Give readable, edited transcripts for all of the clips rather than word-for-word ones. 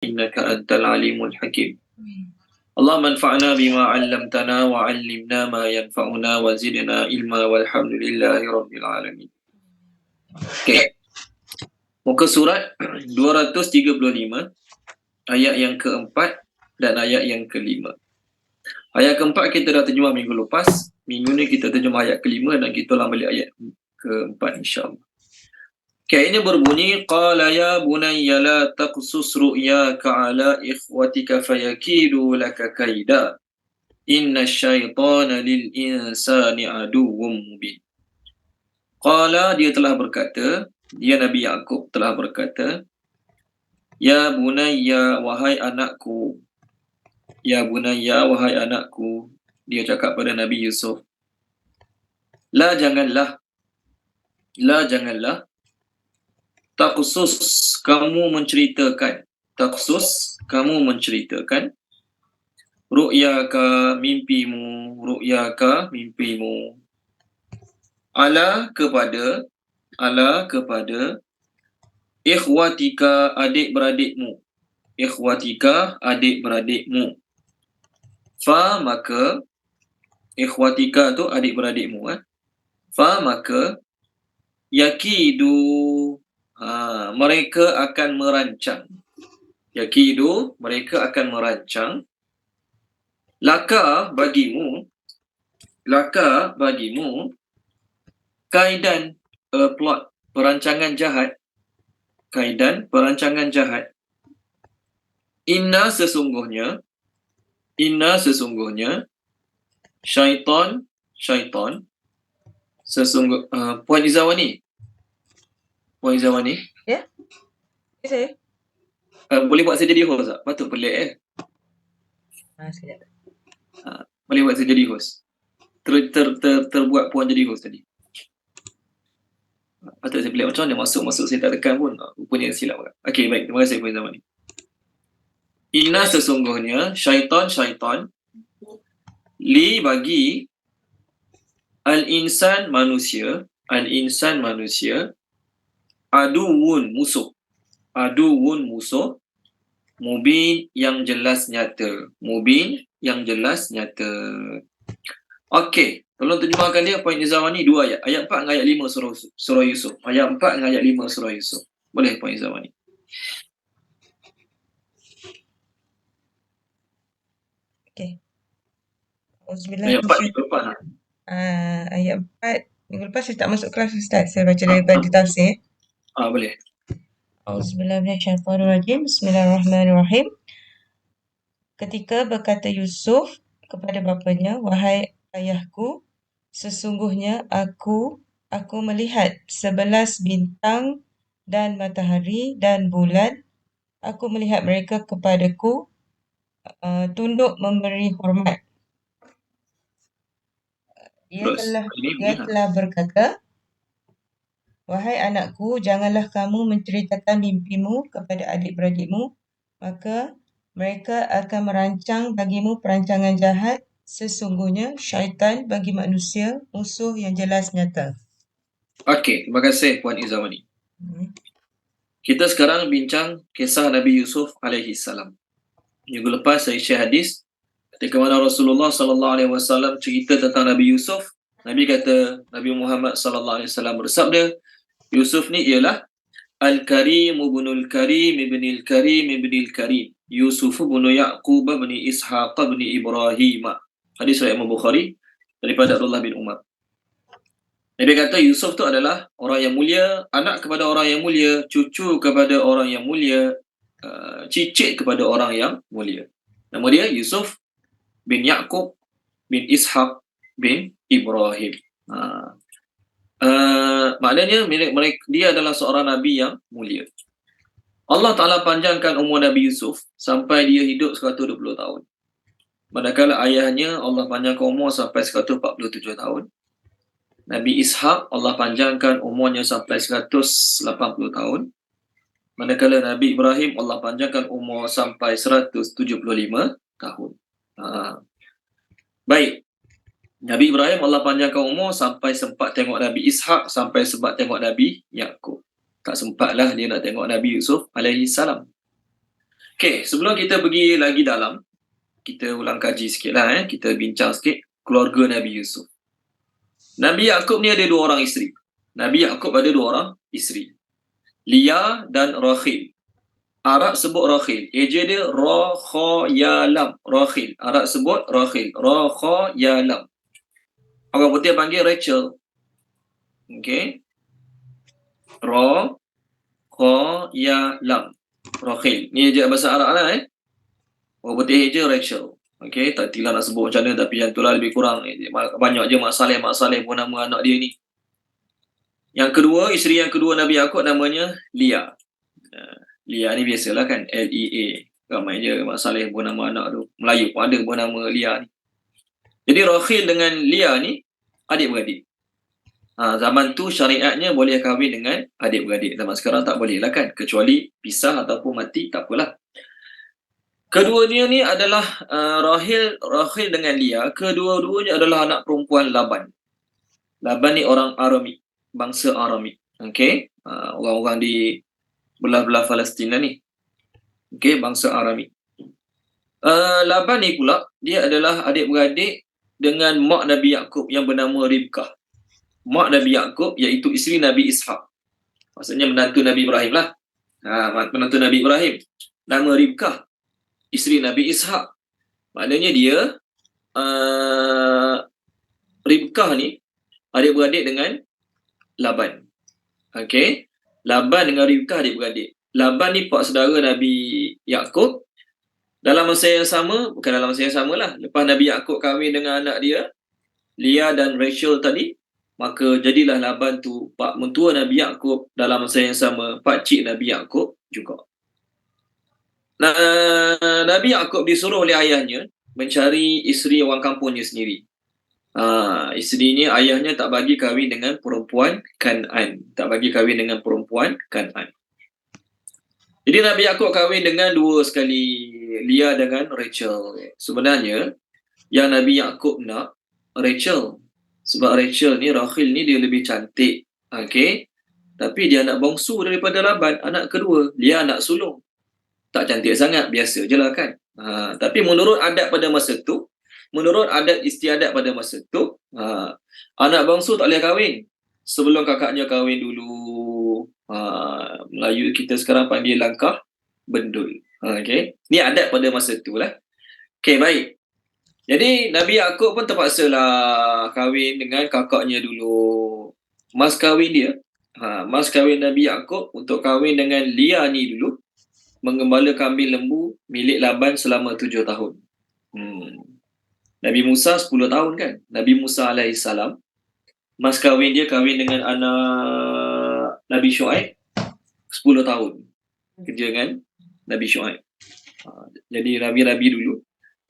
innaka antal alimul hakim. Allahumma anfa'na bima 'allamtana wa 'allimna ma yanfa'una wa zidna ilma walhamdulillahi rabbil alamin. Okey. Muka surat 235 ayat yang keempat dan ayat yang kelima. Ayat keempat kita dah terjemah minggu lepas. Minggu ni kita terjemah ayat kelima dan kita ulang balik ayat keempat insya-Allah. Okay, ini berbunyi qala ya bunayya la taqsus ru'yaka ala ikhwatika fayakidu laka kaida innasyaitana lil insani aduwwum mubin. Qala, dia telah berkata, dia Nabi Yaqub telah berkata, ya bunayya, wahai anakku, ya bunayya, wahai anakku, dia cakap pada Nabi Yusuf, la janganlah, taqsus, kamu menceritakan, taqsus, kamu menceritakan, ru'yaka, mimpimu, ru'yaka, mimpimu, ala kepada ikhwatika, adik-beradikmu, ikhwatika, adik-beradikmu, fa maka, ikhwatika tu adik-beradikmu, fa maka, yakidu, mereka akan merancang, yakidu, mereka akan merancang, laka bagimu, kaidan, plot, perancangan jahat, kaidan, perancangan jahat, inna sesungguhnya, syaitan, Puan Izawani, Ya, saya. Boleh buat saya jadi host tak? Patut pelik Sekejap. Boleh buat saya jadi host. Terbuat Puan jadi host tadi. Patut saya pelik, macam mana masuk saya tak tekan pun. Rupanya silap. Okey, baik, terima kasih Puan Izawani. Inna sesungguhnya syaitan li bagi al-insan manusia, aduun musuh, mubin yang jelas nyata, Okey, tolong terjemahkan dia Puan Izawani, dua ayat. Ayat 4 dengan ayat 5 surah Yusuf. Ayat 4 dengan ayat 5 surah Yusuf. Boleh Puan Izawani? Okey. Ayat 4 minggu lepas. Ayat 4 minggu lepas saya tak masuk kelas Ustaz. Saya baca daripada tafsir. Boleh. Auzubillahiminasyaitanirrajim. Bismillahirrahmanirrahim. Ketika berkata Yusuf kepada bapanya, wahai ayahku, sesungguhnya aku melihat 11 bintang dan matahari dan bulan. Aku melihat mereka kepadaku, tunduk memberi hormat. Dia telah berkata, wahai anakku, janganlah kamu menceritakan mimpimu kepada adik-beradikmu, maka mereka akan merancang bagimu perancangan jahat. Sesungguhnya syaitan bagi manusia musuh yang jelas nyata. Okey, terima kasih Puan Izawani. Kita sekarang bincang kisah Nabi Yusuf alaihi salam. Minggu lepas saya share hadis ketika mana Rasulullah sallallahu alaihi wasallam cerita tentang Nabi Yusuf. Nabi kata, Nabi Muhammad sallallahu alaihi wasallam bersabda, Yusuf ni ialah Al-Karim ibnul Karim ibnil Karim ibnil Karim, Yusuf bin Yaqub bin Ishaq bin Ibrahim. Hadis riwayat Imam Bukhari daripada Abdullah bin Umar. Nabi kata Yusuf tu adalah orang yang mulia, anak kepada orang yang mulia, cucu kepada orang yang mulia, cicit kepada orang yang mulia. Nama dia Yusuf bin Yaqub bin Ishaq bin Ibrahim. Maknanya dia adalah seorang Nabi yang mulia. Allah Ta'ala panjangkan umur Nabi Yusuf sampai dia hidup 120 tahun. Manakala ayahnya Allah panjangkan umur sampai 147 tahun. Nabi Ishaq Allah panjangkan umurnya sampai 180 tahun. Manakala Nabi Ibrahim Allah panjangkan umur sampai 175 tahun. Baik. Nabi Ibrahim Allah panjangkan umur sampai sempat tengok Nabi Ishaq, sampai sempat tengok Nabi Yaqub. Tak sempatlah dia nak tengok Nabi Yusuf alaihi salam. Okey, sebelum kita pergi lagi dalam, kita ulang kaji sikit lah. Kita bincang sikit keluarga Nabi Yusuf. Nabi Yaakob ni ada 2 orang isteri. Nabi Yaakob ada 2 orang isteri. Lia dan Rachel. Arab sebut Rachel. Eja dia Ra, Kha, Ya, Lam. Rachel. Arab sebut Rachel. Ra, Kha, Ya, Lam. Orang putih panggil Rachel. Okey. Ra, Kha, Ya, Lam. Rachel. Ni eja bahasa Arab lah. Orang putih eja Rachel. Okey, tak tilah nak sebut macam mana, tapi yang tu lah lebih kurang. Banyak je Mak Saleh pun nama anak dia ni. Yang kedua, isteri yang kedua Nabi Yaakob namanya Lia. Lia ni biasalah kan, L-E-A. Ramai je Mak Saleh pun nama anak tu. Melayu pun ada pun nama Lia ni. Jadi Rachel dengan Lia ni adik-beradik. Zaman tu syariatnya boleh kahwin dengan adik-beradik. Zaman sekarang tak boleh lah kan. Kecuali pisah ataupun mati, tak apalah. Keduanya ni adalah Rachel dengan Lia. Kedua-duanya adalah anak perempuan Laban. Laban ni orang Aramik. Bangsa Aramik. Okey. Orang-orang di belah-belah Palestin ni. Okey, bangsa Aramik. Laban ni pula, dia adalah adik-beradik dengan mak Nabi Yaakob yang bernama Ribkah. Mak Nabi Yaakob iaitu isteri Nabi Ishaq. Maksudnya menantu Nabi Ibrahim lah. Menantu Nabi Ibrahim. Nama Ribkah, isteri Nabi Ishaq. Maknanya dia, Ribkah ni adik-beradik dengan Laban. Okey. Laban dengan Ribkah adik-beradik. Laban ni pak saudara Nabi Yaakob. Dalam masa yang sama, bukan dalam masa yang sama lah. Lepas Nabi Yaakob kahwin dengan anak dia, Lia dan Rachel tadi, maka jadilah Laban tu pak mentua Nabi Yaakob. Dalam masa yang sama, pak cik Nabi Yaakob juga. Nabi Yaakob disuruh oleh ayahnya mencari isteri orang kampungnya sendiri. Isterinya, ayahnya tak bagi kahwin dengan perempuan Kan'an. Tak bagi kahwin dengan perempuan Kan'an. Jadi Nabi Yaakob kahwin dengan 2 sekali, Lia dengan Rachel. Sebenarnya yang Nabi Yaakob nak Rachel. Sebab Rachel ni, Rachel ni dia lebih cantik. Okey. Tapi dia anak bongsu daripada Laban, anak kedua. Lia anak sulung. Tak cantik sangat, biasa je lah kan. Tapi menurut adat pada masa tu, menurut adat istiadat pada masa tu, anak bangsu tak boleh kahwin sebelum kakaknya kahwin dulu. Melayu kita sekarang panggil langkah bendul. Okey. Ni adat pada masa tu lah. Okey, baik. Jadi Nabi Yaakob pun terpaksalah kahwin dengan kakaknya dulu. Mas kahwin dia, mas kahwin Nabi Yaakob untuk kahwin dengan Lia ni dulu, menggembala kambing lembu milik Laban selama 7 tahun. Nabi Musa 10 tahun kan. Nabi Musa alaihissalam, mas kahwin dia kahwin dengan anak Nabi Shu'aib 10 tahun. Kerja dengan Nabi Shu'aib. Jadi Nabi-Nabi dulu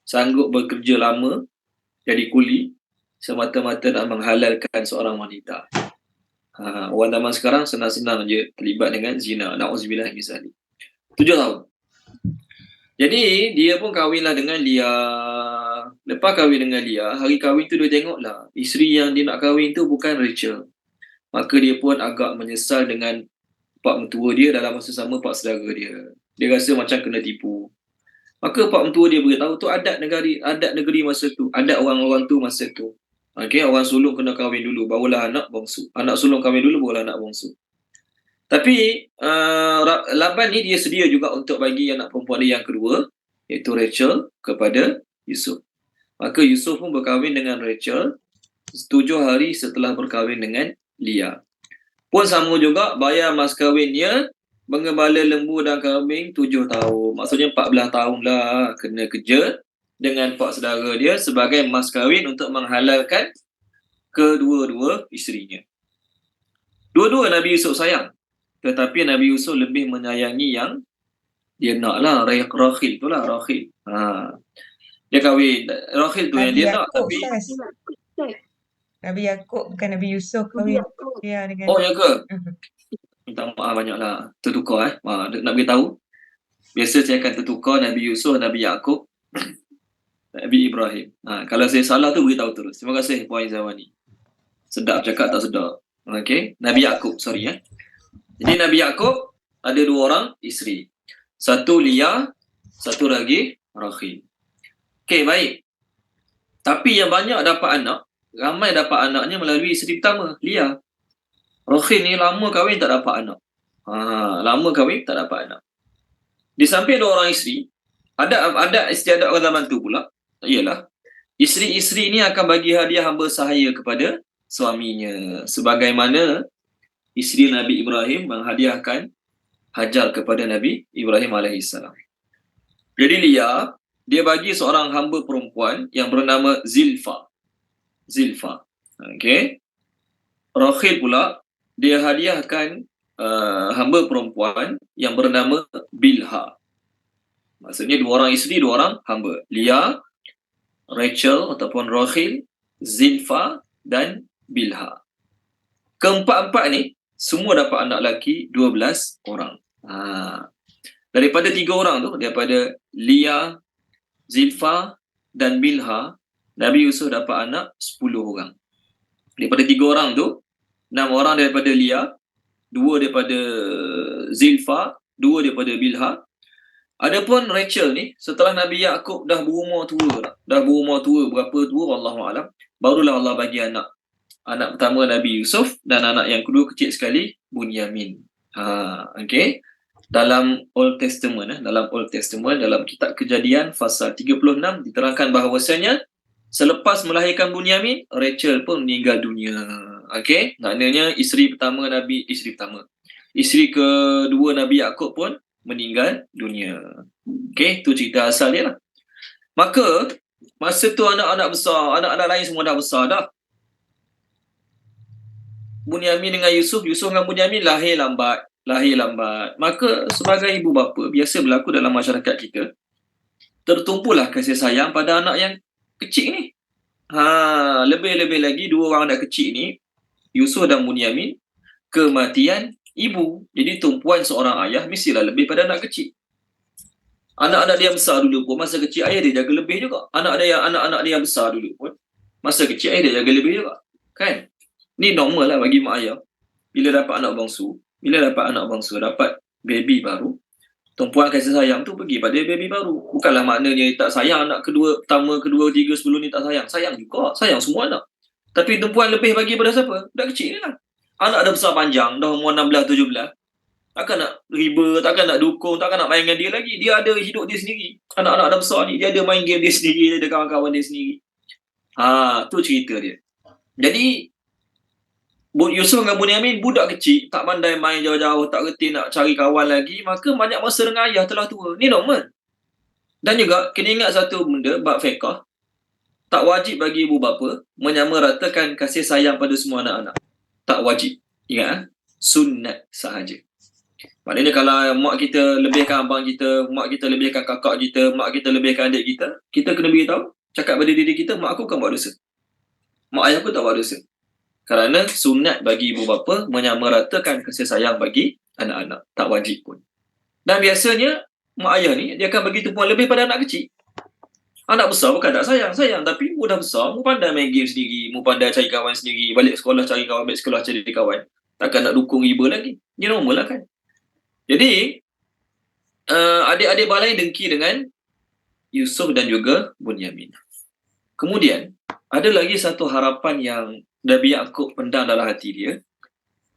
sanggup bekerja lama jadi kuli semata-mata nak menghalalkan seorang wanita. Orang zaman sekarang senang-senang je terlibat dengan zina. Na'udzubillah min zalik. 7 tahun. Jadi dia pun kahwinlah dengan Lia. Lepas kahwin dengan Lia, hari kahwin tu dia tengoklah isteri yang dia nak kahwin tu bukan Rachel. Maka dia pun agak menyesal dengan pak mentua dia, dalam masa sama pak saudara dia. Dia rasa macam kena tipu. Maka pak mentua dia beritahu tu adat negeri masa tu, adat orang-orang tu masa tu. Okey, orang sulung kena kahwin dulu barulah anak bongsu. Anak sulung kahwin dulu barulah anak bongsu. Tapi Laban ni dia sedia juga untuk bagi anak perempuan dia yang kedua, iaitu Rachel, kepada Yusuf. Maka Yusuf pun berkahwin dengan Rachel 7 hari setelah berkahwin dengan Lia. Pun sama juga bayar mas kahwinnya, menggembala lembu dan kambing 7 tahun. Maksudnya 14 tahun lah kena kerja dengan pak saudara dia sebagai mas kahwin untuk menghalalkan kedua-dua isterinya. Dua-dua Nabi Yusuf sayang. Tetapi Nabi Yusuf lebih menyayangi yang dia nak lah, Rachel tu lah, Rachel. Dia kahwin, Rachel tu yang dia nak. Tapi Nabi Yaakob bukan Nabi Yusuf kahwin dia dengan. Oh ya ke? Minta maaf banyak lah, tertukar nak beritahu. Biasa saya akan tertukar Nabi Yusuf, Nabi Yaakob, Nabi Ibrahim. Kalau saya salah tu beritahu terus. Terima kasih Puan Zawani. Sedap cakap tak sedap. Okey, Nabi Yaakob, sorry. Jadi Nabi Yaakob ada 2 orang isteri. Satu Lia, satu lagi Rakhil. Okey, baik. Tapi yang banyak dapat anak, ramai dapat anaknya melalui isteri pertama, Lia. Rakhil ni lama kahwin tak dapat anak. Lama kahwin tak dapat anak. Di samping 2 orang isteri, ada istiadat orang zaman tu pula, ialah isteri-isteri ni akan bagi hadiah hamba sahaya kepada suaminya. Sebagaimana isteri Nabi Ibrahim menghadiahkan Hajar kepada Nabi Ibrahim AS. Jadi Lia, dia bagi seorang hamba perempuan yang bernama Zilfa. Okey. Rakhil pula, dia hadiahkan hamba perempuan yang bernama Bilha. Maksudnya 2 orang isteri, 2 orang hamba. Lia, Rachel ataupun Rakhil, Zilfa dan Bilha. Keempat-empat ni semua dapat anak lelaki 12 orang. Daripada 3 orang tu, daripada Lia, Zilfa dan Bilha, Nabi Yusuf dapat anak 10 orang. Daripada 3 orang tu, 6 orang daripada Lia, 2 daripada Zilfa, 2 daripada Bilha. Adapun Rachel ni, setelah Nabi Yaqub dah berumur tua, berapa tua wallahualam, barulah Allah bagi anak. Anak pertama Nabi Yusuf dan anak yang kedua kecil sekali Bunyamin. Okey. Dalam Old Testament, dalam kitab Kejadian pasal 36 diterangkan bahawasanya selepas melahirkan Bunyamin, Rachel pun meninggal dunia. Okey, maknanya isteri kedua Nabi Yaqub pun meninggal dunia. Okey, tu cerita asal dia lah. Maka masa tu anak-anak besar, anak-anak lain semua dah besar dah. Bunyamin dengan Yusuf dengan Bunyamin lahir lambat. Maka sebagai ibu bapa, biasa berlaku dalam masyarakat kita, tertumpulah kasih sayang pada anak yang kecil ni. Lebih-lebih lagi 2 orang anak kecil ni, Yusuf dan Bunyamin, kematian ibu. Jadi tumpuan seorang ayah mestilah lebih pada anak kecil. Anak-anak dia besar dulu pun, masa kecil ayah dia jaga lebih juga. Anak-anak dia besar dulu pun, masa kecil ayah dia jaga lebih juga. Kan? Ni normal lah bagi mak ayah. Bila dapat anak bangsu, dapat baby baru, tumpuan kasih sayang tu pergi pada baby baru. Bukanlah maknanya tak sayang anak pertama, kedua, tiga, 10 ni tak sayang. Sayang juga, sayang semua anak. Tapi tumpuan lebih bagi pada siapa? Dah kecil ni lah. Anak dah besar panjang, dah umur 16, 17. Takkan nak riba, takkan nak dukung, takkan nak main dengan dia lagi. Dia ada hidup dia sendiri. Anak-anak dah besar ni, dia ada main game dia sendiri, dia ada kawan-kawan dia sendiri. Tu cerita dia. Jadi Yusuf dengan Bunyamin budak kecil, tak pandai main jauh-jauh, tak reti nak cari kawan lagi, maka banyak masa dengan ayah telah tua. Ni normal. Dan juga kena ingat satu benda, bab fiqh, tak wajib bagi ibu bapa menyamaratakan kasih sayang pada semua anak-anak. Tak wajib. Ingat, sunat sahaja. Maknanya kalau mak kita lebihkan abang kita, mak kita lebihkan kakak kita, mak kita lebihkan adik kita, kita kena beritahu, cakap pada diri kita, mak aku kan buat dosa. Mak ayah aku tak buat dosa. Kerana sunat bagi ibu bapa menyamaratakan kasih sayang bagi anak-anak. Tak wajib pun. Dan biasanya, mak ayah ni, dia akan bagi tumpuan lebih pada anak kecil. Anak besar bukan tak sayang, tapi mu dah besar, mu pandai main game sendiri, mu pandai cari kawan sendiri, balik sekolah cari kawan, balik sekolah cari kawan. Takkan nak dukung ibu lagi. Ini normal lah kan. Jadi, adik-adik balai dengki dengan Yusuf dan juga Bunyamin. Kemudian, ada lagi satu harapan yang Nabi Yaqub pendam dalam hati dia.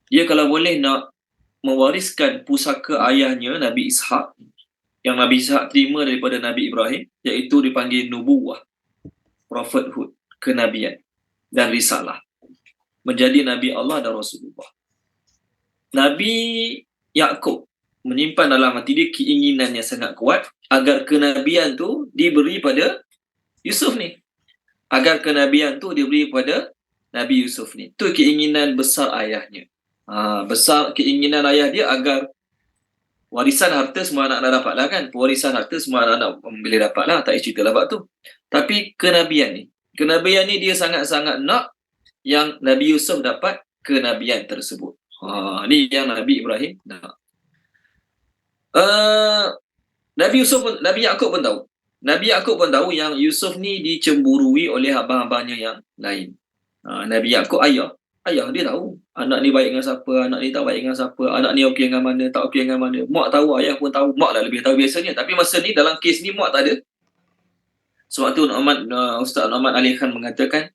Dia kalau boleh nak mewariskan pusaka ayahnya, Nabi Ishak, yang Nabi Ishak terima daripada Nabi Ibrahim, iaitu dipanggil nubuwah, prophethood, kenabian dan risalah. Menjadi Nabi Allah dan Rasulullah. Nabi Yaqub menyimpan dalam hati dia keinginan yang sangat kuat agar kenabian tu diberi pada Yusuf ni. Agar kenabian tu diberi pada Nabi Yusuf ni. Itu keinginan besar ayahnya. Besar keinginan ayah dia agar warisan harta semua anak-anak dapat lah kan. Warisan harta semua anak-anak boleh dapat lah. Tak cerita lah bab tu. Tapi kenabian ni dia sangat-sangat nak yang Nabi Yusuf dapat kenabian tersebut. Ni yang Nabi Ibrahim nak. Nabi Yaqub pun tahu. Nabi Yaqub pun tahu yang Yusuf ni dicemburui oleh abang-abangnya yang lain. Nabi Yaqub ayah. Ayah dia tahu anak ni baik dengan siapa, anak ni tak baik dengan siapa, anak ni okey dengan mana, tak okey dengan mana. Mak tahu, ayah pun tahu. Mak lah lebih tahu biasanya. Tapi masa ni dalam kes ni mak tak ada. Sebab tu Ustaz Muhammad Ali Khan mengatakan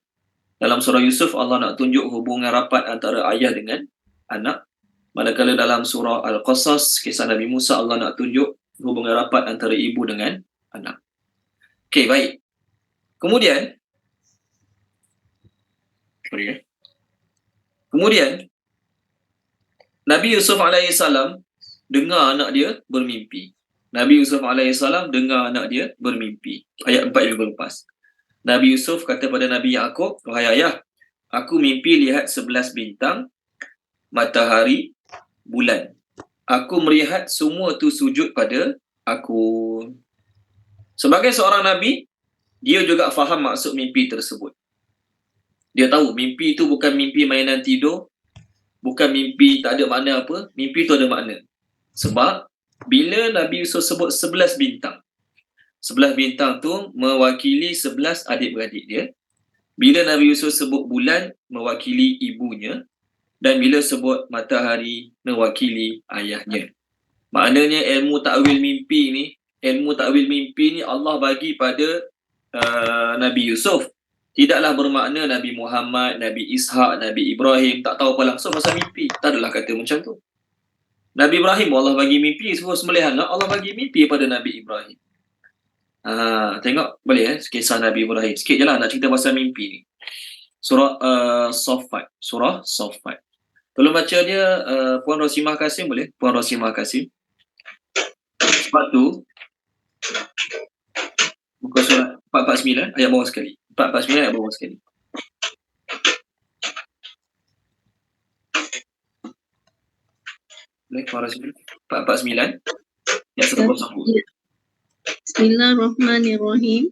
dalam surah Yusuf Allah nak tunjuk hubungan rapat antara ayah dengan anak. Manakala dalam surah Al-Qasas, kisah Nabi Musa, Allah nak tunjuk hubungan rapat antara ibu dengan anak. Okey, baik. Kemudian Nabi Yusuf alaihissalam dengar anak dia bermimpi. Nabi Yusuf alaihissalam dengar anak dia bermimpi. Ayat 4 yang lepas. Nabi Yusuf kata pada Nabi Yaakob, "Wahai ayah, aku mimpi lihat 11 bintang, matahari, bulan. Aku melihat semua tu sujud pada aku." Sebagai seorang Nabi, dia juga faham maksud mimpi tersebut. Dia tahu mimpi itu bukan mimpi mainan tidur, bukan mimpi tak ada makna apa, mimpi itu ada makna. Sebab bila Nabi Yusuf sebut 11 bintang, 11 bintang tu mewakili 11 adik-beradik dia. Bila Nabi Yusuf sebut bulan, mewakili ibunya. Dan bila sebut matahari, mewakili ayahnya. Maknanya ilmu takwil mimpi ni Allah bagi pada Nabi Yusuf. Tidaklah bermakna Nabi Muhammad, Nabi Ishaq, Nabi Ibrahim tak tahu apa langsung pasal mimpi. Tak adalah kata macam tu. Nabi Ibrahim Allah bagi mimpi, suruh sembelih anak, Allah bagi mimpi pada Nabi Ibrahim. Tengok boleh kisah Nabi Ibrahim. Sikit je lah nak cerita pasal mimpi ni. Surah Saffat. Tolong baca dia Puan Rosimah Kasim, boleh? Puan Rosimah Kasim. Sebab tu buka surat 449 ayat bawah sekali. 449 ayat bawah sekali. Boleh Puan Rosimah? 449 ayat 101. Bismillahirrahmanirrahim.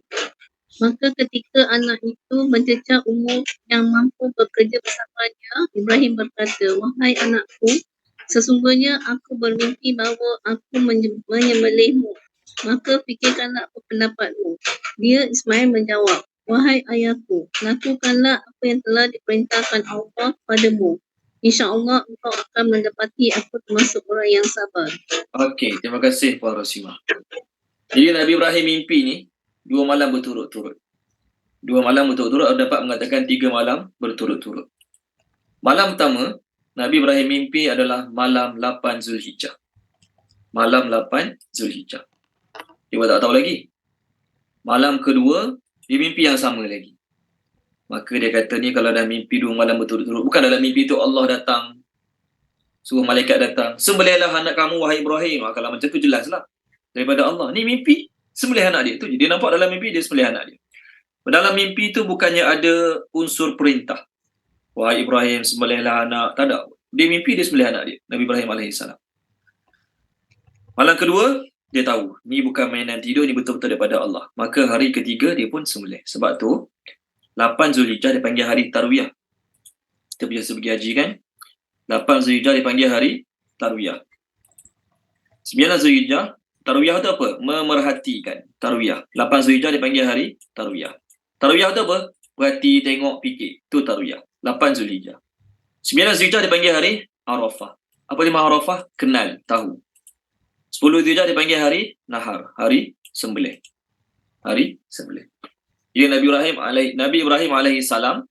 Maka ketika anak itu mencecah umur yang mampu bekerja bersamanya, Ibrahim berkata, "Wahai anakku, sesungguhnya aku bermimpi bahawa aku menyembelihmu. Maka fikirkanlah apa pendapatmu." Dia Ismail menjawab, "Wahai ayahku, lakukanlah apa yang telah diperintahkan Allah padamu. InsyaAllah engkau akan mendapati aku termasuk orang yang sabar." Okey, terima kasih Puan Rosimah. Jadi Nabi Ibrahim mimpi ni 2 malam berturut-turut. 2 malam berturut-turut, dapat mengatakan 3 malam berturut-turut. Malam pertama, Nabi Ibrahim mimpi adalah malam 8 Zulhijjah. Malam 8 Zulhijjah. Dia tak tahu lagi. Malam kedua, dia mimpi yang sama lagi. Maka dia kata ni kalau dah mimpi 2 malam berturut-turut, bukan dalam mimpi tu Allah datang, suruh malaikat datang, "Sembelihlah anak kamu wahai Ibrahim." Kalau macam tu jelaslah daripada Allah. Ni mimpi, sembelih anak dia. Tu dia nampak dalam mimpi dia sembelih anak dia. Dalam mimpi tu bukannya ada unsur perintah. Wahai Ibrahim, sembelihlah anak. Tak ada. Dia mimpi dia sembelih anak dia, Nabi Ibrahim AS. Malam kedua, dia tahu ni bukan mainan tidur, ni betul-betul daripada Allah. Maka hari ketiga dia pun sembelih. Sebab tu 8 Zulhijjah dipanggil hari Tarwiyah. Kita biasa pergi haji kan? 8 Zulhijjah dipanggil hari Tarwiyah. 9 Zulhijjah, Tarwiyah tu apa? Memerhatikan. Tarwiyah. 8 Zulhijjah dipanggil hari Tarwiyah. Tarwiyah tu apa? Perhati, tengok, fikir. Tu Tarwiyah. 8 Zulhijjah. 9 Zulhijjah dipanggil hari Arafah. Apa dia Arafah? Kenal, tahu. 10 Zulhijjah dipanggil hari Nahar. Hari sembelih. Hari sembelih. Jadi Nabi Ibrahim alaihissalam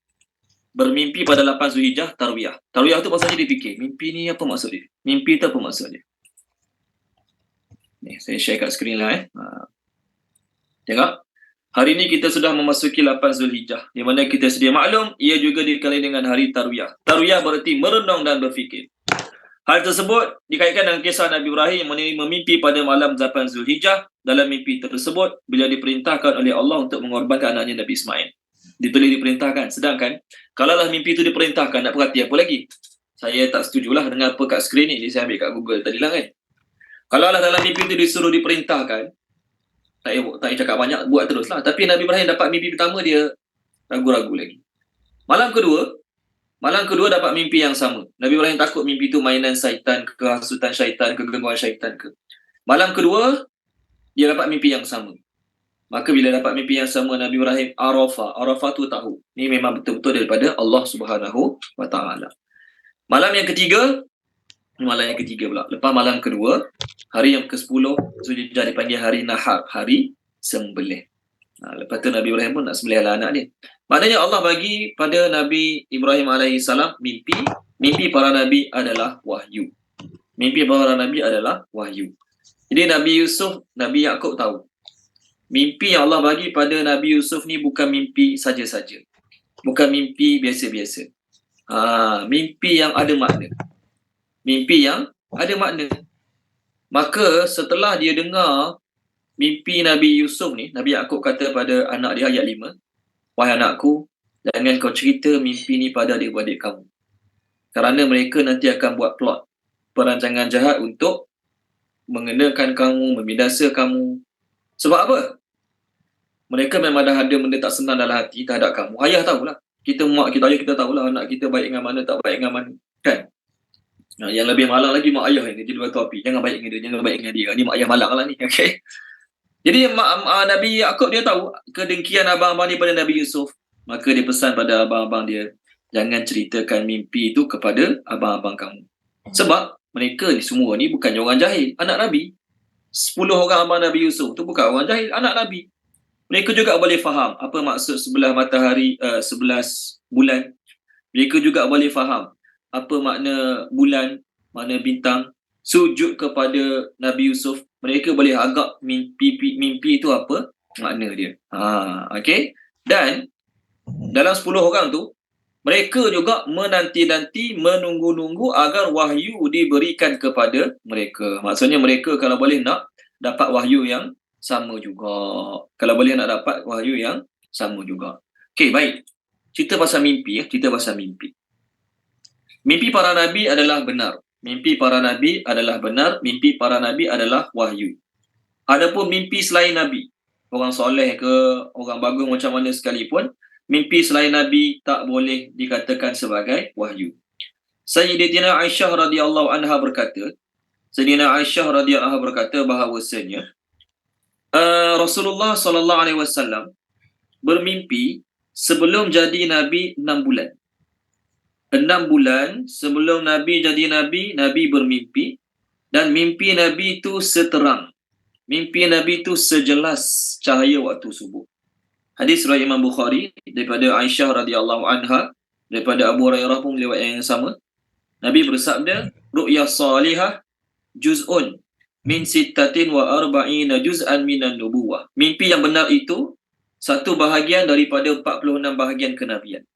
bermimpi pada 8 Zulhijjah Tarwiyah. Tarwiyah tu pasal dia fikir, mimpi ni apa maksud dia? Mimpi tu apa maksud dia? Ni, saya share kat skrin lah Tengok. Hari ni kita sudah memasuki 8 Zulhijjah, di mana kita sedia maklum, ia juga dikali dengan hari Tarwiyah. Tarwiyah berarti merenung dan berfikir. Hal tersebut dikaitkan dengan kisah Nabi Ibrahim memimpi pada malam 8 Zulhijjah. Dalam mimpi tersebut, beliau diperintahkan oleh Allah untuk mengorbankan anaknya Nabi Ismail. Ditulis diperintahkan. Sedangkan, kalaulah mimpi itu diperintahkan, nak perhati apa lagi? Saya tak setujulah dengan apa kat skrin ni. Jadi saya ambil kat Google tadi lah kan. Kalaulah dalam mimpi itu disuruh diperintahkan, tak payah cakap banyak, buat terus lah. Tapi Nabi Ibrahim dapat mimpi pertama, dia ragu-ragu lagi. Malam kedua dapat mimpi yang sama. Nabi Ibrahim takut mimpi itu mainan syaitan ke, hasutan syaitan ke, gangguan syaitan ke. Malam kedua, dia dapat mimpi yang sama. Maka bila dapat mimpi yang sama, Nabi Ibrahim Arafah tu tahu. Ni memang betul-betul daripada Allah Subhanahu wa taala. Malam yang ketiga pula. Lepas malam kedua, hari yang ke-10 Zulhijjah dipanggil hari Nahar, hari sembelih. Lepas tu Nabi Ibrahim pun nak sembelih anak dia. Maknanya Allah bagi pada Nabi Ibrahim alaihissalam mimpi. Mimpi para Nabi adalah wahyu. Jadi Nabi Yusuf, Nabi Yaakob tahu. Mimpi yang Allah bagi pada Nabi Yusuf ni bukan mimpi saja-saja. Bukan mimpi biasa-biasa. Mimpi yang ada makna. Maka setelah dia dengar mimpi Nabi Yusuf ni, Nabi Yaakob kata pada anak dia ayat 5, "Wahai anakku, jangan kau cerita mimpi ni pada adik-adik kamu. Kerana mereka nanti akan buat plot, perancangan jahat untuk mengenakan kamu, membinasa kamu. Sebab apa? Mereka memang dah ada benda tak senang dalam hati terhadap kamu. Ayah tahulah. Kita, mak kita, ayah kita tahulah anak kita baik dengan mana, tak baik dengan mana. Kan? Yang lebih malang lagi mak ayah ni, jadi batu api. Jangan baik dengan dia. Ni mak ayah malang lah ni. Okay? Jadi Nabi Yaakob dia tahu kedengkian abang-abang dia pada Nabi Yusuf. Maka dia pesan pada abang-abang dia, jangan ceritakan mimpi itu kepada abang-abang kamu. Sebab mereka ni semua ni bukannya orang jahil, anak Nabi. 10 orang abang Nabi Yusuf tu bukan orang jahil, anak Nabi. Mereka juga boleh faham apa maksud sebelah matahari, 11 bulan. Mereka juga boleh faham apa makna bulan, makna bintang. Sujud kepada Nabi Yusuf. Mereka boleh agak mimpi itu apa makna dia. Okay. Dan dalam 10 orang tu, mereka juga menanti-nanti, menunggu-nunggu agar wahyu diberikan kepada mereka. Maksudnya mereka kalau boleh nak dapat wahyu yang sama juga. Okey, baik. Cerita pasal mimpi. Mimpi para nabi adalah benar. Mimpi para nabi adalah wahyu. Adapun mimpi selain nabi, orang soleh ke, orang bagus macam mana sekalipun, mimpi selain nabi tak boleh dikatakan sebagai wahyu. Sayyidatina Aisyah radhiyallahu anha berkata bahawasanya Rasulullah sallallahu alaihi wasallam bermimpi sebelum jadi nabi 6 bulan. 6 bulan sebelum Nabi jadi Nabi, Nabi bermimpi. Dan mimpi Nabi itu seterang. Mimpi Nabi itu sejelas cahaya waktu subuh. Hadis riwayat Imam Bukhari daripada Aisyah radhiyallahu anha, daripada Abu Hurairah pun riwayat yang sama. Nabi bersabda, "Ru'ya salihah juz'un min 46 juz'an minan nubuwah." Mimpi yang benar itu satu bahagian daripada 46 bahagian kenabian.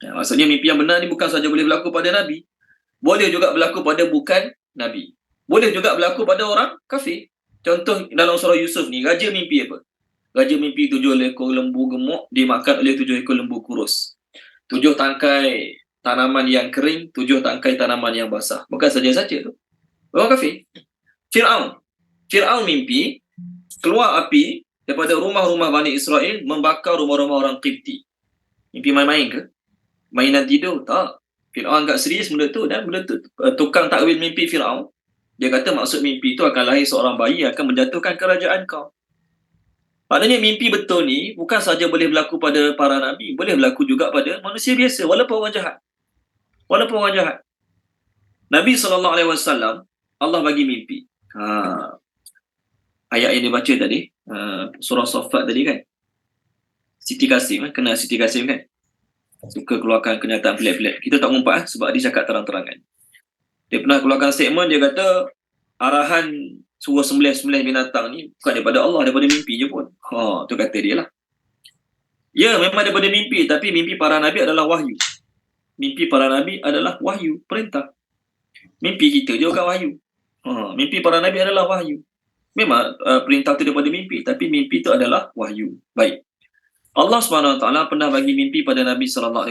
Maksudnya mimpi yang benar ni bukan saja boleh berlaku pada Nabi, boleh juga berlaku pada bukan Nabi. Boleh juga berlaku pada orang kafir. Contoh dalam surah Yusuf ni, raja mimpi apa? Raja mimpi 7 ekor lembu gemuk dimakan oleh 7 ekor lembu kurus. 7 tangkai tanaman yang kering, 7 tangkai tanaman yang basah. Bukan saja-saja tu. Orang kafir. Fir'aun mimpi keluar api daripada rumah-rumah Bani Israel membakar rumah-rumah orang Qibti. Mimpi main-main ke? Mainan tidur? Tak. Fir'aun agak serius benda tu. Dan benda tu, tukang takwil mimpi Fir'aun, dia kata maksud mimpi tu akan lahir seorang bayi yang akan menjatuhkan kerajaan kau. Maknanya mimpi betul ni bukan saja boleh berlaku pada para nabi, boleh berlaku juga pada manusia biasa, walaupun orang jahat. Nabi SAW, Allah bagi mimpi. Ayat yang dia baca tadi, surah Saffat tadi kan. Siti Kasim, kenal Siti Kasim kan? Suka keluarkan kenyataan pelik-pelik. Kita tak ngumpat sebab dia cakap terang-terangan. Dia pernah keluarkan statement, dia kata arahan suruh sembelih binatang ni bukan daripada Allah, daripada mimpi je pun. Tu kata dia lah. Ya, memang daripada mimpi, tapi mimpi para nabi adalah wahyu. Perintah. Mimpi kita je bukan wahyu. Mimpi para nabi adalah wahyu. Memang perintah tu daripada mimpi, tapi mimpi tu adalah wahyu. Baik. Allah SWT pernah bagi mimpi pada Nabi SAW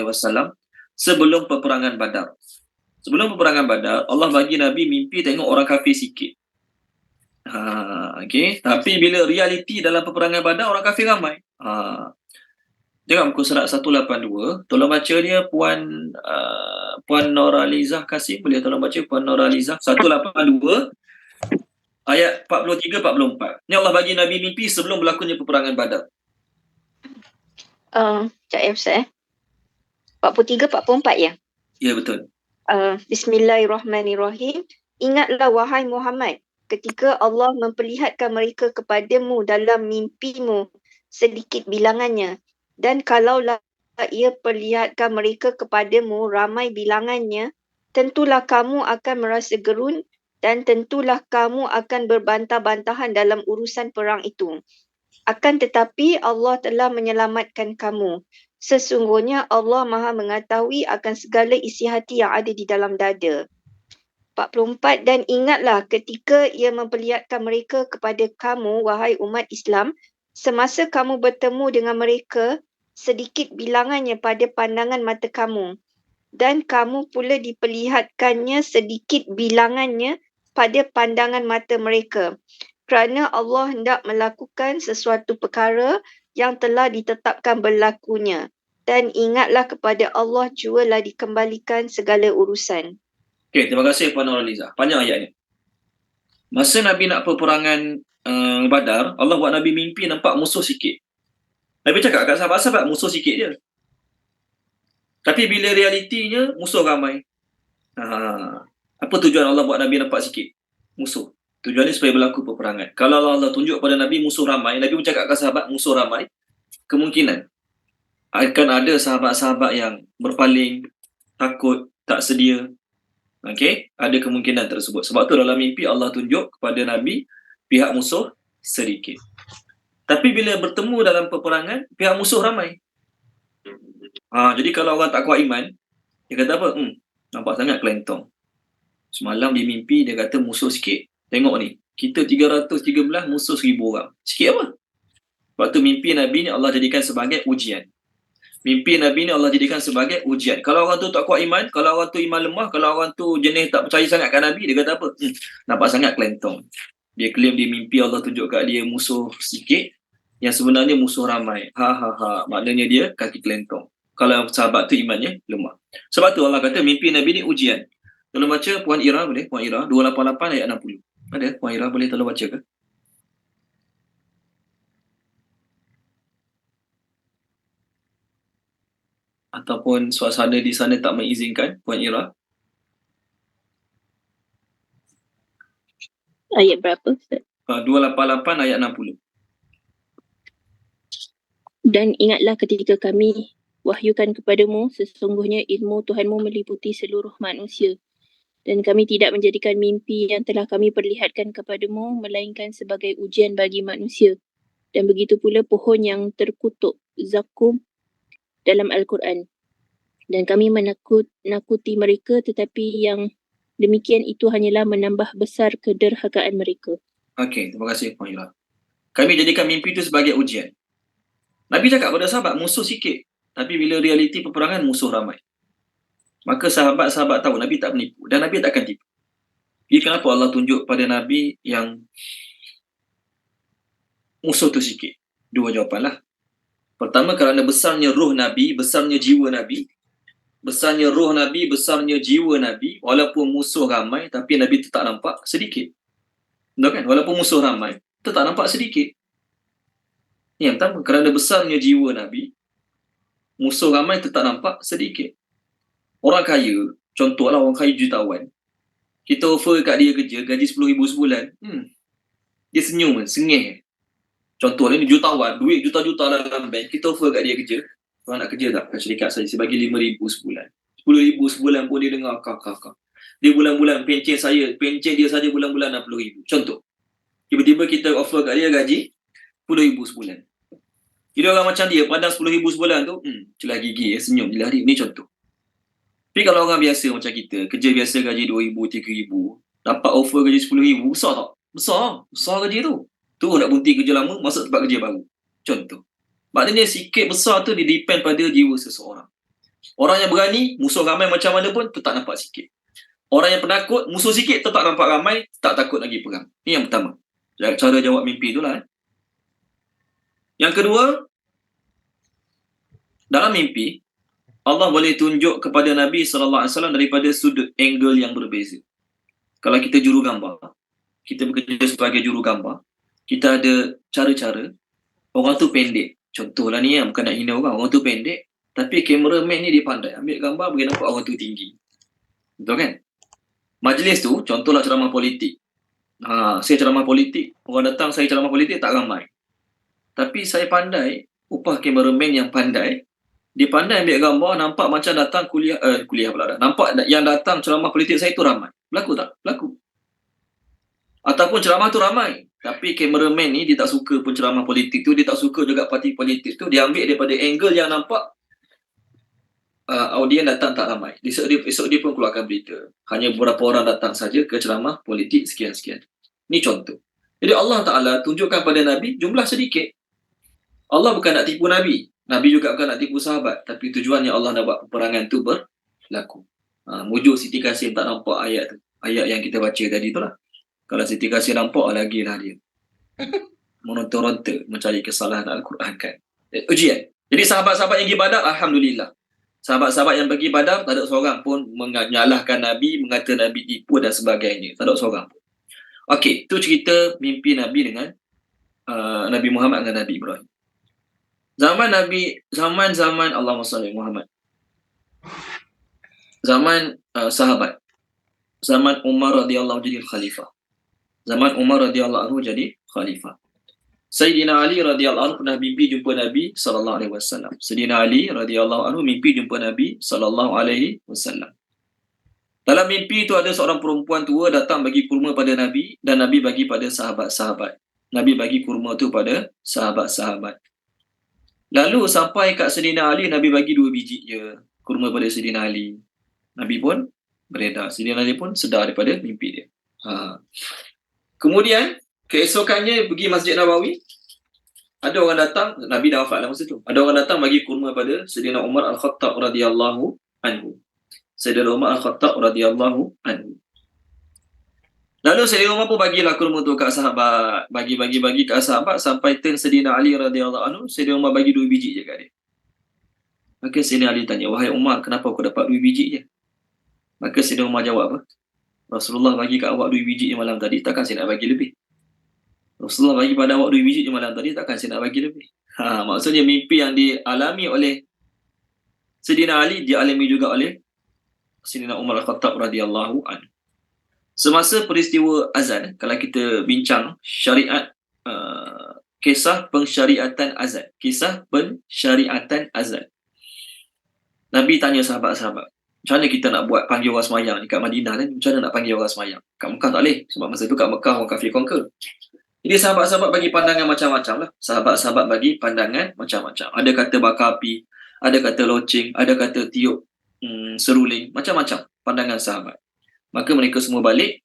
sebelum peperangan Badar. Sebelum peperangan Badar, Allah bagi Nabi mimpi tengok orang kafir sikit. Okay. Tapi bila realiti dalam peperangan Badar, orang kafir ramai. Tengok muka surat 182. Tolong baca dia Puan Noralizah Kasim. Boleh tolong baca Puan Noralizah 182. Ayat 43-44. Ni Allah bagi Nabi mimpi sebelum berlakunya peperangan Badar. Sekejap ya Ustaz 43, 44 ya? Ya, betul. Bismillahirrahmanirrahim. Ingatlah wahai Muhammad, ketika Allah memperlihatkan mereka kepadamu dalam mimpimu sedikit bilangannya. Dan kalaulah ia perlihatkan mereka kepadamu ramai bilangannya, tentulah kamu akan merasa gerun dan tentulah kamu akan berbantah-bantahan dalam urusan perang itu. Akan tetapi Allah telah menyelamatkan kamu. Sesungguhnya Allah Maha mengetahui akan segala isi hati yang ada di dalam dada. 44. Dan ingatlah ketika ia memperlihatkan mereka kepada kamu, wahai umat Islam, semasa kamu bertemu dengan mereka, sedikit bilangannya pada pandangan mata kamu. Dan kamu pula diperlihatkannya sedikit bilangannya pada pandangan mata mereka. Kerana Allah hendak melakukan sesuatu perkara yang telah ditetapkan berlakunya. Dan ingatlah kepada Allah jualah dikembalikan segala urusan. Okey, terima kasih Puan Nurhaliza. Panjang ayatnya. Masa Nabi nak peperangan Badar, Allah buat Nabi mimpi nampak musuh sikit. Nabi cakap kat sahabat-sahabat musuh sikit je. Tapi bila realitinya musuh ramai. Apa tujuan Allah buat Nabi nampak sikit? Musuh. Tujuannya supaya berlaku peperangan. Kalau Allah tunjuk pada Nabi musuh ramai, Nabi bercakap kat sahabat musuh ramai, kemungkinan akan ada sahabat-sahabat yang berpaling, takut, tak sedia. Okey, ada kemungkinan tersebut. Sebab tu dalam mimpi Allah tunjuk kepada Nabi pihak musuh sedikit. Tapi bila bertemu dalam peperangan, pihak musuh ramai. Jadi kalau orang tak kuat iman, dia kata apa? Nampak sangat kelentong. Semalam di mimpi dia kata musuh sikit. Tengok ni, kita 313, musuh 1000 orang. Sikit apa? Sebab tu mimpi Nabi ni Allah jadikan sebagai ujian. Mimpi Nabi ni Allah jadikan sebagai ujian. Kalau orang tu tak kuat iman, kalau orang tu iman lemah, kalau orang tu jenis tak percaya sangat kat Nabi, dia kata apa? Nampak sangat kelentong. Dia claim di mimpi Allah tunjuk kat dia musuh sikit, yang sebenarnya musuh ramai. Maknanya dia kaki kelentong. Kalau sahabat tu imannya lemah. Sebab tu Allah kata mimpi Nabi ni ujian. Tolong baca Puan Ira boleh? Puan Ira 288 ayat 60. Ada? Puan Ira boleh tolong baca ke? Ataupun suasana di sana tak mengizinkan, Puan Ira? Ayat berapa Ustaz? 288 ayat 60. Dan ingatlah ketika kami wahyukan kepadamu, sesungguhnya ilmu Tuhanmu meliputi seluruh manusia. Dan kami tidak menjadikan mimpi yang telah kami perlihatkan kepadamu melainkan sebagai ujian bagi manusia. Dan begitu pula pohon yang terkutuk, zakum, dalam Al-Quran. Dan kami nakuti mereka, tetapi yang demikian itu hanyalah menambah besar kederhakaan mereka. Okey, terima kasih Puan Ira. Kami jadikan mimpi itu sebagai ujian. Nabi cakap pada sahabat musuh sikit, tapi bila realiti peperangan musuh ramai. Maka sahabat-sahabat tahu Nabi tak menipu dan Nabi tak akan tipu. Jadi kenapa Allah tunjuk pada Nabi yang musuh tu sikit? Dua jawapanlah. Pertama, kerana besarnya ruh Nabi, besarnya jiwa Nabi. Besarnya ruh Nabi, besarnya jiwa Nabi. Walaupun musuh ramai, tapi Nabi tetap nampak sedikit. Betul kan? Walaupun musuh ramai, tetap nampak sedikit. Yang pertama, kerana besarnya jiwa Nabi, musuh ramai tetap nampak sedikit. Orang kaya, contohlah orang kaya jutawan, kita offer kat dia kerja, gaji 10,000 sebulan, dia senyum, sengih. Contohnya ni jutawan, duit juta-juta dalam bank, kita offer kat dia kerja, orang nak kerja tak? Kat syarikat saya bagi 5,000 sebulan. 10,000 sebulan pun dia dengar kak. Dia bulan-bulan pencen dia saja bulan-bulan 60,000. Contoh. Tiba-tiba kita offer kat dia gaji 10,000 sebulan. Jadi orang macam dia pandang 10,000 sebulan tu, celah gigi, senyum je lah dia. Ni contoh. Tapi kalau orang biasa macam kita, kerja biasa gaji 2,000, 3,000, dapat offer gaji 10,000, besar tak? Besar gaji tu. Tu nak berhenti kerja lama, masuk tempat kerja baru. Contoh. Maknanya sikit besar tu dia depend pada jiwa seseorang. Orang yang berani, musuh ramai macam mana pun tetap nampak sikit. Orang yang penakut, musuh sikit tetap nampak ramai, tak takut lagi perang. Ini yang pertama. Cara jawab mimpi itulah. Yang kedua, dalam mimpi, Allah boleh tunjuk kepada Nabi SAW daripada sudut angle yang berbeza. Kalau kita juru gambar, kita bekerja sebagai juru gambar, kita ada cara-cara. Orang tu pendek. Contohlah ni, bukan nak hina orang tu pendek, tapi kameraman ni dia pandai ambil gambar bagi nampak orang tu tinggi. Betul kan? Majlis tu, contohlah ceramah politik. Saya ceramah politik, orang datang saya ceramah politik tak ramai. Tapi saya pandai, upah kameraman yang pandai, dia pandai ambil gambar, nampak macam datang kuliah pula dah. Nampak yang datang ceramah politik saya tu ramai. Berlaku tak? Berlaku. Ataupun ceramah tu ramai, tapi kameraman ni dia tak suka pun ceramah politik tu, dia tak suka juga parti politik tu, dia ambil daripada angle yang nampak audien datang tak ramai. Esok dia pun keluarkan berita. Hanya beberapa orang datang saja ke ceramah politik sekian-sekian. Ni contoh. Jadi Allah Ta'ala tunjukkan pada Nabi jumlah sedikit. Allah bukan nak tipu Nabi. Nabi juga bukan nak tipu sahabat. Tapi tujuannya Allah nak buat peperangan tu berlaku. Mujur Siti Kasim tak nampak ayat tu. Ayat yang kita baca tadi tu lah. Kalau Siti Kasim nampak lagi lah dia. Meronta-ronta mencari kesalahan Al-Quran kan. Ujian. Jadi sahabat-sahabat yang pergi Badar, Alhamdulillah. Sahabat-sahabat yang pergi Badar, tak ada seorang pun menyalahkan Nabi, mengata Nabi tipu dan sebagainya. Tak ada seorang pun. Okey, tu cerita mimpi Nabi dengan Nabi Muhammad dengan Nabi Ibrahim. Zaman Allahumma salli Muhammad. Zaman sahabat. Zaman Umar radhiyallahu jadi khalifah. Zaman Umar radhiyallahu anhu jadi khalifah. Sayyidina Ali radhiyallahu anhu pernah mimpi jumpa Nabi sallallahu alaihi wasallam. Sayyidina Ali radhiyallahu anhu mimpi jumpa Nabi sallallahu alaihi wasallam. Dalam mimpi itu ada seorang perempuan tua datang bagi kurma pada Nabi dan Nabi bagi pada sahabat-sahabat. Nabi bagi kurma tu pada sahabat-sahabat. Lalu sampai kat Sayyidina Ali, Nabi bagi 2 biji je kurma pada Sayyidina Ali. Nabi pun beredar. Sayyidina Ali pun sedar daripada mimpi dia. Kemudian keesokannya pergi Masjid Nabawi. Ada orang datang, Nabi dah wafat lah masa tu. Ada orang datang bagi kurma pada Sayyidina Umar Al-Khattab radhiyallahu anhu. Sayyidina Umar Al-Khattab radhiyallahu anhu. Lalu Sayyidina Umar pun bagilah kurma tu kat sahabat. Bagi kat sahabat sampai turn Sayyidina Ali radhiyallahu anhu, Sayyidina Umar bagi 2 biji je kat dia. Maka Sayyidina Ali tanya, "Wahai Umar, kenapa kau dapat 2 biji je?" Maka Sayyidina Umar jawab apa? "Rasulullah bagi kat awak 2 biji je malam tadi, takkan saya nak bagi lebih. Rasulullah bagi pada awak 2 biji je malam tadi, takkan saya nak bagi lebih." Maksudnya mimpi yang dialami oleh Sayyidina Ali, dialami juga oleh Sayyidina Umar Al-Khattab radhiyallahu anhu. Semasa peristiwa azan, kalau kita bincang syariat, kisah pensyariatan azan. Kisah pensyariatan azan. Nabi tanya sahabat-sahabat, macam mana kita nak buat panggil orang semayang dekat Madinah kan? Macam mana nak panggil orang semayang? Kat Mekah tak boleh. Sebab masa tu kat Mekah orang kafir conquer. Jadi sahabat-sahabat bagi pandangan macam-macam lah. Sahabat-sahabat bagi pandangan macam-macam. Ada kata bakar api, ada kata loceng, ada kata tiup seruling, macam-macam pandangan sahabat. Maka mereka semua balik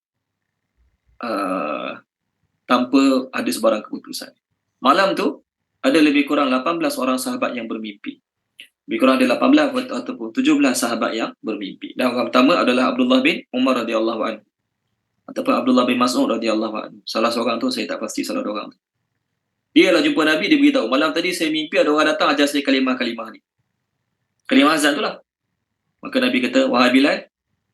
tanpa ada sebarang keputusan. Malam tu ada lebih kurang 18 orang sahabat yang bermimpi. Lebih kurang ada 18 ataupun 17 sahabat yang bermimpi. Dan orang pertama adalah Abdullah bin Umar radhiyallahu anhu ataupun Abdullah bin Mas'ud radhiyallahu anhu. Salah seorang tu, saya tak pasti salah dua orang tu. Dia lah jumpa Nabi, dia beritahu, "Malam tadi saya mimpi ada orang datang ajar saya kalimah-kalimah ni." Kalimah azan tu lah. Maka Nabi kata, "Wahai Bilal,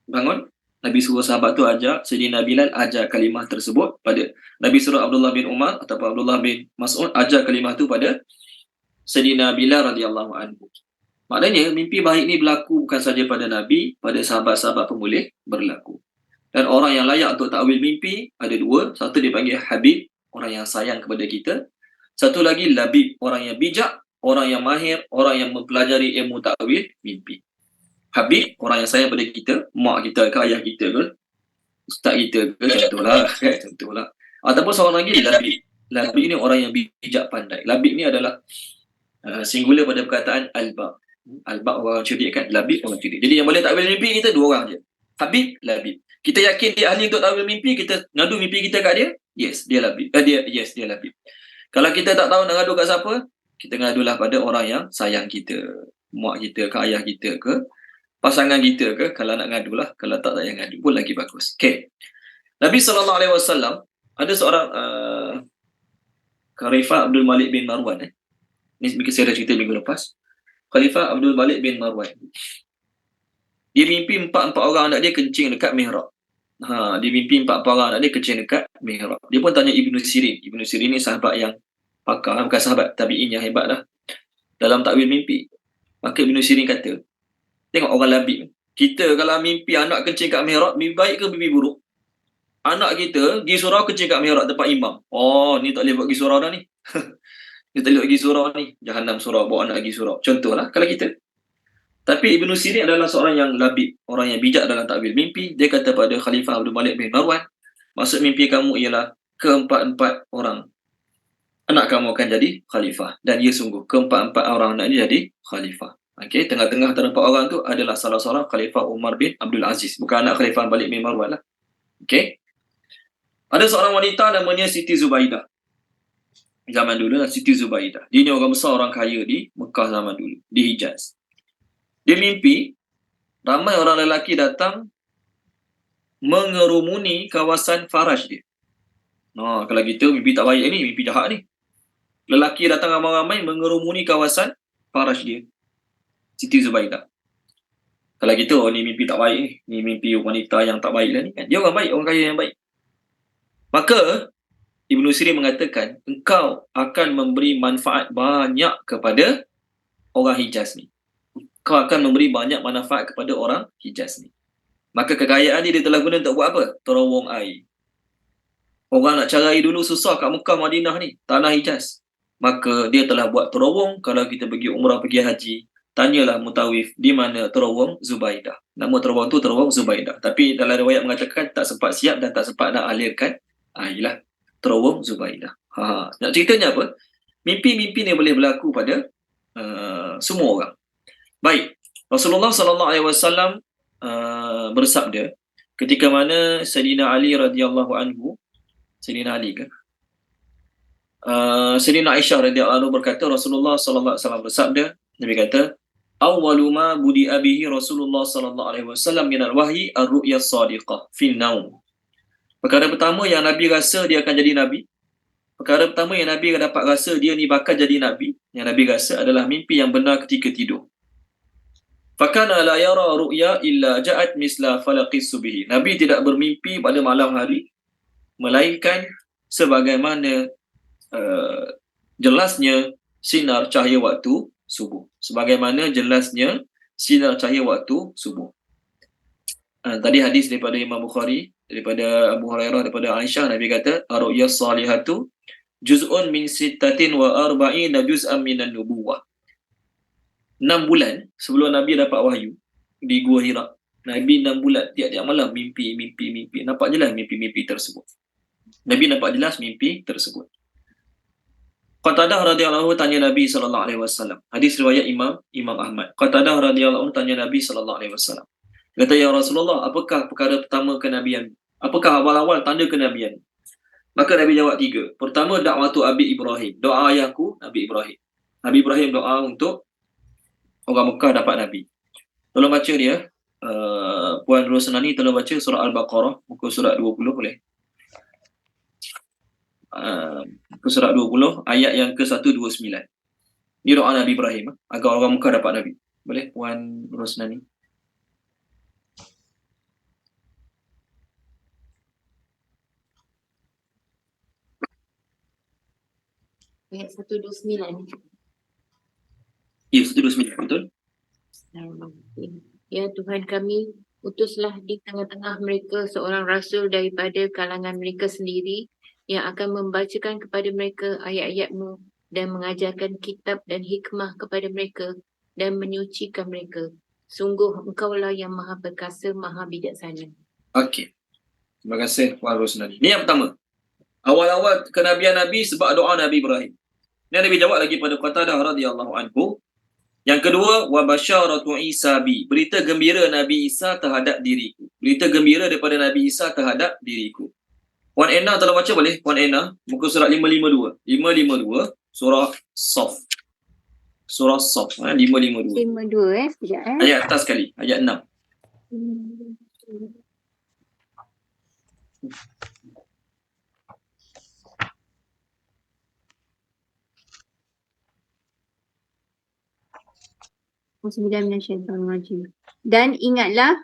bangun." Nabi suruh sahabat tu ajar, Sayyidina Bilal ajar kalimah tersebut pada Nabi, suruh Abdullah bin Umar ataupun Abdullah bin Mas'ud ajar kalimah tu pada Sayyidina Bilal radhiyallahu anhu. Maknanya mimpi baik ni berlaku bukan saja pada Nabi, pada sahabat-sahabat pun boleh berlaku. Dan orang yang layak untuk takwil mimpi ada 2. Satu dipanggil Habib, orang yang sayang kepada kita. Satu lagi Labib, orang yang bijak, orang yang mahir, orang yang mempelajari ilmu takwil mimpi. Habib, orang yang sayang pada kita, mak kita ke, ayah kita ke, ustaz kita ke, contohlah. Ataupun seorang lagi Labib. Labib ni orang yang bijak pandai. Labib ni adalah singular pada perkataan Albab. Albab orang cerdik kan, Labib orang cerdik. Jadi yang boleh takwil mimpi kita 2 orang je. Habib, Labib. Kita yakin dia ahli untuk takwil mimpi, kita ngadu mimpi kita kat dia, yes, dia Labib. Dia Labib. Kalau kita tak tahu nak ngadu kat siapa, kita ngadulah pada orang yang sayang kita, mak kita ke, ayah kita ke, pasangan kita ke. Kalau nak ngadulah, kalau tak payah ngadu pun lagi bagus. Okey. Nabi SAW ada seorang Khalifah Abdul Malik bin Marwan. Ni saya dah cerita minggu lepas. Khalifah Abdul Malik bin Marwan. Dia mimpi 4 orang anak dia kencing dekat mihrab. Dia mimpi 4 para anak dia kencing dekat mihrab. Dia pun tanya Ibnu Sirin. Ibnu Sirin ni sahabat yang pakar, bukan sahabat tabi'in yang hebat lah dalam takwil mimpi. Maka Ibnu Sirin kata, tengok orang labib. Kita kalau mimpi anak kencing kat mihrab, mimpi baik ke mimpi buruk? Anak kita pergi surau kencing kat mihrab tempat imam. Oh, ni tak boleh buat pergi surau dah ni. Dia tak boleh pergi surau ni. Jahanam surau, bawa anak pergi surau. Contohlah kalau kita. Tapi Ibnu Sirin adalah seorang yang labib, orang yang bijak dalam takwil mimpi. Dia kata pada Khalifah Abdul Malik bin Marwan, maksud mimpi kamu ialah keempat-empat orang anak kamu akan jadi khalifah. Dan ia sungguh keempat-empat orang anak dia jadi khalifah. Okey, tengah-tengah antara 4 orang tu adalah salah seorang Khalifah Umar bin Abdul Aziz, bukan anak Khalifah Malik bin Marwan lah. Okey. Ada seorang wanita namanya Siti Zubaidah. Zaman dulu lah, Siti Zubaidah. Dia ni orang besar, orang kaya di Mekah zaman dulu, di Hijaz. Dia mimpi ramai orang lelaki datang mengerumuni kawasan faraj dia. Kalau kita mimpi tak baik ni, mimpi jahat ni. Lelaki datang ramai-ramai mengerumuni kawasan faraj dia. Siti Zubaidah. Kalau kita, ni mimpi tak baik ni. Ni mimpi wanita yang tak baik lah ni kan. Dia orang baik, orang kaya yang baik. Maka Ibnu Sirin mengatakan, engkau akan memberi manfaat banyak kepada orang Hijaz ni. Kau akan memberi banyak manfaat kepada orang Hijaz ni. Maka kekayaan dia telah guna untuk buat apa? Terowong air. Orang nak cari air dulu susah kat Mekah, Madinah ni, tanah Hijaz. Maka dia telah buat terowong. Kalau kita pergi umrah, pergi haji, tanyalah mutawif di mana terowong Zubaidah. Nama terowong tu terowong Zubaidah. Tapi dalam riwayat mengatakan tak sempat siap dan tak sempat nak alirkan air lah. Terowong Zubaidah. Nak ceritanya apa? Mimpi-mimpi ni boleh berlaku pada semua orang. Baik, Rasulullah SAW bersabda ketika mana Sayyidina Ali radhiyallahu anhu, Sayyidina Ali ke? Sayyidina Aisyah radhiyallahu anhu berkata, Rasulullah SAW bersabda, Nabi kata, awwalu ma budi'a bihi Rasulullah SAW minal wahyi ar-ru'ya as-sadiqah fil naum. Perkara pertama yang Nabi rasa dia akan jadi Nabi, perkara pertama yang Nabi dapat rasa dia ni bakal jadi Nabi, yang Nabi rasa adalah mimpi yang benar ketika tidur. Fakana la yara ru'ya illa ja'at misla falaqis subhi. Nabi tidak bermimpi pada malam hari, melainkan sebagaimana jelasnya sinar cahaya waktu subuh. Sebagaimana jelasnya sinar cahaya waktu subuh. Tadi hadis daripada Imam Bukhari, daripada Abu Hurairah, daripada Aisyah, Nabi kata, ar-ru'ya salihatu juz'un min sittatin wa arba'ina juz'an minan nubuwah. 6 bulan sebelum Nabi dapat wahyu di Gua Hira, Nabi 6 bulan tiap-tiap malam mimpi. Nampak jelas mimpi-mimpi tersebut. Nabi nampak jelas mimpi tersebut. Qatadah radhiyallahu tanya Nabi sallallahu alaihi wasallam. Hadis riwayat Imam Ahmad. Qatadah radhiyallahu tanya Nabi sallallahu alaihi wasallam. Kata, ya Rasulullah, apakah perkara pertama kenabian? Apakah awal-awal tanda kenabian? Maka Nabi jawab 3. Pertama, dakwatu Abi Ibrahim. Doa ayahku Nabi Ibrahim. Nabi Ibrahim doa untuk orang Mekah dapat Nabi. Tolong baca dia, Puan Rosnani, tolong baca surah Al-Baqarah, muka surat 20 boleh. Muka surat 20, ayat yang ke-129. Ini doa Nabi Ibrahim, agar orang Mekah dapat Nabi. Boleh, Puan Rosnani? Ayat 129. Ya, 129, betul? Ya Tuhan kami, utuslah di tengah-tengah mereka seorang rasul daripada kalangan mereka sendiri yang akan membacakan kepada mereka ayat-ayat-Mu dan mengajarkan kitab dan hikmah kepada mereka dan menyucikan mereka. Sungguh Engkaulah yang Maha Perkasa, Maha Bijaksana. Okey. Terima kasih Puan Rosnani. Ini yang pertama. Awal-awal kenabian Nabi sebab doa Nabi Ibrahim. Ini Nabi jawab lagi pada Qatadah radhiyallahu anhu. Yang kedua, wa basyaratu Isa bi. Berita gembira Nabi Isa terhadap diriku. Berita gembira daripada Nabi Isa terhadap diriku. Puan Ena tolong baca boleh? Puan Ena, muka surat 552. 552, surah Saf. Surah Saf, 552. 52 sekejap Ayat atas sekali, ayat 6. Dan ingatlah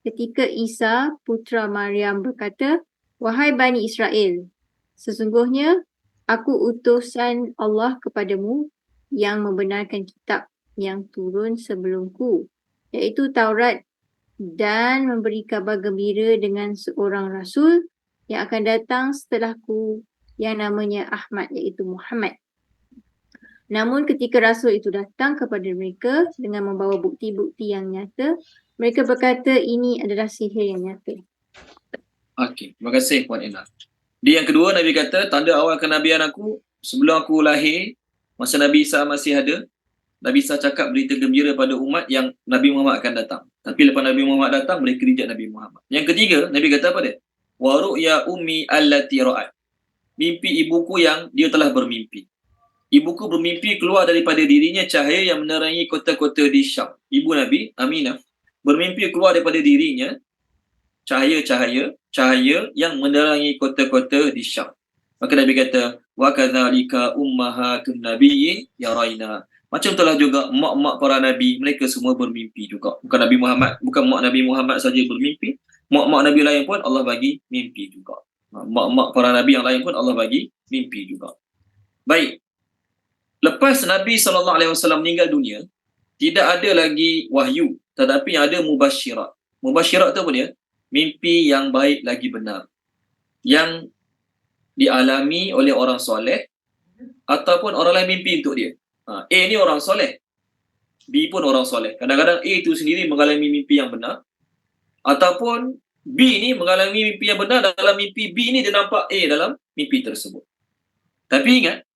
ketika Isa putra Maryam berkata, "Wahai Bani Israel, sesungguhnya aku utusan Allah kepadamu yang membenarkan kitab yang turun sebelumku, iaitu Taurat, dan memberi kabar gembira dengan seorang rasul yang akan datang setelahku yang namanya Ahmad, iaitu Muhammad. Namun ketika rasul itu datang kepada mereka dengan membawa bukti-bukti yang nyata, mereka berkata ini adalah sihir yang nyata." Okey, terima kasih Puan Ina. Di yang kedua, Nabi kata, tanda awal kenabian aku, sebelum aku lahir, masa Nabi Isa masih ada, Nabi Isa cakap berita gembira pada umat yang Nabi Muhammad akan datang. Tapi lepas Nabi Muhammad datang, mereka reject Nabi Muhammad. Yang ketiga, Nabi kata apa dia? Wa ru'ya ummi allati ra'at. Mimpi ibuku yang dia telah bermimpi. Ibuku bermimpi keluar daripada dirinya cahaya yang menerangi kota-kota di Syam. Ibu Nabi, Aminah, bermimpi keluar daripada dirinya cahaya yang menerangi kota-kota di Syam. Maka Nabi kata, wa kadzalika ummahatun nabiyyin yaraina. Macam itulah juga mak-mak para nabi, mereka semua bermimpi juga. Bukan mak Nabi Muhammad saja bermimpi, mak-mak nabi lain pun Allah bagi mimpi juga. Mak-mak para nabi yang lain pun Allah bagi mimpi juga. Baik. Lepas Nabi SAW meninggal dunia, tidak ada lagi wahyu, tetapi yang ada mubasyirat. Mubasyirat tu apa dia? Mimpi yang baik lagi benar, yang dialami oleh orang soleh ataupun orang lain mimpi untuk dia. A ni orang soleh, B pun orang soleh. Kadang-kadang A itu sendiri mengalami mimpi yang benar, ataupun B ni mengalami mimpi yang benar, dalam mimpi B ni dia nampak A dalam mimpi tersebut. Tapi ingat,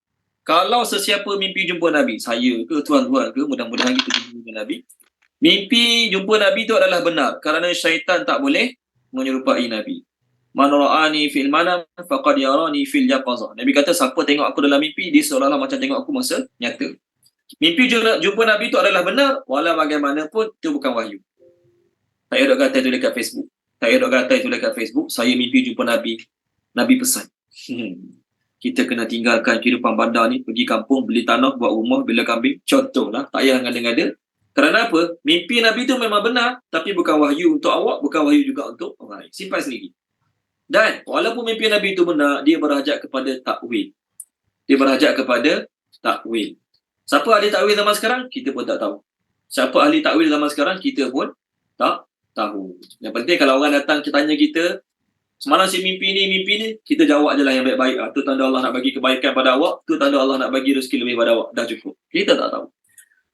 kalau sesiapa mimpi jumpa Nabi, saya ke tuan-tuan ke, mudah-mudahan kita jumpa Nabi, mimpi jumpa Nabi itu adalah benar, kerana syaitan tak boleh menyerupai Nabi. Man ra'ani fil manam faqad yarani fil yaqazah. Nabi kata, siapa tengok aku dalam mimpi, dia seolah-olah macam tengok aku masa nyata. Mimpi jumpa Nabi itu adalah benar, walau bagaimanapun itu bukan wahyu. Tak payah duk kata itu dekat Facebook. Saya mimpi jumpa Nabi. Nabi pesan. Kita kena tinggalkan kehidupan bandar ni, pergi kampung, beli tanah, buat rumah, bela kambing. Contohlah, tak payah ngada-ngada. Kerana apa? Mimpi Nabi tu memang benar, tapi bukan wahyu untuk awak, bukan wahyu juga untuk orang lain. Simpan sendiri. Dan walaupun mimpi Nabi itu benar, dia berhajat kepada takwil. Siapa ahli takwil zaman sekarang? Kita pun tak tahu. Siapa ahli takwil zaman sekarang? Kita pun tak tahu. Yang penting kalau orang datang tanya kita, semalam si mimpi ni, kita jawab je lah yang baik-baik. Tu tanda Allah nak bagi kebaikan pada awak, tu tanda Allah nak bagi rezeki lebih pada awak. Dah cukup. Kita tak tahu.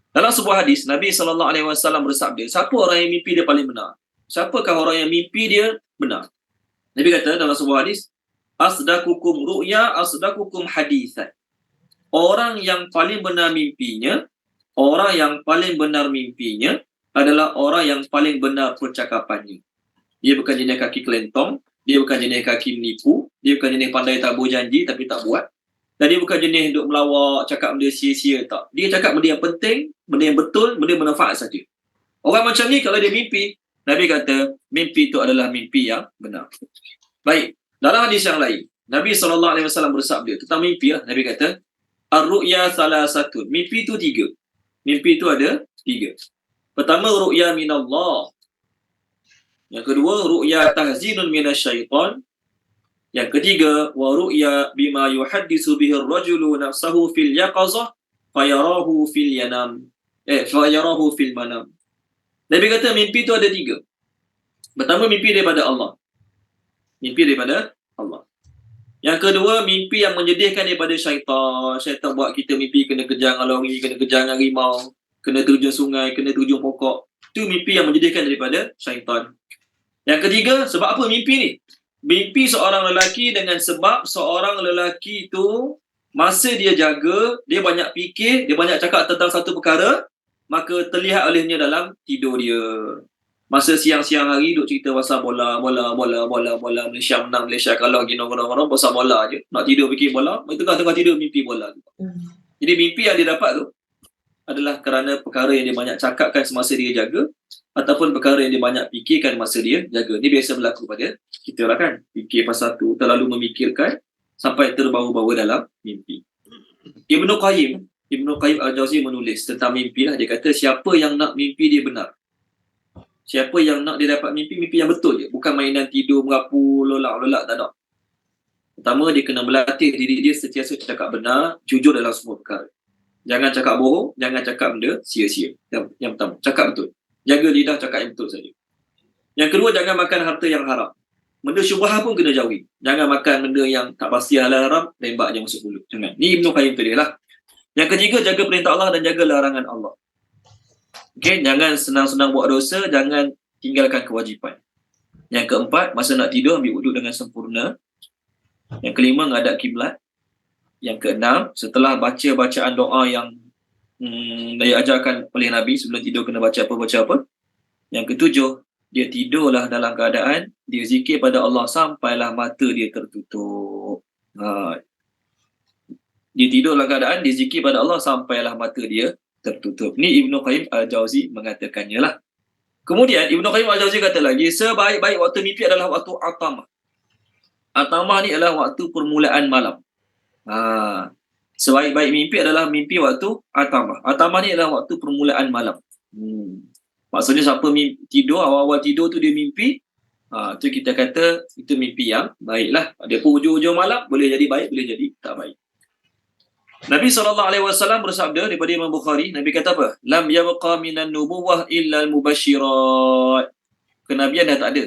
Dalam sebuah hadis, Nabi SAW bersabda, siapa orang yang mimpi dia paling benar? Siapakah orang yang mimpi dia benar? Nabi kata dalam sebuah hadis, asdaqukum ru'ya, asdaqukum hadithan. Orang yang paling benar mimpinya adalah orang yang paling benar percakapannya. Dia bukan jenis kaki kelentong, dia bukan jenis kaki menipu, dia bukan jenis pandai tabur janji tapi tak buat. Dan dia bukan jenis duk melawak, cakap benda sia-sia, tak. Dia cakap benda yang penting, benda yang betul, benda yang bermanfaat saja. Orang macam ni kalau dia mimpi, Nabi kata mimpi itu adalah mimpi yang benar. Baik, dalam hadis yang lain, Nabi SAW bersabda tentang mimpi, Nabi kata, ar-ru'ya salasatun. Mimpi itu 3. Mimpi itu ada 3. Pertama, ru'ya minallah. Yang kedua, ru'ya tahzinun minasyaitan. Yang ketiga, wa ru'ya bima yuhaddisu bihi ar-rajulu nafsahu fil yaqazah fayarahu fil manam. Nabi kata mimpi itu ada 3. Pertama, mimpi daripada Allah. Yang kedua, mimpi yang menyedihkan daripada syaitan. Syaitan buat kita mimpi kena kejar dengan lori, kena kejar dengan rimau, kena terjun sungai, kena terjun pokok. Itu mimpi yang menyedihkan daripada syaitan. Yang ketiga, sebab apa mimpi ni? Mimpi seorang lelaki dengan sebab seorang lelaki itu masa dia jaga, dia banyak fikir, dia banyak cakap tentang satu perkara, maka terlihat olehnya dalam tidur dia. Masa siang-siang hari duk cerita pasal bola, Malaysia menang, Malaysia kalah, gino pasal bola je. Nak tidur fikir bola, tengah tidur mimpi bola. Jadi mimpi yang dia dapat tu adalah kerana perkara yang dia banyak cakapkan semasa dia jaga, ataupun perkara yang dia banyak fikirkan masa dia jaga. Ni biasa berlaku pada kita lah kan. Fikir pasal tu, terlalu memikirkan sampai terbawa-bawa dalam mimpi. Ibnu Qayyim Al-Jawziyah menulis tentang mimpi lah. Dia kata siapa yang nak mimpi dia benar, Siapa yang nak dia dapat mimpi yang betul je. Bukan mainan tidur, merapu, lolak-lolak, tak ada. Pertama, dia kena melatih diri dia sentiasa cakap benar, jujur dalam semua perkara. Jangan cakap bohong, jangan cakap benda sia-sia. Yang pertama, cakap betul. Jaga lidah, cakap yang betul saja. Yang kedua, jangan makan harta yang haram. Benda syubhah pun kena jauhi. Jangan makan benda yang tak pasti halal haram, tembak je masuk mulut. Jangan. Ni Ibnu Qayyim tulis lah. Yang ketiga, jaga perintah Allah dan jaga larangan Allah. Okey, jangan senang-senang buat dosa, jangan tinggalkan kewajipan. Yang keempat, masa nak tidur ambil wuduk dengan sempurna. Yang kelima, ngadap kiblat. Yang keenam, setelah baca bacaan doa yang diajarkan oleh Nabi sebelum tidur kena baca apa. Yang ketujuh, dia tidurlah dalam keadaan dia zikir pada Allah sampailah mata dia tertutup. Dia tidur dalam keadaan dia zikir pada Allah sampailah mata dia tertutup. Ni Ibnu Qayyim Al-Jauzi mengatakannya lah. Kemudian Ibnu Qayyim Al-Jauzi kata lagi, sebaik-baik waktu mimpi adalah waktu atamah. Atamah ni adalah waktu permulaan malam. Sebaik-baik mimpi adalah mimpi waktu atamah. Atamah ni adalah waktu permulaan malam. Maksudnya siapa tidur, awal-awal tidur tu dia mimpi, tu kita kata itu mimpi yang baik lah. Dia pun hujung-hujung malam, boleh jadi baik, boleh jadi tak baik. Nabi SAW bersabda daripada Imam Bukhari, Nabi kata apa? Lam yabqa minan nubuwah illa al-mubasyirat. Kenabian dah tak ada.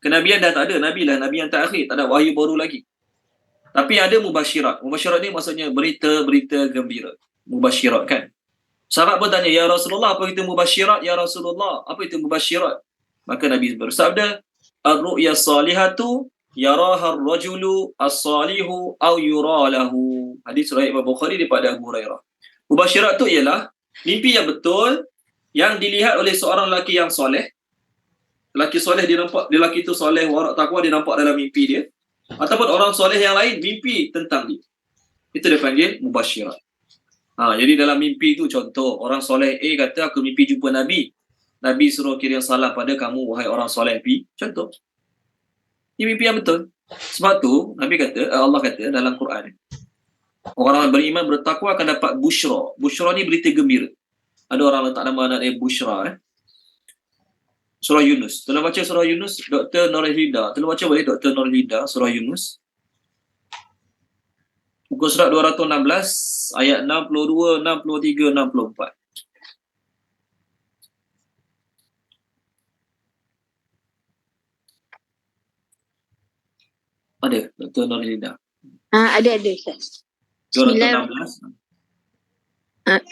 Kenabian dah tak ada. Nabi lah Nabi yang terakhir. Tak ada wahyu baru lagi. Tapi ada mubasyirat. Mubasyirat ni maksudnya berita-berita gembira. Mubasyirat kan? Sahabat bertanya, ya Rasulullah, apa itu mubasyirat? Ya Rasulullah, apa itu mubasyirat? Maka Nabi bersabda, ar-ru'ya salihatu yaraha ar-rajulu as-salihu aw yuralahu. Hadis riwayat Imam Bukhari daripada Abu Hurairah. Mubasyirat tu ialah mimpi yang betul yang dilihat oleh seorang lelaki yang soleh. Lelaki soleh dia nampak, lelaki tu soleh, warak takwa, dia nampak dalam mimpi dia. Ataupun orang soleh yang lain mimpi tentang dia. Itu dia panggil mubasyirat. Jadi dalam mimpi tu contoh, orang soleh A kata aku mimpi jumpa Nabi. Nabi suruh kirim salam pada kamu wahai orang soleh B. Contoh. Ini mimpi yang betul. Sebab tu Nabi kata, Allah kata dalam Quran, orang beriman bertakwa akan dapat busyra. Busyra ni berita gembira. Ada orang letak nama anak dia Busyra. Surah Yunus. Tolong baca surah Yunus, Dr. Nurhida. Tolong baca boleh Dr. Nurhida, surah Yunus. Muka surat 216, ayat 62, 63, 64. Ada, Dr. Nurhida. Ada Ustaz. 216.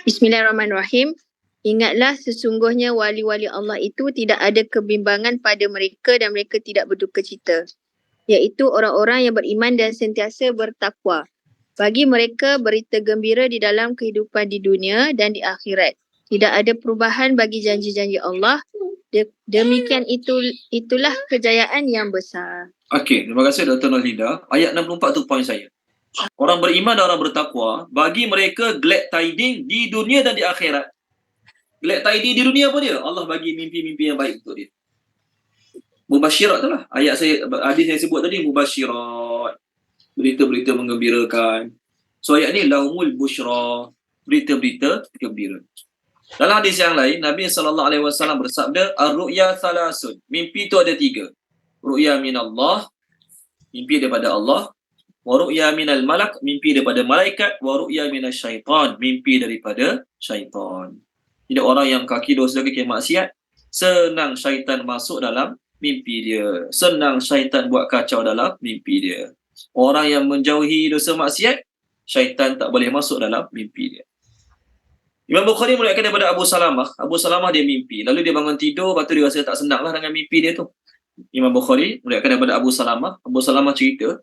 Bismillahirrahmanirrahim. Ingatlah sesungguhnya wali-wali Allah itu tidak ada kebimbangan pada mereka dan mereka tidak berduka cita. Iaitu orang-orang yang beriman dan sentiasa bertakwa. Bagi mereka berita gembira di dalam kehidupan di dunia dan di akhirat. Tidak ada perubahan bagi janji-janji Allah. Demikian itulah kejayaan yang besar. Okey, terima kasih Dr. Nurhida. Ayat 64 tu poin saya. Orang beriman dan orang bertakwa, bagi mereka glad tiding di dunia dan di akhirat. Glad tiding di dunia apa dia? Allah bagi mimpi-mimpi yang baik untuk dia. Mubasyirat tu lah. Ayat saya, hadis yang saya sebut tadi, mubasyirat. Berita-berita menggembirakan. So ayat ni, lahumul busyra. Berita-berita gembira. Dalam hadis yang lain, Nabi SAW bersabda, ar-ru'ya thalasun. Mimpi tu ada 3. Ru'ya minallah. Mimpi daripada Allah. Wa ru'ya minal malak. Mimpi daripada malaikat. Wa ru'ya minal syaitan. Mimpi daripada syaitan. Jadi orang yang kaki dosa, kaki maksiat, senang syaitan masuk dalam mimpi dia. Senang syaitan buat kacau dalam mimpi dia. Orang yang menjauhi dosa maksiat, syaitan tak boleh masuk dalam mimpi dia. Imam Bukhari meriwayatkan daripada Abu Salamah. Abu Salamah dia mimpi. Lalu dia bangun tidur, lepas tu dia rasa tak senang lah dengan mimpi dia tu. Imam Bukhari meriwayatkan daripada Abu Salamah. Abu Salamah cerita,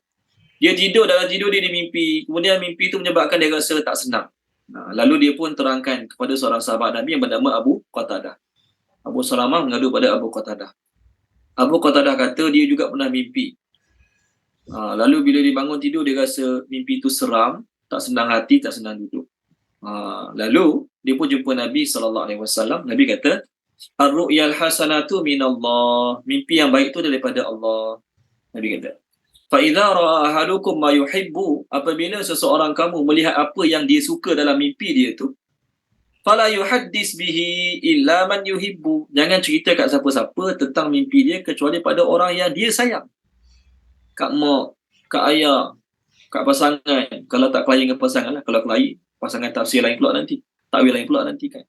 dia tidur, dalam tidur dia mimpi. Kemudian mimpi tu menyebabkan dia rasa tak senang. Lalu dia pun terangkan kepada seorang sahabat Nabi yang bernama Abu Qatadah. Abu Salamah mengadu pada Abu Qatadah. Abu Qatadah kata dia juga pernah mimpi. Lalu bila dia bangun tidur, dia rasa mimpi itu seram, tak senang hati, tak senang duduk. Lalu dia pun jumpa Nabi SAW. Nabi kata, ar-ru'yal hasanatu minallah. Mimpi yang baik itu daripada Allah. Nabi kata, fa idza ra'a ahadukum ma yuhibbu, apabila seseorang kamu melihat apa yang dia suka dalam mimpi dia tu, Fala yuhaddis bihi illa man yuhibbu. Jangan cerita kat siapa-siapa tentang mimpi dia kecuali pada orang yang dia sayang. Kak mak, kak ayah, kat pasangan. Kalau tak kelahi dengan pasangan lah. Kalau kelahi, pasangan tafsir lain pula nanti. Takwil lain pula nanti kan.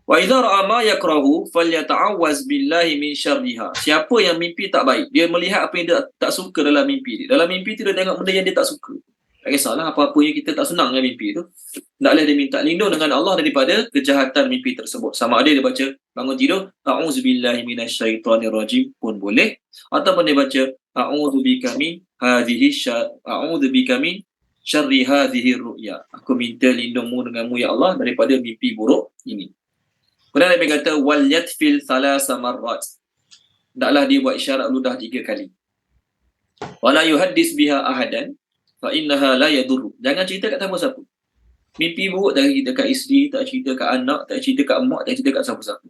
Wa idza ra'a ma yakrahu falyata'awwaz billahi min syarriha. Siapa yang mimpi tak baik, dia melihat apa yang dia tak suka dalam mimpi dia. Dalam mimpi tu dia tengok benda yang dia tak suka. Tak kisahlah apa-apa yang kita tak senang dengan mimpi tu. Hendaklah dia minta lindung dengan Allah daripada kejahatan mimpi tersebut. Sama ada dia baca bangun tidur, a'udzubillahi minasyaitonirrajim pun boleh, ataupun dia baca a'udzubika min syarri hadhihi ru'ya. Aku minta lindungmu denganmu ya Allah daripada mimpi buruk ini. Kemudian Nabi kata wal yatfil thalasa marrat. Hendaklah dia buat isyarat ludah 3 kali. Wala yuhaddis biha ahadan fa innaha la yadur. Jangan cerita kat siapa-siapa. Mimpi buruk tak cerita kat isteri, tak cerita kat anak, tak cerita kat mak, tak cerita kat siapa-siapa.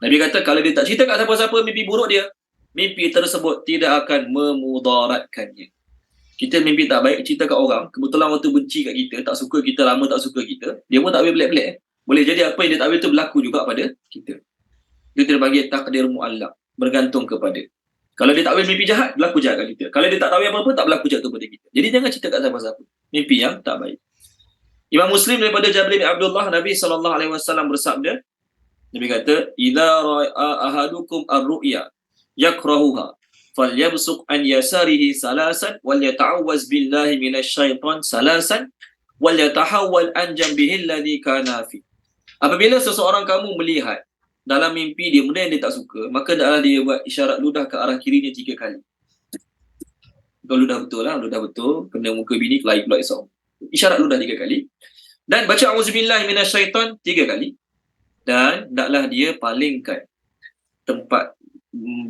Nabi kata kalau dia tak cerita kat siapa-siapa mimpi buruk dia, mimpi tersebut tidak akan memudaratkannya. Kita mimpi tak baik, cerita kat orang, kebetulan waktu benci kat kita, tak suka kita, lama tak suka kita, dia pun tak boleh pelik-pelik. Boleh jadi apa yang dia tak boleh tu berlaku juga pada kita. Dia tidak bagi takdir mu'allaq, bergantung kepada. Kalau dia tak boleh mimpi jahat, berlaku jahat kat kita. Kalau dia tak tahu apa-apa, tak berlaku jahat tu pada kita. Jadi jangan cerita kat siapa-siapa mimpi yang tak baik. Imam Muslim daripada Jabir bin Abdullah, Nabi SAW bersabda, Nabi kata, idza ra'a ahadukum ar-ru'ya yakrahuha falyabsuq an yasarihi salasan wal yata'awwaz billahi minasyaitan salasan wal yatahawwal an jambihi alladhi kana fi. Apabila seseorang kamu melihat dalam mimpi dia benda yang dia tak suka, maka hendaklah dia buat isyarat ludah ke arah kirinya 3 kali. Kalau ludah betul lah, ludah betul, kena muka bini, kelahi pula esok. Isyarat ludah 3 kali. Dan baca auzubillahi minasyaitan 3 kali. Dan hendaklah dia palingkan tempat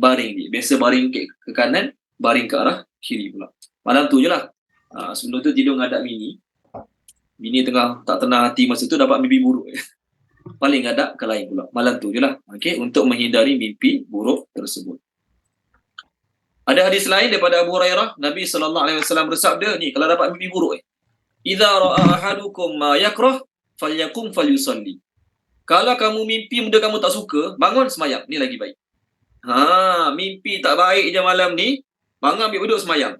baring dia. Biasa baring ke kanan, baring ke arah kiri pula. Malam tu je lah. Sebelum tu tidur ngadap bini. Bini tengah tak tenang hati masa tu dapat mimpi buruk. Paling ngadap ke lain pula. Malam tu je lah. Okay? Untuk menghindari mimpi buruk tersebut. Ada hadis lain daripada Abu Hurairah. Nabi SAW bersabda ni, kalau dapat mimpi buruk idza ra'a ahadukum ma yakrah falyakum falyusalli. Kalau kamu mimpi benda kamu tak suka, bangun semayang. Ni lagi baik. Mimpi tak baik je malam ni, bangun ambil duduk semayang.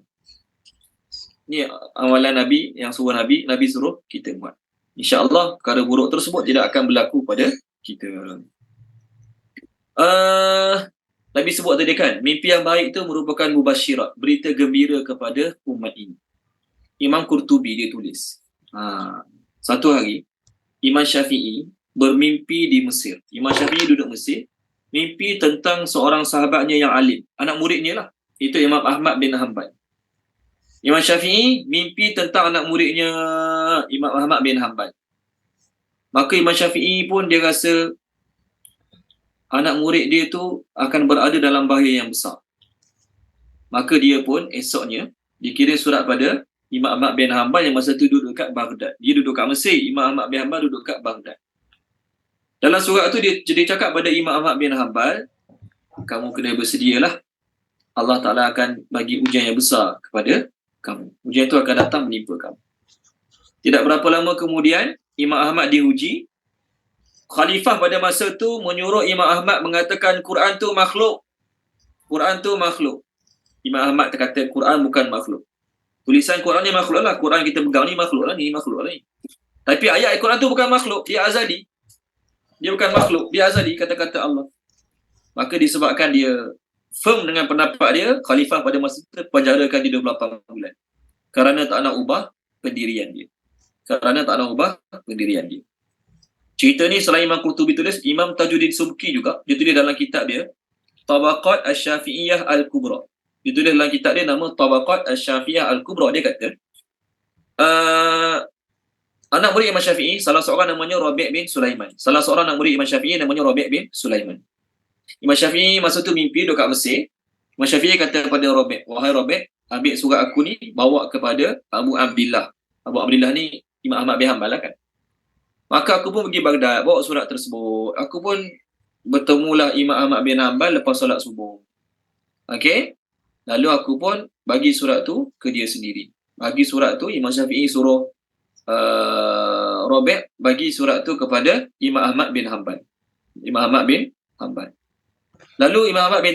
Ni amalan Nabi yang suruh Nabi suruh kita buat. InsyaAllah perkara buruk tersebut tidak akan berlaku pada kita. Nabi sebut tadi kan, mimpi yang baik itu merupakan mubasyirat, berita gembira kepada umat ini. Imam Qurtubi dia tulis. Satu hari Imam Syafi'i bermimpi di Mesir. Imam Syafi'i duduk Mesir, mimpi tentang seorang sahabatnya yang alim, anak muridnya lah. Itu Imam Ahmad bin Hanbal. Imam Syafi'i mimpi tentang anak muridnya Imam Ahmad bin Hanbal. Maka Imam Syafi'i pun dia rasa anak murid dia tu akan berada dalam bahaya yang besar. Maka dia pun esoknya dikirim surat pada Imam Ahmad bin Hanbal yang masa tu duduk kat Baghdad. Dia duduk kat Mesir, Imam Ahmad bin Hanbal duduk kat Baghdad. Dalam surat tu dia cakap pada Imam Ahmad bin Hanbal, kamu kena bersedialah. Allah Ta'ala akan bagi ujian yang besar kepada kamu. Ujian itu akan datang menimpa kamu. Tidak berapa lama kemudian, Imam Ahmad diuji. Khalifah pada masa tu menyuruh Imam Ahmad mengatakan Quran tu makhluk. Quran tu makhluk. Imam Ahmad kata Quran bukan makhluk. Tulisan Quran ni makhluk lah. Quran kita pegang ni makhluk lah. Ni makhluk lah ni. Tapi ayat Quran tu bukan makhluk. Dia azali. Dia bukan makhluk. Dia azali, kata-kata Allah. Maka disebabkan dia firm dengan pendapat dia, Khalifah pada masa itu penjarakan dia 28 bulan. Kerana tak nak ubah pendirian dia. Cerita ni selain Imam Qurtubi tulis, Imam Tajuddin Subki juga, dia tulis dalam kitab dia, Tabaqat Asy-Syafi'iyah Al-Kubra. Dia tulis dalam kitab dia nama Tabaqat Asy-Syafi'iyah Al-Kubra. Dia kata, anak murid Imam Syafi'i, salah seorang namanya Rabi' bin Sulaiman. Imam Syafi'i masa tu mimpi duduk kat Mesir. Imam Syafi'i kata kepada Rabi', wahai Rabi', ambil surat aku ni, bawa kepada Abu Abdillah. Abu Abdillah ni Imam Ahmad bin Hanbal lah kan. Maka aku pun pergi Baghdad, bawa surat tersebut. Aku pun bertemulah Imam Ahmad bin Hanbal lepas solat subuh. Okey? Lalu aku pun bagi surat tu ke dia sendiri. Bagi surat tu, Imam Syafi'i suruh Rabi' bagi surat tu kepada Imam Ahmad bin Hanbal. Imam Ahmad Lalu Imam Ahmad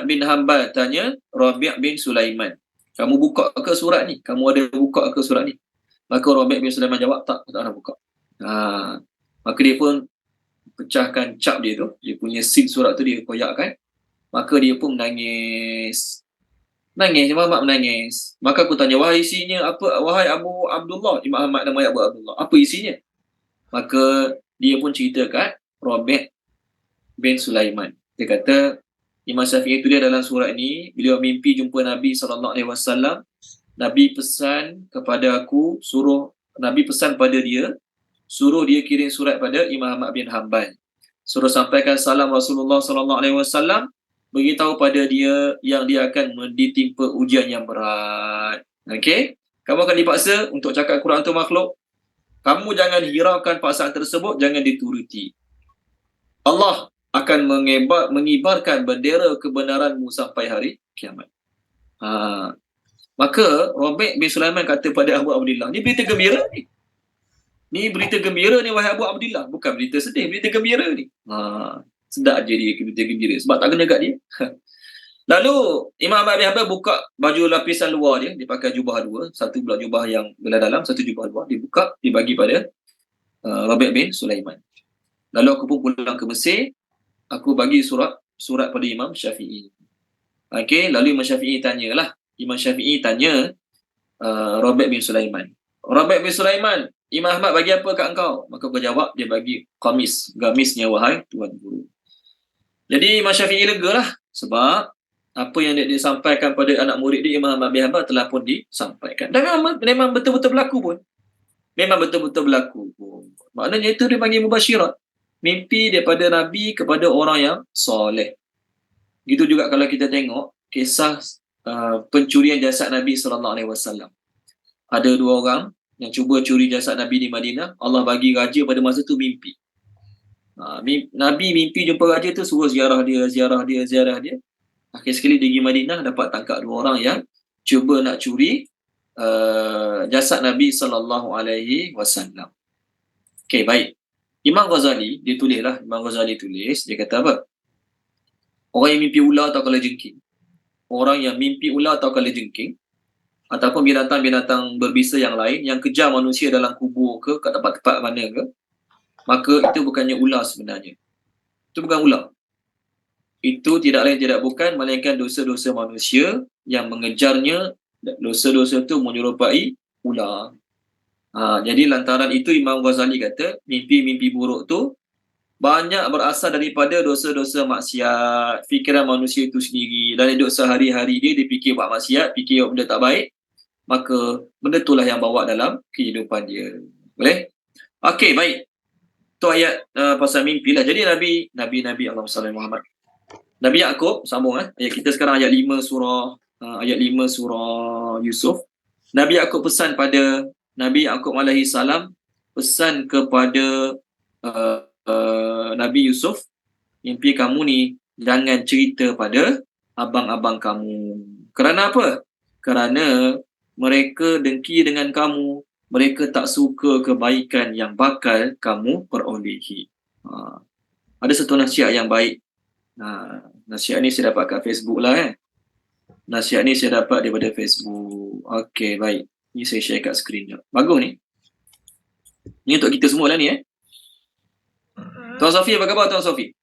bin Hanbal tanya Rabi' bin Sulaiman, kamu buka ke surat ni? Kamu ada buka ke surat ni? Maka Rabi' bin Sulaiman jawab, tak ada buka. Maka dia pun pecahkan cap dia tu, dia punya seal surat tu dia koyakkan. Maka dia pun menangis. Imam Ahmad menangis. Maka aku tanya, wahai isinya apa? Wahai Abu Abdullah, Imam Ahmad nama Abu Abdullah, apa isinya? Maka dia pun cerita kat Rabi' bin Sulaiman. Dia kata, Imam Syafi'i itu dia dalam surat ni, beliau mimpi jumpa Nabi SAW. Nabi pesan kepada aku, Nabi pesan pada dia, suruh dia kirim surat pada Imam Ahmad bin Hanbal. Suruh sampaikan salam Rasulullah SAW, beritahu pada dia yang dia akan ditimpa ujian yang berat. Okey? Kamu akan dipaksa untuk cakap Quran tu makhluk. Kamu jangan hiraukan paksaan tersebut, jangan dituruti. Allah akan mengibarkan bendera kebenaranmu sampai hari kiamat. Maka Rabi' bin Sulaiman kata pada Abu Abdullah, ni berita gembira ni. Ni berita gembira ni wahai Abu Abdullah, bukan berita sedih, berita gembira ni. Sedap je dia berita gembira sebab tak kena kat dia. Lalu Imam Ahmad bin Hanbal buka baju lapisan luar dia pakai jubah dua, satu belah jubah yang belah dalam, satu jubah luar, dia buka, dia bagi pada Rabi' bin Sulaiman. Lalu aku pun pulang ke Mesir, aku bagi surat pada Imam Syafi'i. Okey, lalu Imam Syafi'i tanya Rabi' bin Sulaiman. Rabi' bin Sulaiman, Imam Ahmad bagi apa kat engkau? Maka aku jawab, dia bagi gamisnya wahai Tuan Guru. Jadi Imam Syafi'i lega lah, sebab apa yang dia sampaikan pada anak murid dia Imam Ahmad bin Hanbal telah pun disampaikan. Dan memang betul-betul berlaku pun. Maknanya itu dia panggil mubasyirat. Mimpi daripada Nabi kepada orang yang soleh. Gitu juga kalau kita tengok kisah pencurian jasad Nabi SAW. Ada dua orang yang cuba curi jasad Nabi di Madinah. Allah bagi raja pada masa tu mimpi. Nabi mimpi jumpa raja tu, suruh ziarah dia. Akhir sekali dia pergi Madinah, dapat tangkap dua orang yang cuba nak curi jasad Nabi SAW. Okey, baik. Imam Ghazali, dia tulis, dia kata apa? Orang yang mimpi ular atau kalajengking. Orang yang mimpi ular atau kalajengking, ataupun binatang-binatang berbisa yang lain yang kejar manusia dalam kubur ke, kat tempat-tempat mana ke, maka itu bukannya ular sebenarnya. Itu bukan ular. Itu tidak lain tidak bukan melainkan dosa-dosa manusia yang mengejarnya. Dosa-dosa itu menyerupai ular. Jadi lantaran itu Imam Ghazali kata mimpi-mimpi buruk tu banyak berasal daripada dosa-dosa maksiat, fikiran manusia itu sendiri. Dan hidup sehari-hari dia fikir buat maksiat, fikir benda tak baik, maka benda itulah yang bawa dalam kehidupan dia. Boleh? Okey, baik. Tu ayat pasal mimpi lah. Jadi Nabi Allahumma salli Muhammad. Nabi Yaqub, sambung ayat kita sekarang ayat 5 surah Yusuf. Nabi Yaqub pesan pada Nabi Yaqub alaihi salam, pesan kepada Nabi Yusuf, mimpi kamu ni jangan cerita pada abang-abang kamu. Kerana apa? Kerana mereka dengki dengan kamu, mereka tak suka kebaikan yang bakal kamu perolehi. Ada satu nasihat yang baik. Nasihat ni saya dapat kat Facebook lah Nasihat ni saya dapat daripada Facebook. Okey, baik. Ni saya share kat skrin je. Bagus ni. Ni untuk kita semua lah ni Tuan Sofi, apa khabar Tuan Sofi?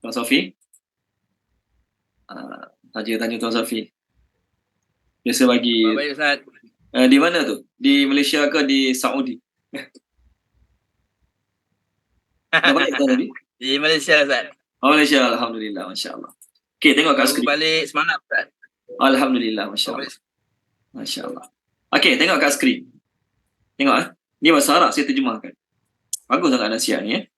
Tuan Sofi? Tanya Tuan Sofi. Biasa bagi. Baik Ustaz. Di mana tu? Di Malaysia ke di Saudi? Baik tadi? Di Malaysia Ustaz. Malaysia, alhamdulillah, masya-Allah. Okey, tengok kat skrin. Balik semalam Ustaz. Alhamdulillah, masya-Allah. Masya-Allah. Okey, tengok kat skrin. Tengok Ni bahasa Arab saya terjemahkan. Bagus sangat nasihat ni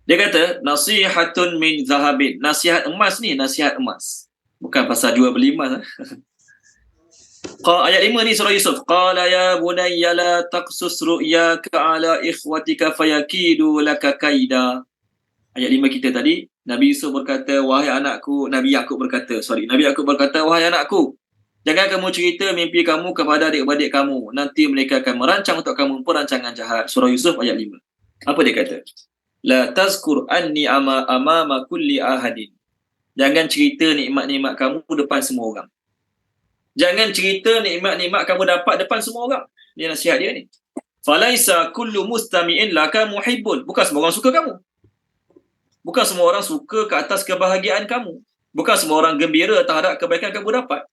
Dia kata nasihatun min zahabin. Nasihat emas ni, nasihat emas. Bukan pasal jual beli emas. Ayat 5 ni surah Yusuf. Qala ya bunayya la taqsus ru'yaka ala ikhwatika fayakidu laka kaida. Ayat 5 kita tadi, Nabi Yusuf berkata, wahai anakku, Nabi Yaqub berkata, wahai anakku, Jangan kamu cerita mimpi kamu kepada adik-beradik kamu. Nanti mereka akan merancang untuk kamu perancangan jahat. Surah Yusuf ayat 5. Apa dia kata? La tazkur anni amama kulli ahadin. Jangan cerita nikmat-nikmat kamu depan semua orang. Jangan cerita nikmat-nikmat kamu dapat depan semua orang. Dia nasihat dia ni. Falaisa kullu mustami'in laka muhibbun. Bukan semua orang suka kamu. Bukan semua orang suka ke atas kebahagiaan kamu. Bukan semua orang gembira terhadap kebaikan kamu dapat.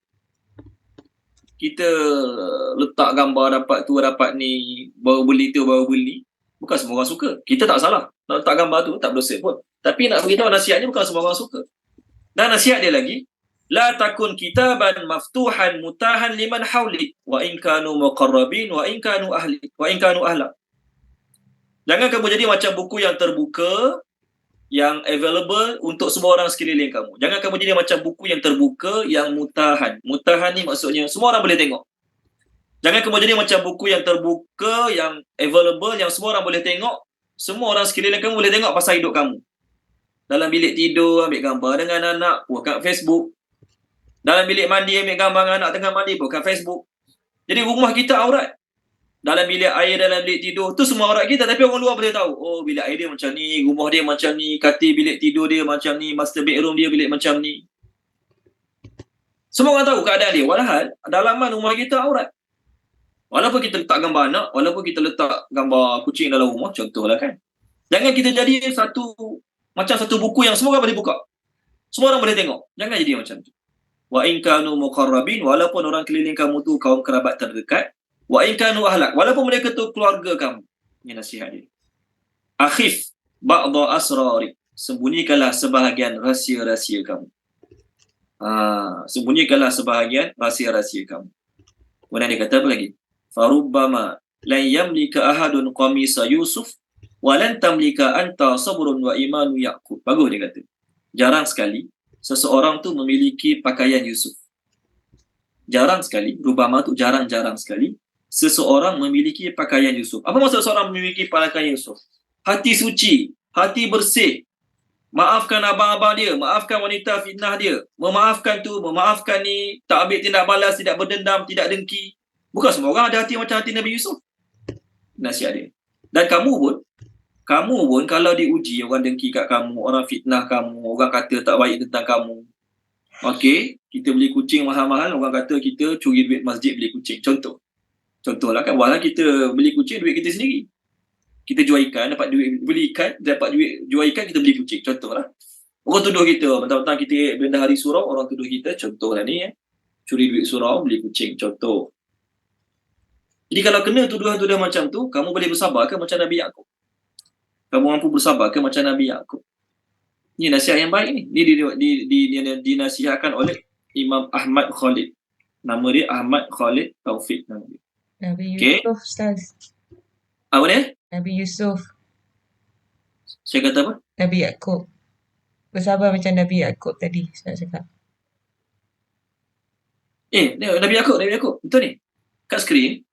Kita letak gambar dapat tu, dapat ni, baru beli tu, baru beli. Bukan semua orang suka. Kita tak salah. Nak letak gambar tu, tak berdosa pun. Tapi nak beritahu nasihatnya bukan semua orang suka. Dan nasihat dia lagi, la takun kitaban maftuhan mutahan liman hawlik wa in kanu muqarrabin wa in kanu ahla. Jangan kamu jadi macam buku yang terbuka, yang available untuk semua orang sekeliling kamu. Jangan kamu jadi macam buku yang terbuka, yang mutahan. Mutahan ni maksudnya semua orang boleh tengok. Jangan kamu jadi macam buku yang terbuka, yang available, yang semua orang boleh tengok. Semua orang sekeliling kamu boleh tengok pasal hidup kamu. Dalam bilik tidur, ambil gambar dengan anak, buat kat Facebook. Dalam bilik mandi, ambil gambar dengan anak tengah mandi, buat kat Facebook. Jadi rumah kita aurat. Dalam bilik air, dalam bilik tidur, tu semua aurat kita. Tapi orang luar boleh tahu. Oh, bilik air dia macam ni, rumah dia macam ni, katil bilik tidur dia macam ni, master bedroom dia bilik macam ni. Semua orang tahu keadaan dia. Walhal, dalaman rumah kita aurat. Walaupun kita letak gambar anak, walaupun kita letak gambar kucing dalam rumah, contohlah kan. Jangan kita jadi macam satu buku yang semua orang boleh buka. Semua orang boleh tengok. Jangan jadi macam tu. Wa in kanu muqarrabin, walaupun orang keliling kamu tu kaum kerabat terdekat. Wa in kanu ahlak, walaupun mereka tu keluarga kamu. Ini nasihat dia. Akhif ba'dha asrari, sembunyikanlah sebahagian rahsia-rahsia kamu. Sembunyikanlah sebahagian rahsia-rahsia kamu. Kemudian dia kata apa lagi? Farubbama lan yamlika ahadun qamisa Yusuf wa lan tamlika anta sabrun wa imanu Yaqub. Bagus dia kata. Jarang sekali seseorang tu memiliki pakaian Yusuf. Jarang sekali, rubbama tu jarang-jarang sekali seseorang memiliki pakaian Yusuf. Apa maksud seseorang memiliki pakaian Yusuf? Hati suci, hati bersih. Maafkan abang-abang dia, maafkan wanita fitnah dia. Memaafkan tu, memaafkan ni, tak ambil tindak balas, tidak berdendam, tidak dengki. Bukan semua orang ada hati macam hati Nabi Yusuf. Nasihat dia. Dan kamu pun kalau diuji, orang dengki kat kamu, orang fitnah kamu, orang kata tak baik tentang kamu. Okey, kita beli kucing mahal-mahal, orang kata kita curi duit masjid beli kucing. Contohlah kan, walau kita beli kucing duit kita sendiri. Kita jual ikan, dapat duit, beli ikan, dapat duit jual ikan, kita beli kucing. Contohlah. Orang tuduh kita, mentang-mentang kita benda hari surau, orang tuduh kita, contohlah ni curi duit surau, beli kucing, contoh. Jadi kalau kena tuduhan-tuduhan macam tu, kamu boleh bersabar ke macam Nabi Yaqub? Kamu mampu bersabar ke macam Nabi Yaqub? Ini nasihat yang baik ni. Ini dinasihatkan oleh Imam Ahmad Khalid. Nama dia Ahmad Khalid Taufik. Nabi Okay. Yusuf, Ustaz. Apa dia? Nabi Yusuf. Saya kata apa? Nabi Yaqub. Bersabar macam Nabi Yaqub tadi, Ustaz cakap. Nabi Yaqub. Betul ni. Kat skrin.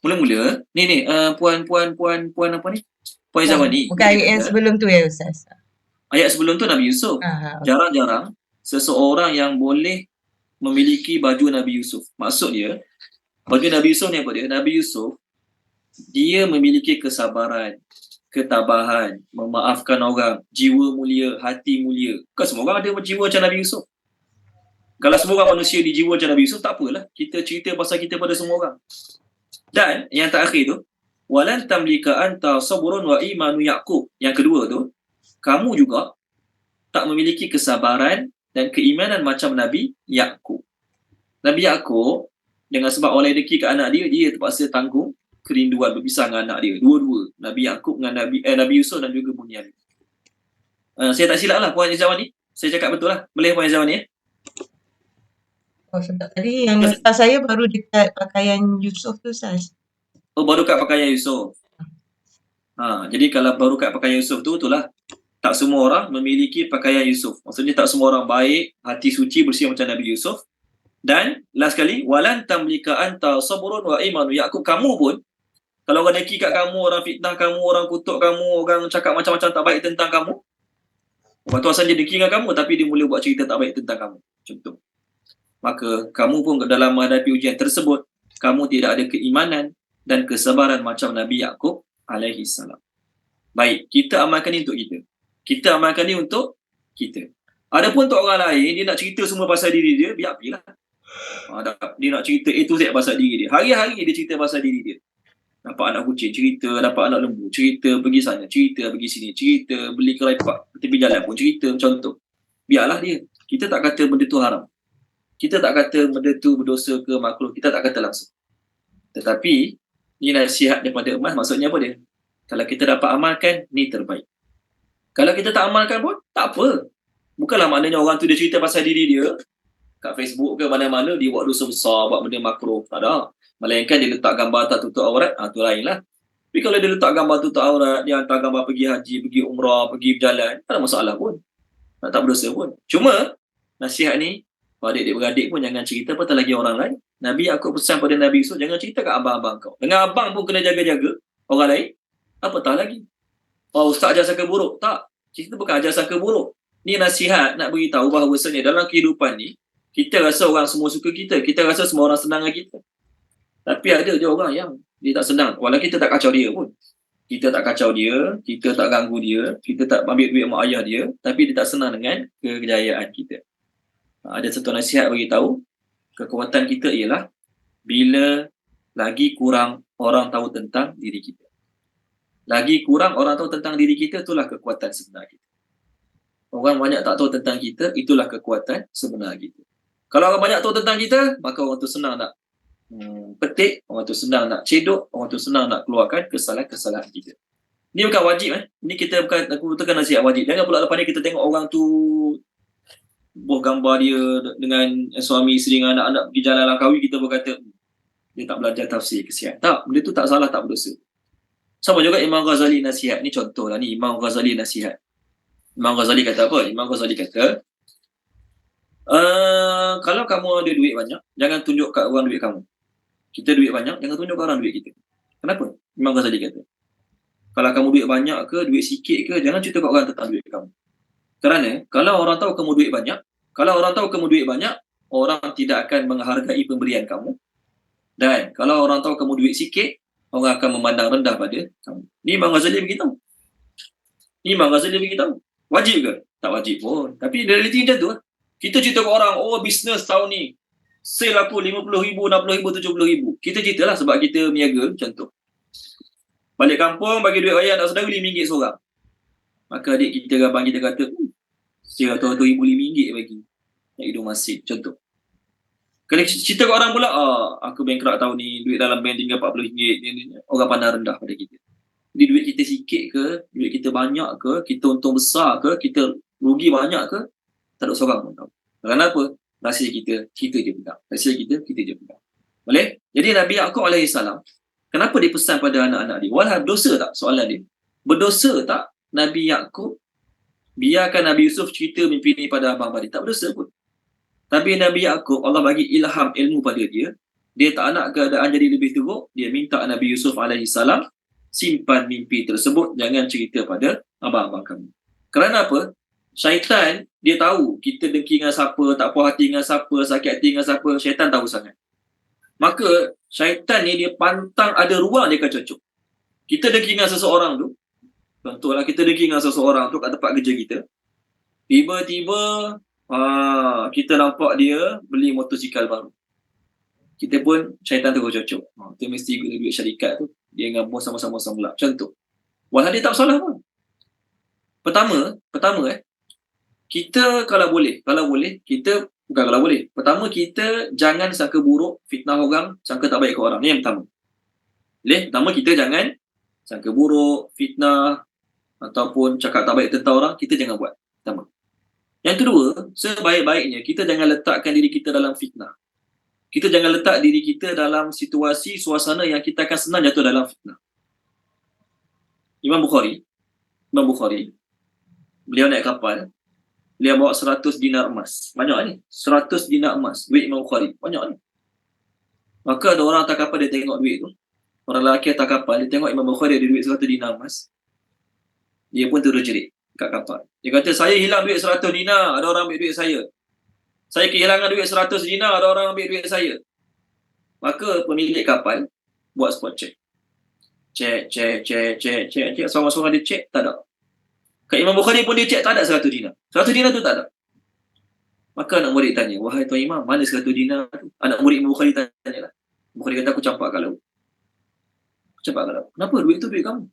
Mula-mula, puan apa ni? Puan Izawani. Bukan ayat yang sebelum tu ya, Ustaz. Ayat sebelum tu Nabi Yusuf. Jarang-jarang seseorang yang boleh memiliki baju Nabi Yusuf. Maksud dia, baju Nabi Yusuf ni apa dia? Nabi Yusuf, dia memiliki kesabaran, ketabahan, memaafkan orang, jiwa mulia, hati mulia. Bukan semua orang ada jiwa macam Nabi Yusuf. Kalau semua orang manusia di jiwa macam Nabi Yusuf, tak apalah. Kita cerita pasal kita pada semua orang. Dan yang terakhir tu, walan tamlika anta sabrun wa imanu Yaqub. Yang kedua tu, kamu juga tak memiliki kesabaran dan keimanan macam Nabi Yaqub. Nabi Yaqub, dengan sebab orang dengki kat anak dia, dia terpaksa tanggung kerinduan berpisah dengan anak dia. Dua-dua. Nabi Yaqub dengan Nabi Yusuf dan juga Bunyamin. Saya tak silap lah Puan Izzawan ni. Saya cakap betul lah. Boleh Puan Izzawan ni? Oh, sebab tadi yang Ustaz saya baru dekat pakaian Yusuf tu, Ustaz. Oh, baru kat pakaian Yusuf. Jadi kalau baru kat pakaian Yusuf tu, itulah. Tak semua orang memiliki pakaian Yusuf. Maksudnya tak semua orang baik, hati suci, bersih macam Nabi Yusuf. Dan last kali, walan tamlika anta sabrun wa imanu Yaqub. Kamu pun, kalau orang dengki kat kamu, orang fitnah kamu, orang kutuk kamu, orang cakap macam-macam tak baik tentang kamu, orang tu asal dia dengki dengan kamu, tapi dia mula buat cerita tak baik tentang kamu. Contoh. maka kamu pun dalam menghadapi ujian tersebut, kamu tidak ada keimanan dan kesabaran macam Nabi Yaqub alaihi salam. Baik, kita amalkan ini untuk kita. Kita amalkan ini untuk kita. Adapun untuk orang lain, dia nak cerita semua pasal diri dia, biar apilah. Dia nak cerita A to Z pasal diri dia. Hari-hari dia cerita pasal diri dia. Dapat anak kucing, cerita. Dapat anak lembu, cerita. Pergi sana, cerita. Pergi sini, cerita. Beli kerai pak, tepi jalan pun cerita. Contoh. Biarlah dia. Kita tak kata benda tu haram. Kita tak kata benda tu berdosa ke makruh. Kita tak kata langsung. Tetapi, ni nasihat daripada emas, maksudnya apa dia? Kalau kita dapat amalkan, ni terbaik. Kalau kita tak amalkan pun, tak apa. Bukanlah maknanya orang tu dia cerita pasal diri dia, kat Facebook ke mana-mana, dia buat dosa besar, buat benda makruh. Tak ada. Melainkan dia letak gambar tak tutup aurat, tu lain lah. Tapi kalau dia letak gambar tutup aurat, dia hantar gambar pergi haji, pergi umrah, pergi berjalan, tak ada masalah pun. Tak berdosa pun. Cuma, nasihat ni, pada adik-beradik pun jangan cerita apatah lagi orang lain. Nabi aku pesan pada Nabi Yusuf, jangan cerita kat abang-abang kau. Dengan abang pun kena jaga-jaga orang lain. Apatah lagi. Oh, ustaz ajar sangka buruk. Tak. Kita bukan ajar sangka buruk. Ni nasihat nak beritahu bahawasanya dalam kehidupan ni, kita rasa orang semua suka kita. Kita rasa semua orang senang dengan kita. Tapi ada je orang yang dia tak senang. Walaupun kita tak kacau dia pun. Kita tak kacau dia, kita tak ganggu dia, kita tak ambil duit mak ayah dia, tapi dia tak senang dengan kejayaan kita. Ada satu nasihat beritahu, kekuatan kita ialah bila lagi kurang orang tahu tentang diri kita. Lagi kurang orang tahu tentang diri kita, itulah kekuatan sebenar kita. Orang banyak tak tahu tentang kita, itulah kekuatan sebenar kita. Kalau orang banyak tahu tentang kita, maka orang tu senang nak petik, orang tu senang nak cedok, orang tu senang nak keluarkan kesalahan-kesalahan kita. Ni bukan wajib. Ni kita bukan, aku betulkan nasihat wajib. Jangan pula lepas ni kita tengok orang tu buah gambar dia dengan suami isteri dengan anak-anak pergi jalan Langkawi, kita berkata dia tak belajar tafsir, kesian. Tak, benda tu tak salah, tak berdosa. Sama juga Imam Ghazali nasihat. Ni contoh lah ni, Imam Ghazali nasihat. Imam Ghazali kata apa? Imam Ghazali kata, kalau kamu ada duit banyak, jangan tunjuk kat orang duit kamu. Kita duit banyak, jangan tunjuk kat orang duit kita. Kenapa? Imam Ghazali kata, kalau kamu duit banyak ke, duit sikit ke, jangan cerita kat orang tentang duit kamu. Kerana kalau orang tahu kamu duit banyak, orang tidak akan menghargai pemberian kamu. Dan kalau orang tahu kamu duit sikit, orang akan memandang rendah pada kamu. Ni Imam Ghazali beritahu. Wajib ke? Tak wajib pun. Tapi realiti macam tu lah. Kita cerita ke orang, oh bisnes tahun ni, sale aku RM50,000, RM60,000, RM70,000. Kita ceritalah sebab kita niaga, contoh. Balik kampung, bagi duit raya anak saudara RM5 seorang. Maka adik kita, abang kita kata, RM100,000 bagi. Nak hidup masjid, contoh. Kalau cerita ke orang pula, aku bankrupt tahun ni, duit dalam bank tinggal RM40. Orang pandang rendah pada kita. Jadi duit kita sikit ke, duit kita banyak ke, kita untung besar ke, kita rugi banyak ke, tak ada seorang pun tahu. Kenapa? Rahsia kita je pegang. Kita je pegang. Boleh? Jadi Nabi Yaqub alaihissalam, kenapa dia pesan pada anak-anak dia? Walau berdosa tak? Soalan dia. Berdosa tak Nabi Yaqub biarkan Nabi Yusuf cerita mimpi ni pada abang dia? Tak berdosa pun. Tapi Nabi Yaqub, Allah bagi ilham ilmu pada dia. Dia tak nak keadaan jadi lebih teruk. Dia minta Nabi Yusuf alaihissalam simpan mimpi tersebut, jangan cerita pada abang-abang kamu. Kerana apa? Syaitan, dia tahu kita dengki dengan siapa, tak puas hati dengan siapa, sakit hati dengan siapa, syaitan tahu sangat. Maka, syaitan ni dia pantang ada ruang dia akan cocok. Kita dengki dengan seseorang tu, contohlah kita dengki dengan seseorang tu kat tempat kerja kita, tiba-tiba, kita nampak dia beli motosikal baru. Kita pun, syaitan terus cocok. Dia mesti guna duit syarikat tu. Dia dengan bos sama-sama pula. Contoh. Walau dia tak salah pun. Pertama, kita kalau boleh, kita, bukan kalau boleh. Pertama, kita jangan sangka buruk, fitnah orang, sangka tak baik ke orang. Ni yang pertama. Boleh? Pertama, kita jangan sangka buruk, fitnah, ataupun cakap tak baik tentang orang, kita jangan buat. Pertama. Yang kedua, sebaik-baiknya, kita jangan letakkan diri kita dalam fitnah. Kita jangan letak diri kita dalam situasi, suasana yang kita akan senang jatuh dalam fitnah. Imam Bukhari, beliau naik kapal, beliau bawa 100 dinar emas. Banyak ni, 100 dinar emas, duit Imam Bukhari. Banyak ni. Maka ada orang atas kapal, dia tengok duit tu. Orang lelaki atas kapal, dia tengok Imam Bukhari ada duit 100 dinar emas. Dia pun terus jerit kat kapal. Dia kata, saya hilang duit 100 dinar, ada orang ambil duit saya. saya kehilangan duit 100 dinar, ada orang ambil duit saya. Maka pemilik kapal buat spot check. Cek. Seorang-seorang dia cek, tak ada. Kat Imam Bukhari pun dia cek, tak ada 100 dinar. 100 dinar tu tak ada. Maka anak murid tanya, wahai Tuan Imam, mana 100 dinar tu? Anak murid Imam Bukhari tanya lah. Bukhari kata, aku campak kat laut. Campak kat laut. Kenapa? Duit tu duit kamu.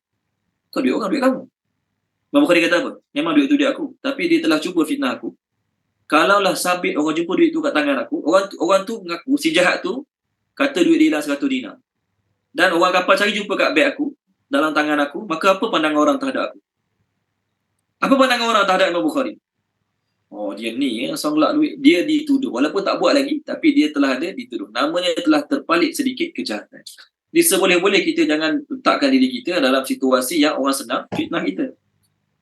Kau duit orang, duit kamu. Imam Bukhari kata apa? Memang duit tu duit aku. Tapi dia telah cuba fitnah aku. Kalaulah sabit orang jumpa duit tu kat tangan aku, orang tu mengaku, si jahat tu, kata duit dia hilang 100 dinar. Dan orang kapal cari jumpa kat beg aku, dalam tangan aku, maka apa pandangan orang terhadap aku? Apa pandangan orang terhadap Imam Bukhari? Oh, dia ni songlak duit, dia dituduh. Walaupun tak buat lagi, tapi dia telah ada dituduh. Namanya telah terpalit sedikit kejahatan. Jadi seboleh-boleh kita jangan letakkan diri kita dalam situasi yang orang senang fitnah kita.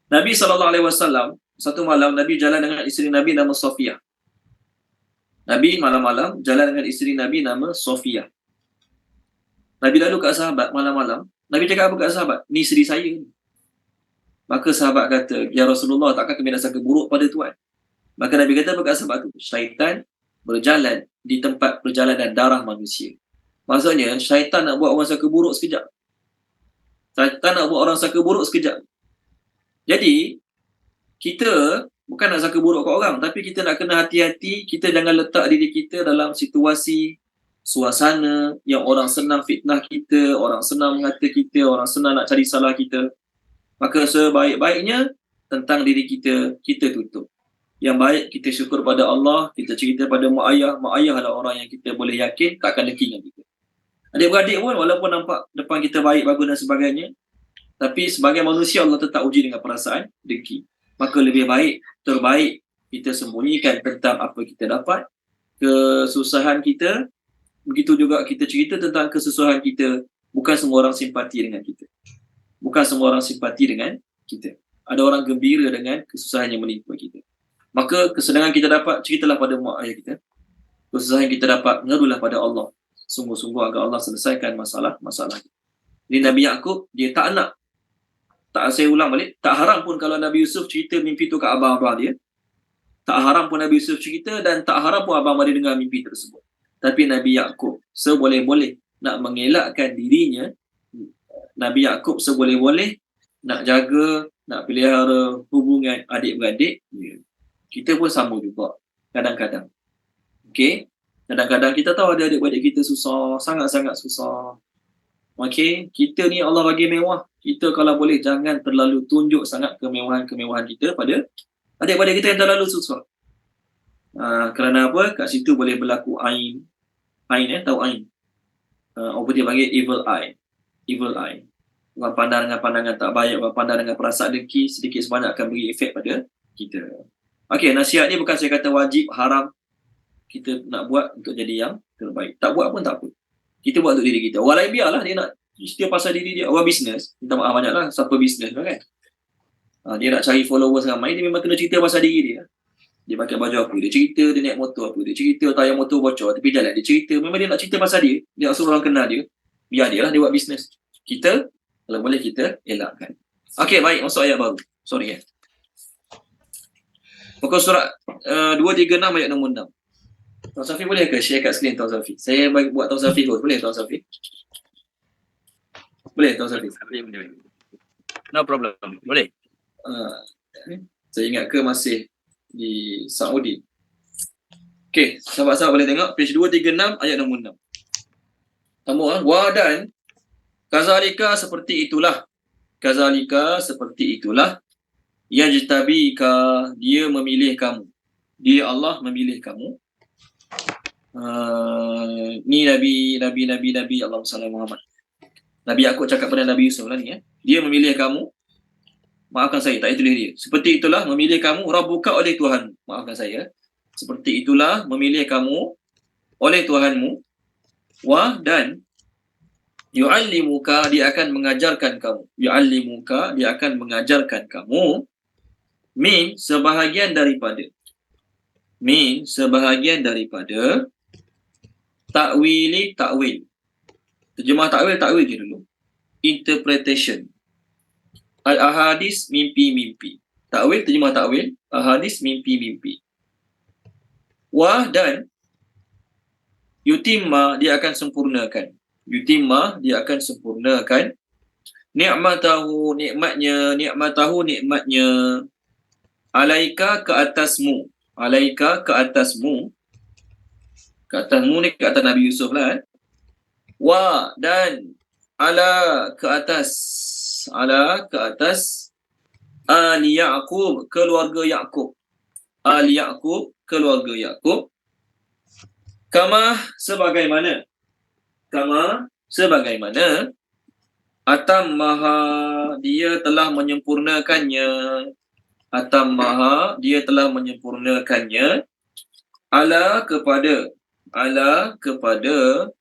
Nabi SAW, satu malam Nabi jalan dengan isteri Nabi nama Sofiyah. Nabi malam-malam jalan dengan isteri Nabi nama Sofiyah. Nabi lalu kat sahabat malam-malam. Nabi cakap apa kat sahabat? Ni isteri saya ni. Maka sahabat kata, ya Rasulullah, takkan kami rasa buruk pada Tuan? Maka Nabi kata apa kat sahabat tu? Syaitan berjalan di tempat perjalanan darah manusia. Maksudnya, syaitan nak buat orang sangka buruk sekejap. Syaitan nak buat orang sangka buruk sekejap. Jadi, kita bukan nak sangka buruk kat orang, tapi kita nak kena hati-hati, kita jangan letak diri kita dalam situasi, suasana yang orang senang fitnah kita, orang senang mengata kita, orang senang nak cari salah kita. Maka sebaik-baiknya tentang diri kita, kita tutup. Yang baik kita syukur pada Allah, kita cerita pada mak ayah adalah orang yang kita boleh yakin takkan deki dengan kita. Adik-beradik pun walaupun nampak depan kita baik, bagus dan sebagainya, tapi sebagai manusia Allah tetap uji dengan perasaan deki. Maka lebih baik, terbaik kita sembunyikan tentang apa kita dapat, kesusahan kita. Begitu juga kita cerita tentang kesusahan kita. Bukan semua orang simpati dengan kita. Bukan semua orang simpati dengan kita. Ada orang gembira dengan kesusahan yang menimpa kita. Maka kesenangan kita dapat, ceritalah pada mak ayah kita. Kesusahan kita dapat, mengadulah pada Allah. Sungguh-sungguh agar Allah selesaikan masalah kita. Jadi Nabi Yaqub, dia tak nak. Saya ulang balik, tak haram pun kalau Nabi Yusuf cerita mimpi tu kat abang-abang dia. Tak haram pun Nabi Yusuf cerita dan tak haram pun abang dia dengar mimpi tersebut. Tapi Nabi Yaqub seboleh-boleh nak mengelakkan dirinya. Nabi Yaqub seboleh-boleh nak jaga, nak pelihara hubungan adik-beradik. Kita pun sama juga kadang-kadang. Okey? Kadang-kadang kita tahu ada adik-beradik kita susah, sangat-sangat susah. Okey, kita ni Allah bagi mewah. Kita kalau boleh jangan terlalu tunjuk sangat kemewahan-kemewahan kita pada adik-beradik kita yang terlalu susah. Kerana apa? Kat situ boleh berlaku ain. Tahu ain? Apa dia panggil evil eye. Evil eye. Orang pandang dengan pandangan tak baik, orang pandang dengan perasaan dengki, sedikit sebanyak akan beri efek pada kita. Okey, nasihat ni bukan saya kata wajib, haram. Kita nak buat untuk jadi yang terbaik. Tak buat pun tak apa. Kita buat untuk diri kita. Orang lain biarlah dia nak cerita pasal diri dia. Orang bisnes, minta maaf banyak lah, siapa bisnes kan. Dia nak cari followers ramai, dia memang kena cerita pasal diri dia. Dia pakai baju apa, dia cerita dia naik motor apa, dia cerita tayar motor bocor, tapi jalan dia cerita. Memang dia nak cerita pasal dia nak suruh orang kenal dia. Biar dia lah, dia buat bisnes. Kita, kalau boleh kita elakkan. Okey, baik, masuk ayat baru. Sorry Pokok surat 236 ayat nombor 6. Tuan Safi boleh ke share kat skrin Tuan Safi? Saya bagi buat Tuan Safi host. Boleh Tuan Safi? Boleh Tuan Safi? Boleh. No problem. Boleh. Saya ingat ke masih di Saudi. Okey, sahabat-sahabat boleh tengok page 236 ayat nombor 6. Tambah wadan kazalika seperti itulah. Kazalika seperti itulah. Yajtabika, dia memilih kamu. Dia Allah memilih kamu. Ni Nabi Allahumma salli Muhammad. Nabi Yaqub cakap pada Nabi Yusuf lah ni Dia memilih kamu. Maafkan saya, tak tulis dia. Seperti itulah memilih kamu Rabbuka oleh Tuhan. Maafkan saya. Seperti itulah memilih kamu oleh Tuhanmu. Dan yu'allimuka, dia akan mengajarkan kamu. Yu'allimuka, dia akan mengajarkan kamu sebahagian daripada takwil. Terjemah takwil je dulu. Interpretation. Al-ahadis, mimpi-mimpi. Takwil, terjemah takwil. Ahadis, mimpi-mimpi. Wa dan yutimma, dia akan sempurnakan. Yutimma, dia akan sempurnakan. Ni'matahu, nikmatnya. Alaika, ke atasmu. Alaika, ke atasmu. Ke atasmu ni ke atas Nabi Yusuf lah. Wa dan ala, ke atas. Ala, ke atas. Ali Ya'qub, keluarga Ya'qub. Ali Ya'qub, keluarga Ya'qub. Kama, sebagaimana. Kama, sebagaimana. Atammaha, dia telah menyempurnakannya. Atammaha, dia telah menyempurnakannya. Ala, kepada. Ala, kepada.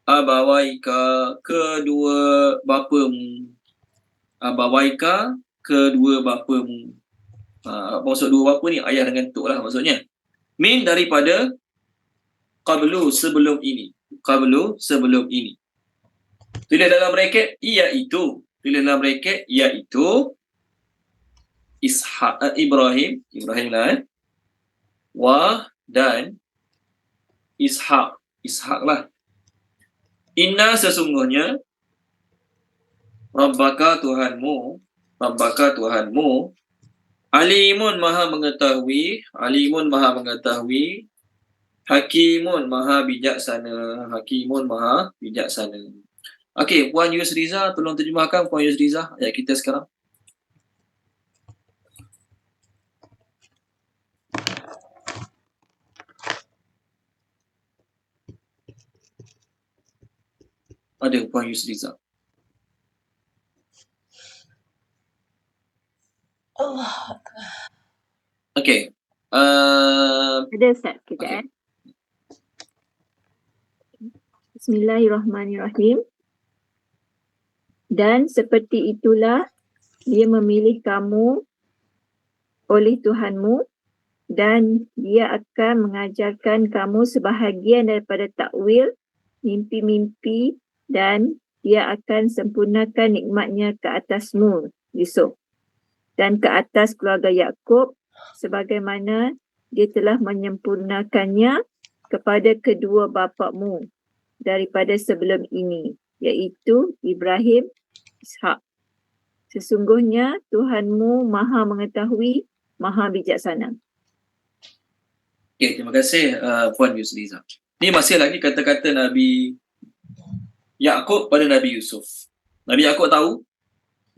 Abawaika, kedua bapamu. Abawaika, kedua bapamu. Maksud dua bapa ni ayah dengan tok lah maksudnya. Min, daripada. Qablu, sebelum ini. Qablu, sebelum ini. Tulis dalam bracket, iaitu. Tulis dalam bracket, iaitu. Ibrahim. Ibrahim lah. Wa dan. Ishaq. Ishaq lah. Inna, sesungguhnya. Rabbaka, Tuhanmu. Rabbaka, Tuhanmu. Alimun, maha mengetahui. Alimun, maha mengetahui. Hakimun, maha bijaksana. Hakimun, maha bijaksana. Okey, Puan Yusriza, tolong terjemahkan Puan Yusriza ayat kita sekarang. Ada Puan Yusriza. Allah. Okey. Ada Ustaz, kejap. Bismillahirrahmanirrahim. Dan seperti itulah dia memilih kamu oleh Tuhanmu dan dia akan mengajarkan kamu sebahagian daripada takwil mimpi-mimpi dan dia akan sempurnakan nikmatnya ke atasmu, Yusuf, dan ke atas keluarga Ya'qub sebagaimana dia telah menyempurnakannya kepada kedua bapakmu daripada sebelum ini, iaitu Ibrahim, Ishaq. Sesungguhnya Tuhanmu maha mengetahui, maha bijaksana. Okey, terima kasih Puan Yusriza. Ni masih lagi kata-kata Nabi Ya'qub pada Nabi Yusuf. Nabi Ya'qub tahu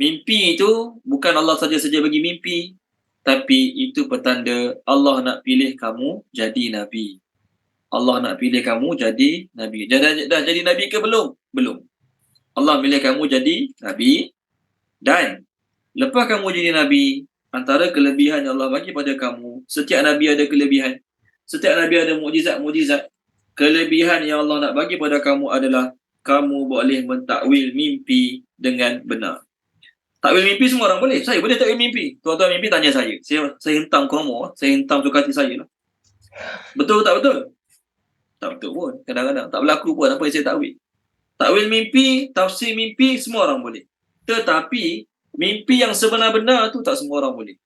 mimpi itu bukan Allah saja-saja bagi mimpi, tapi itu petanda Allah nak pilih kamu jadi Nabi. Allah nak pilih kamu jadi Nabi. Dah jadi Nabi ke belum? Belum. Allah pilih kamu jadi Nabi. Dan lepas kamu jadi Nabi, antara kelebihan yang Allah bagi pada kamu, setiap Nabi ada kelebihan. Setiap Nabi ada mukjizat-mukjizat. Kelebihan yang Allah nak bagi pada kamu adalah kamu boleh mentakwil mimpi dengan benar. Takwil mimpi semua orang boleh. Saya boleh takwil mimpi. Tuan-tuan mimpi tanya saya. Saya hentam kromo, saya hentam suka hati saya lah. Betul tak betul? Tak betul pun. Kadang-kadang tak berlaku pun apa yang saya takwil. Takwil mimpi, tafsir mimpi semua orang boleh. Tetapi mimpi yang sebenar-benar tu tak semua orang boleh.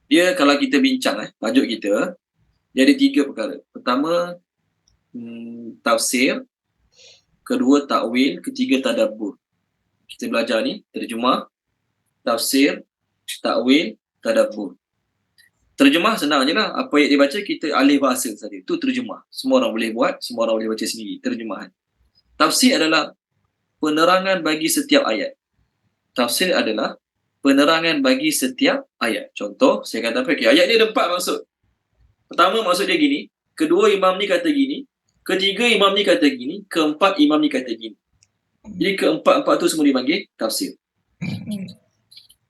Dia kalau kita bincang tajuk kita, dia ada 3 perkara. Pertama, tafsir. Kedua, takwil. Ketiga, tadabbur. Kita belajar ni, terjemah, tafsir, takwil, tadabbur. Terjemah senang je lah. Apa yang dibaca, kita alih bahasa saja. Itu terjemah. Semua orang boleh buat, semua orang boleh baca sendiri. Terjemahan. Tafsir adalah penerangan bagi setiap ayat. Tafsir adalah penerangan bagi setiap ayat. Contoh, saya kata apa? Okay, ayat ni ada 4 maksud. Pertama maksud dia gini, kedua imam ni kata gini, ketiga imam ni kata gini, keempat imam ni kata gini. Jadi keempat-empat tu semua dipanggil tafsir.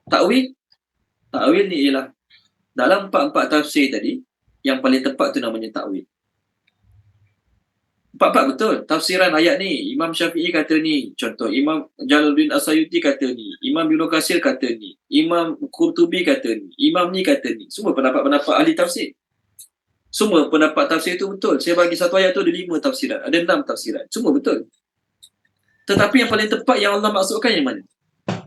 Takwil. Takwil ni ialah dalam 4 tafsir tadi, yang paling tepat tu namanya takwil. 4 betul. Tafsiran ayat ni, Imam Syafi'i kata ni. Contoh, Imam Jalaluddin As-Sayuti kata ni. Imam Ibnu Katsir kata ni. Imam Qurtubi kata ni. Imam ni kata ni. Semua pendapat-pendapat ahli tafsir. Semua pendapat tafsir tu betul. Saya bagi satu ayat tu ada 5 tafsiran. Ada 6 tafsiran. Semua betul. Tetapi yang paling tepat yang Allah maksudkan yang mana?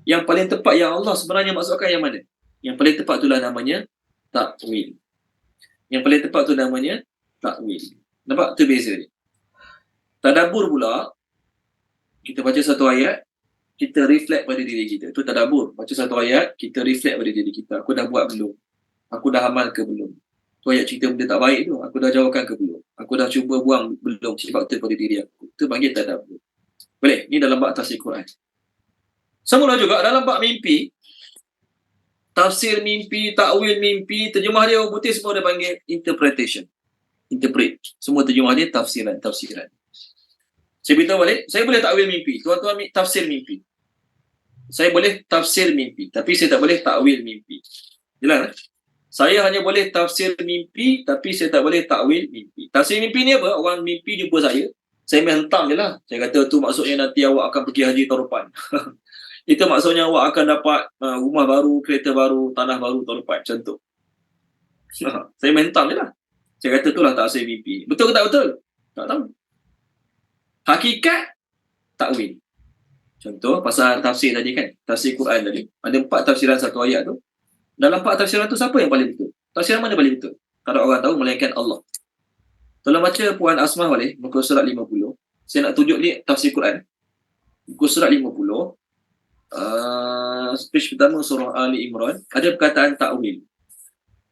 Yang paling tepat yang Allah sebenarnya maksudkan yang mana? Yang paling tepat itulah namanya takwil. Yang paling tepat tu namanya takwil. Nampak? Tu beza dia. Tadabbur pula, kita baca satu ayat, kita reflect pada diri kita. Itu tadabbur. Baca satu ayat, kita reflect pada diri kita. Aku dah buat belum? Aku dah amal ke belum? Tu ayat cerita benda tak baik tu. Aku dah jauhkan ke belum? Aku dah cuba buang belum sifat tu pada diri aku. Itu panggil tadabbur. Boleh? Ni dalam bab tafsir Quran. Semula juga dalam bab mimpi, tafsir mimpi, takwil mimpi, terjemah dia orang putih semua dia panggil interpretation. Interpret. Semua terjemah dia tafsiran. Saya beritahu balik, saya boleh takwil mimpi. Tuan-tuan tafsir mimpi. Saya boleh tafsir mimpi, tapi saya tak boleh takwil mimpi. Jelas? Saya hanya boleh tafsir mimpi, tapi saya tak boleh takwil mimpi. Tafsir mimpi ni apa? Orang mimpi jumpa saya main hentam je lah. Saya kata tu maksudnya nanti awak akan pergi haji tahun depan. Itu maksudnya awak akan dapat rumah baru, kereta baru, tanah baru tahun depan. Macam tu. Saya main hentam je lah. Saya kata itulah tafsir mimpi. Betul ke tak betul? Tak tahu. Hakikat, takwil. Contoh, pasal tafsir tadi kan. Tafsir Quran tadi. Ada 4 tafsiran satu ayat tu. Dalam 4 tafsiran tu, siapa yang paling betul? Tafsiran mana paling betul? Kalau orang tahu, melainkan Allah. Tolong baca Puan Asmah balik, muka surat 50. Saya nak tunjuk ni tafsir Quran. Muka surat 50. Page pertama surah Ali Imran. Ada perkataan takwil.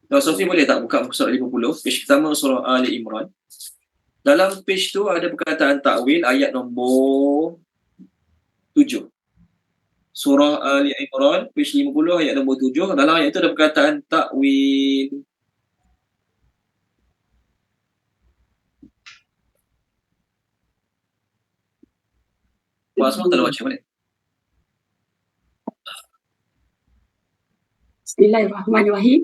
Tuan Sofi boleh tak buka muka surat 50? Page pertama surah Ali Imran. Dalam page tu ada perkataan takwil ayat nombor 7. Surah Ali Imran, page 50 ayat nombor 7. Dalam ayat itu ada perkataan takwil. Puan Asmah tak ada baca balik. Bismillahirrahmanirrahim.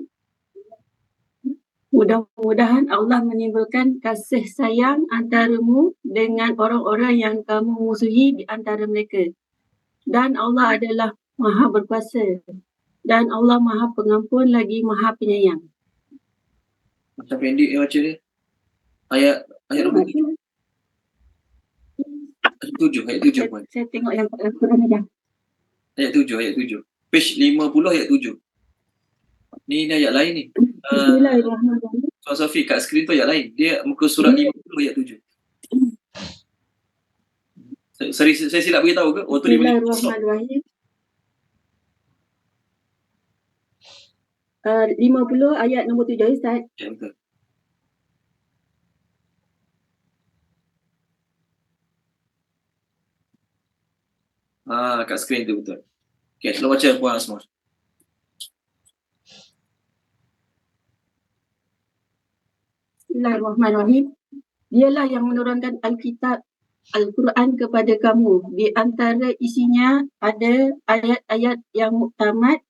Mudah-mudahan Allah menimbulkan kasih sayang antaramu dengan orang-orang yang kamu musuhi di antara mereka. Dan Allah adalah Maha Berkuasa. Dan Allah Maha Pengampun lagi Maha Penyayang. Macam pendek dia baca dia. Ayat nombor 7. Ayat 7 Puan. Saya tengok yang Quran dah. Ayat 7. Page 50 ayat 7. Ni ayat lain ni. Bismillahirrahmanirrahim. Tuan Sofi kat skrin tu ayat lain. Dia muka surat 50 ayat 7. Saya silap beritahu ke? Oh tu 50. Bismillahirrahmanirrahim. 50 ayat nombor 7 Ustaz. Ya betul. Kat skrin tu betul. Okay, tolong baca Puan Asmah. Bismillahirrahmanirrahim. Dialah yang menurunkan Alkitab Al-Quran kepada kamu. Di antara isinya ada ayat-ayat yang muhkamat.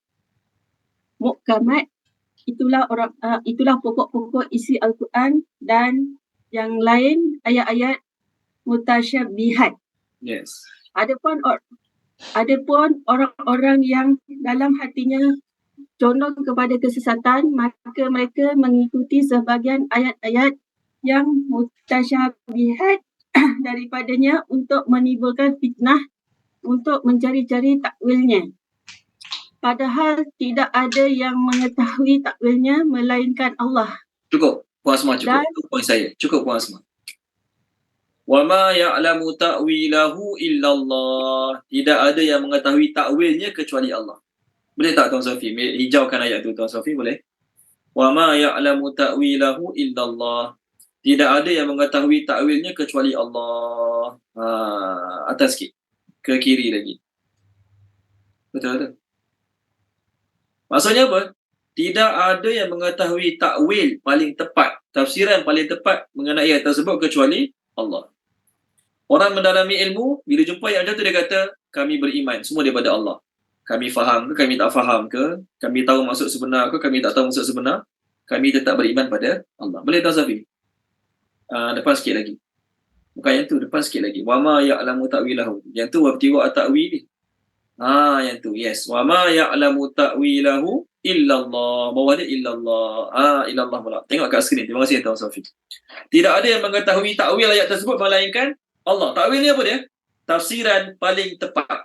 Itulah pokok-pokok isi Al-Quran, dan yang lain ayat-ayat mutasyabihat. Yes. Adapun orang-orang yang dalam hatinya condong kepada kesesatan, maka mereka mengikuti sebahagian ayat-ayat yang mutasyabihat daripadanya untuk menimbulkan fitnah, untuk mencari-cari takwilnya. Padahal tidak ada yang mengetahui takwilnya melainkan Allah. Cukup Puan Asmah, cukup. Dan Itu poin saya. Cukup Puan Asmah. Wa ma ya'lamu ta'wilahu illallah. Tidak ada yang mengetahui takwilnya kecuali Allah. Boleh tak Tuan Sofi? Hijaukan ayat tu Tuan Sofi, boleh? Wa ma ya'lamu ta'wilahu illallah. Tidak ada yang mengetahui takwilnya kecuali Allah. Atas sikit. Ke kiri lagi. Betul. Maksudnya apa? Tidak ada yang mengetahui takwil paling tepat, tafsiran paling tepat mengenai ayat tersebut kecuali Allah. Orang mendalami ilmu, bila jumpa ayat macam tu dia kata, kami beriman, semua daripada Allah. Kami faham ke, kami tak faham ke, kami tahu maksud sebenar ke, kami tak tahu maksud sebenar, kami tetap beriman pada Allah. Boleh Tuan Safi? Depan sikit lagi. Bukan yang tu, depan sikit lagi. Wa ma ya'lamu ta'wilahu. Yang tu wabtiwa at-ta'wili. Yang tu, yes. Wa ma ya'lamu ta'wilahu illallah. Bawah dia illallah. Illallah pula. Tengok kat skrin. Terima kasih Tuan Safi. Tidak ada yang mengetahui takwil ayat tersebut melainkan Allah. Takwil ni apa dia? Tafsiran paling tepat.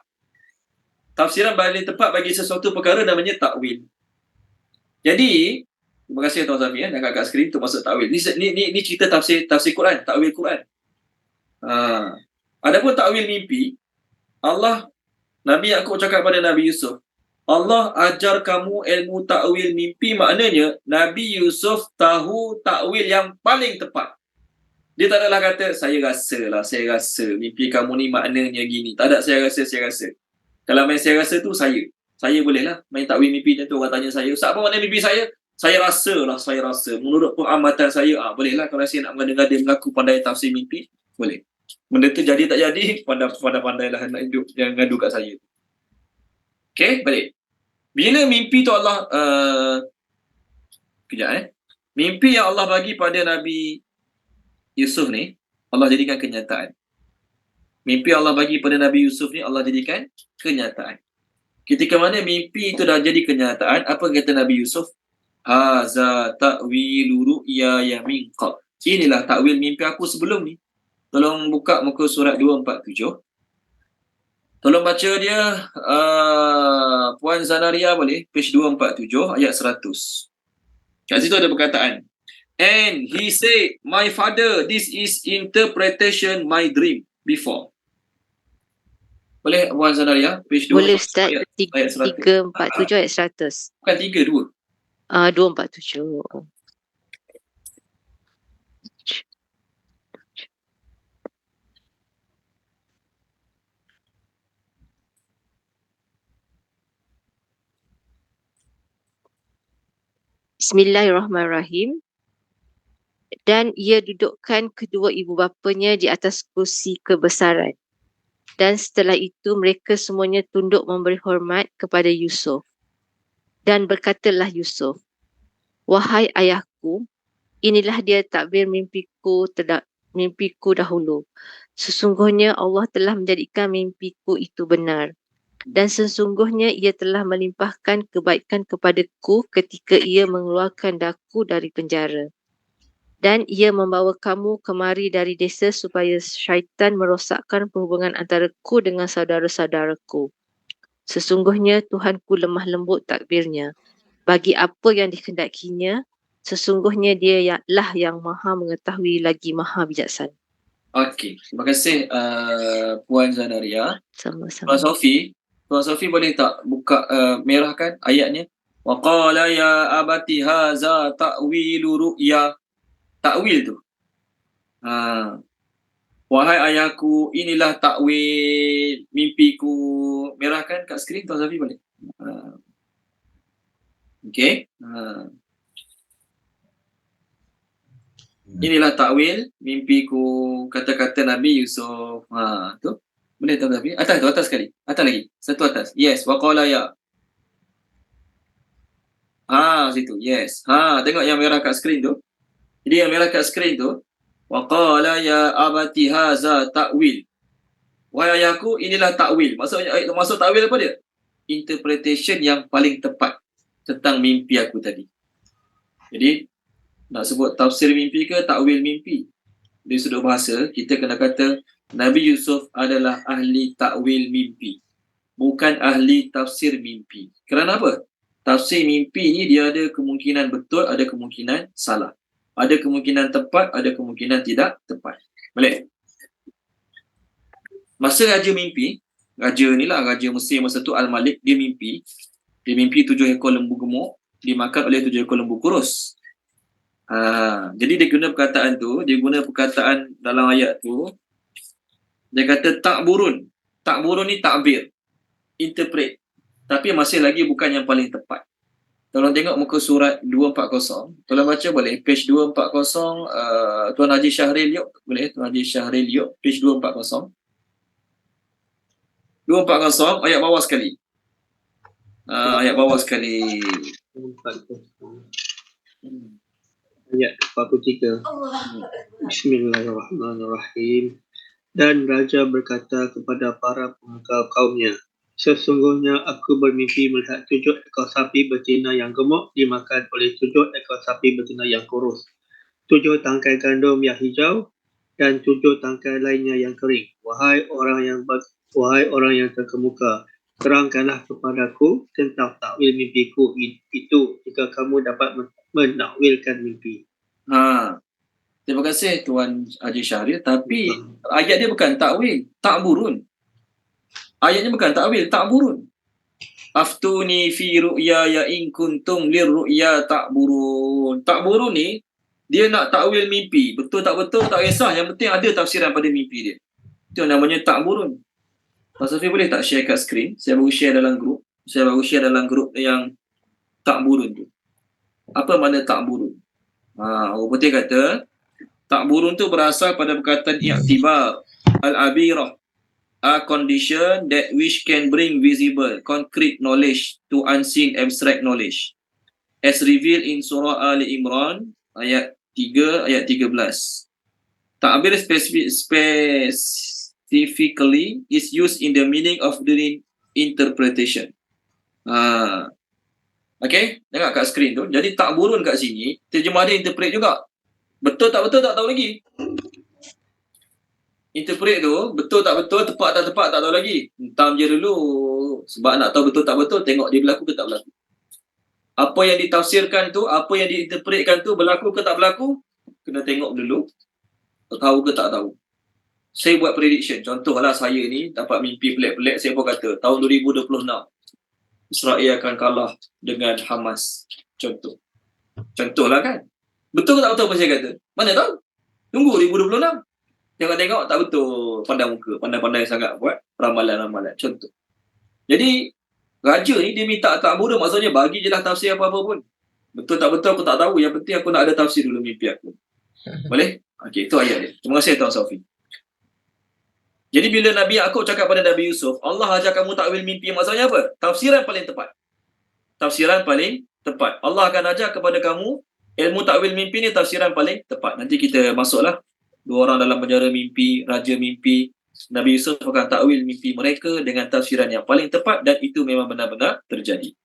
Tafsiran paling tepat bagi sesuatu perkara namanya takwil. Jadi, Terima kasih Tuan Safi dan kat skrin untuk masuk takwil. Ni cerita tafsir Quran, takwil Quran. Adapun takwil mimpi, Nabi Yaqub cakap pada Nabi Yusuf, Allah ajar kamu ilmu takwil mimpi, maknanya Nabi Yusuf tahu takwil yang paling tepat. Dia tak adalah kata, saya rasa mimpi kamu ni maknanya gini. Tak ada saya rasa. Kalau main saya rasa tu, saya bolehlah main takwil mimpi macam tu. Orang tanya saya, Ustaz, apa makna mimpi saya? Saya rasa. Menurut pengamatan saya, bolehlah kalau saya nak mengada-ngada mengaku pandai tafsir mimpi, boleh. Benda tu jadi tak jadi, pandai-pandailah nak hidup, jangan ngadu kat saya. Okay, balik. Bila mimpi tu Allah, mimpi yang Allah bagi pada Nabi Yusuf ni, Allah jadikan kenyataan. Mimpi Allah bagi pada Nabi Yusuf ni, Allah jadikan kenyataan. Ketika mana mimpi itu dah jadi kenyataan, apa kata Nabi Yusuf? Haza ta'wilu ru'ya min qabl. Inilah takwil mimpi aku sebelum ni. Tolong buka muka surat 247. Tolong baca dia, Puan Zanaria boleh, page 247 ayat 100. Kat situ ada perkataan, and he said, my father, this is interpretation my dream before. Boleh Puan Zanaria, page 247 Boleh Ustaz, ayat 100. 347 ayat 100. Bukan 3, 2. 247. Bismillahirrahmanirrahim. Dan ia dudukkan kedua ibu bapanya di atas kursi kebesaran. Dan setelah itu mereka semuanya tunduk memberi hormat kepada Yusuf. Dan berkatalah Yusuf, wahai ayahku, inilah dia takbir mimpiku dahulu. Sesungguhnya Allah telah menjadikan mimpiku itu benar. Dan sesungguhnya ia telah melimpahkan kebaikan kepadaku ketika ia mengeluarkan daku dari penjara. Dan ia membawa kamu kemari dari desa supaya syaitan merosakkan perhubungan antaraku dengan saudara-saudaraku. Sesungguhnya Tuhanku lemah lembut takbirnya. Bagi apa yang dikehendakinya, sesungguhnya dia lah yang maha mengetahui lagi maha bijaksana. Okey, terima kasih Puan Zanaria. Sama-sama. Tuan Sofi boleh tak buka merahkan ayatnya? Wa qala ya abati haza ta'wilu ru'ya. Takwil tu. Wahai ayahku, inilah takwil mimpiku. Merahkan kat skrin Tuan Sofi boleh. Okey. Inilah takwil mimpiku, kata-kata Nabi Yusuf. Tu. Boleh Tuan Sofi? Atas sekali. Atas lagi. Satu atas. Yes, wa qala ya. Situ. Yes. Tengok yang merah kat skrin tu. Jadi yang merah kat skrin tu, wa qala ya abati haza ta'wil. Wahai ayahku, inilah takwil. Maksud takwil apa dia? Interpretation yang paling tepat tentang mimpi aku tadi. Jadi nak sebut tafsir mimpi ke takwil mimpi? Dari sudut bahasa, kita kena kata Nabi Yusuf adalah ahli takwil mimpi, bukan ahli tafsir mimpi. Kerana apa? Tafsir mimpi ni dia ada kemungkinan betul, ada kemungkinan salah. Ada kemungkinan tepat, ada kemungkinan tidak tepat. Boleh? Masa raja mimpi, Raja Mesir masa tu Al-Malik, dia mimpi 7 ekor lembu gemuk dimakan oleh 7 ekor lembu kurus. Jadi dia guna perkataan dalam ayat tu, dia kata takburun. Takburun ni takbir, interpret. Tapi masih lagi bukan yang paling tepat. Tolong tengok muka surat 240. Tolong baca boleh, page 240. Tuan Haji Syahril yuk, boleh Tuan Haji Syahril yuk, page 240. 240 ayat bawah sekali. Ayat bawah sekali. 240. Ayat 43. Bismillahirrahmanirrahim. Dan raja berkata kepada para pengawal kaumnya, sesungguhnya aku bermimpi melihat 7 ekor sapi betina yang gemuk dimakan oleh 7 ekor sapi betina yang kurus. 7 tangkai gandum yang hijau dan 7 tangkai lainnya yang kering. Wahai orang yang terkemuka, terangkanlah kepadaku tentang takwil mimpiku itu jika kamu dapat menakwilkan mimpi. Terima kasih Tuan Haji Syahrir. Tapi ayat dia bukan takwil, takburun. Ayatnya bukan takwil, takburun. Aftuni fi ru'ya in kuntum lirru'ya takburun. Takburun ni dia nak takwil mimpi. Betul tak betul tak kisah, yang penting ada tafsiran pada mimpi dia. Itu namanya takburun. Mas Safi boleh tak share kat skrin? Saya baru share dalam grup. Saya baru share dalam grup yang takburun tu. Apa makna takburun? Orang putih kata takburun tu berasal pada perkataan i'tibar al-abirah, a condition that which can bring visible, concrete knowledge to unseen abstract knowledge. As revealed in Surah Ali Imran, ayat 3, ayat 13. Ta'bir specifically is used in the meaning of the interpretation. Okay, tengok kat skrin tu. Jadi takburun kat sini, terjemah dia interpret juga. Betul tak tahu lagi. Interpret tu, betul tak betul, tepat tak tahu lagi. Hentam je dulu. Sebab nak tahu betul tak betul, tengok dia berlaku ke tak berlaku. Apa yang ditafsirkan tu, apa yang diinterpretkan tu, berlaku ke tak berlaku, kena tengok dulu. Tahu ke tak tahu. Saya buat prediction. Contohlah saya ni dapat mimpi pelik-pelik, saya pun kata, tahun 2026, Israel akan kalah dengan Hamas. Contohlah kan. Betul ke tak betul apa saya kata? Mana tahu? Tunggu 2026. Tengok-tengok tak betul, pandang muka, pandai-pandai sangat buat ramalan-ramalan. Contoh. Jadi, raja ni dia minta takburun, maksudnya bagi je lah tafsir apa-apa pun. Betul tak betul aku tak tahu, yang penting aku nak ada tafsir dulu mimpi aku. Boleh? Okey, itu ayat dia. Terima kasih Tuan Sofi. Jadi bila Nabi Yaqub cakap pada Nabi Yusuf, Allah ajar kamu takwil mimpi, maksudnya apa? Tafsiran paling tepat. Tafsiran paling tepat. Allah akan ajar kepada kamu ilmu takwil mimpi ni tafsiran paling tepat. Nanti kita masuklah 2 orang dalam penjara mimpi, raja mimpi. Nabi Yusuf akan takwil mimpi mereka dengan tafsiran yang paling tepat, dan itu memang benar-benar terjadi.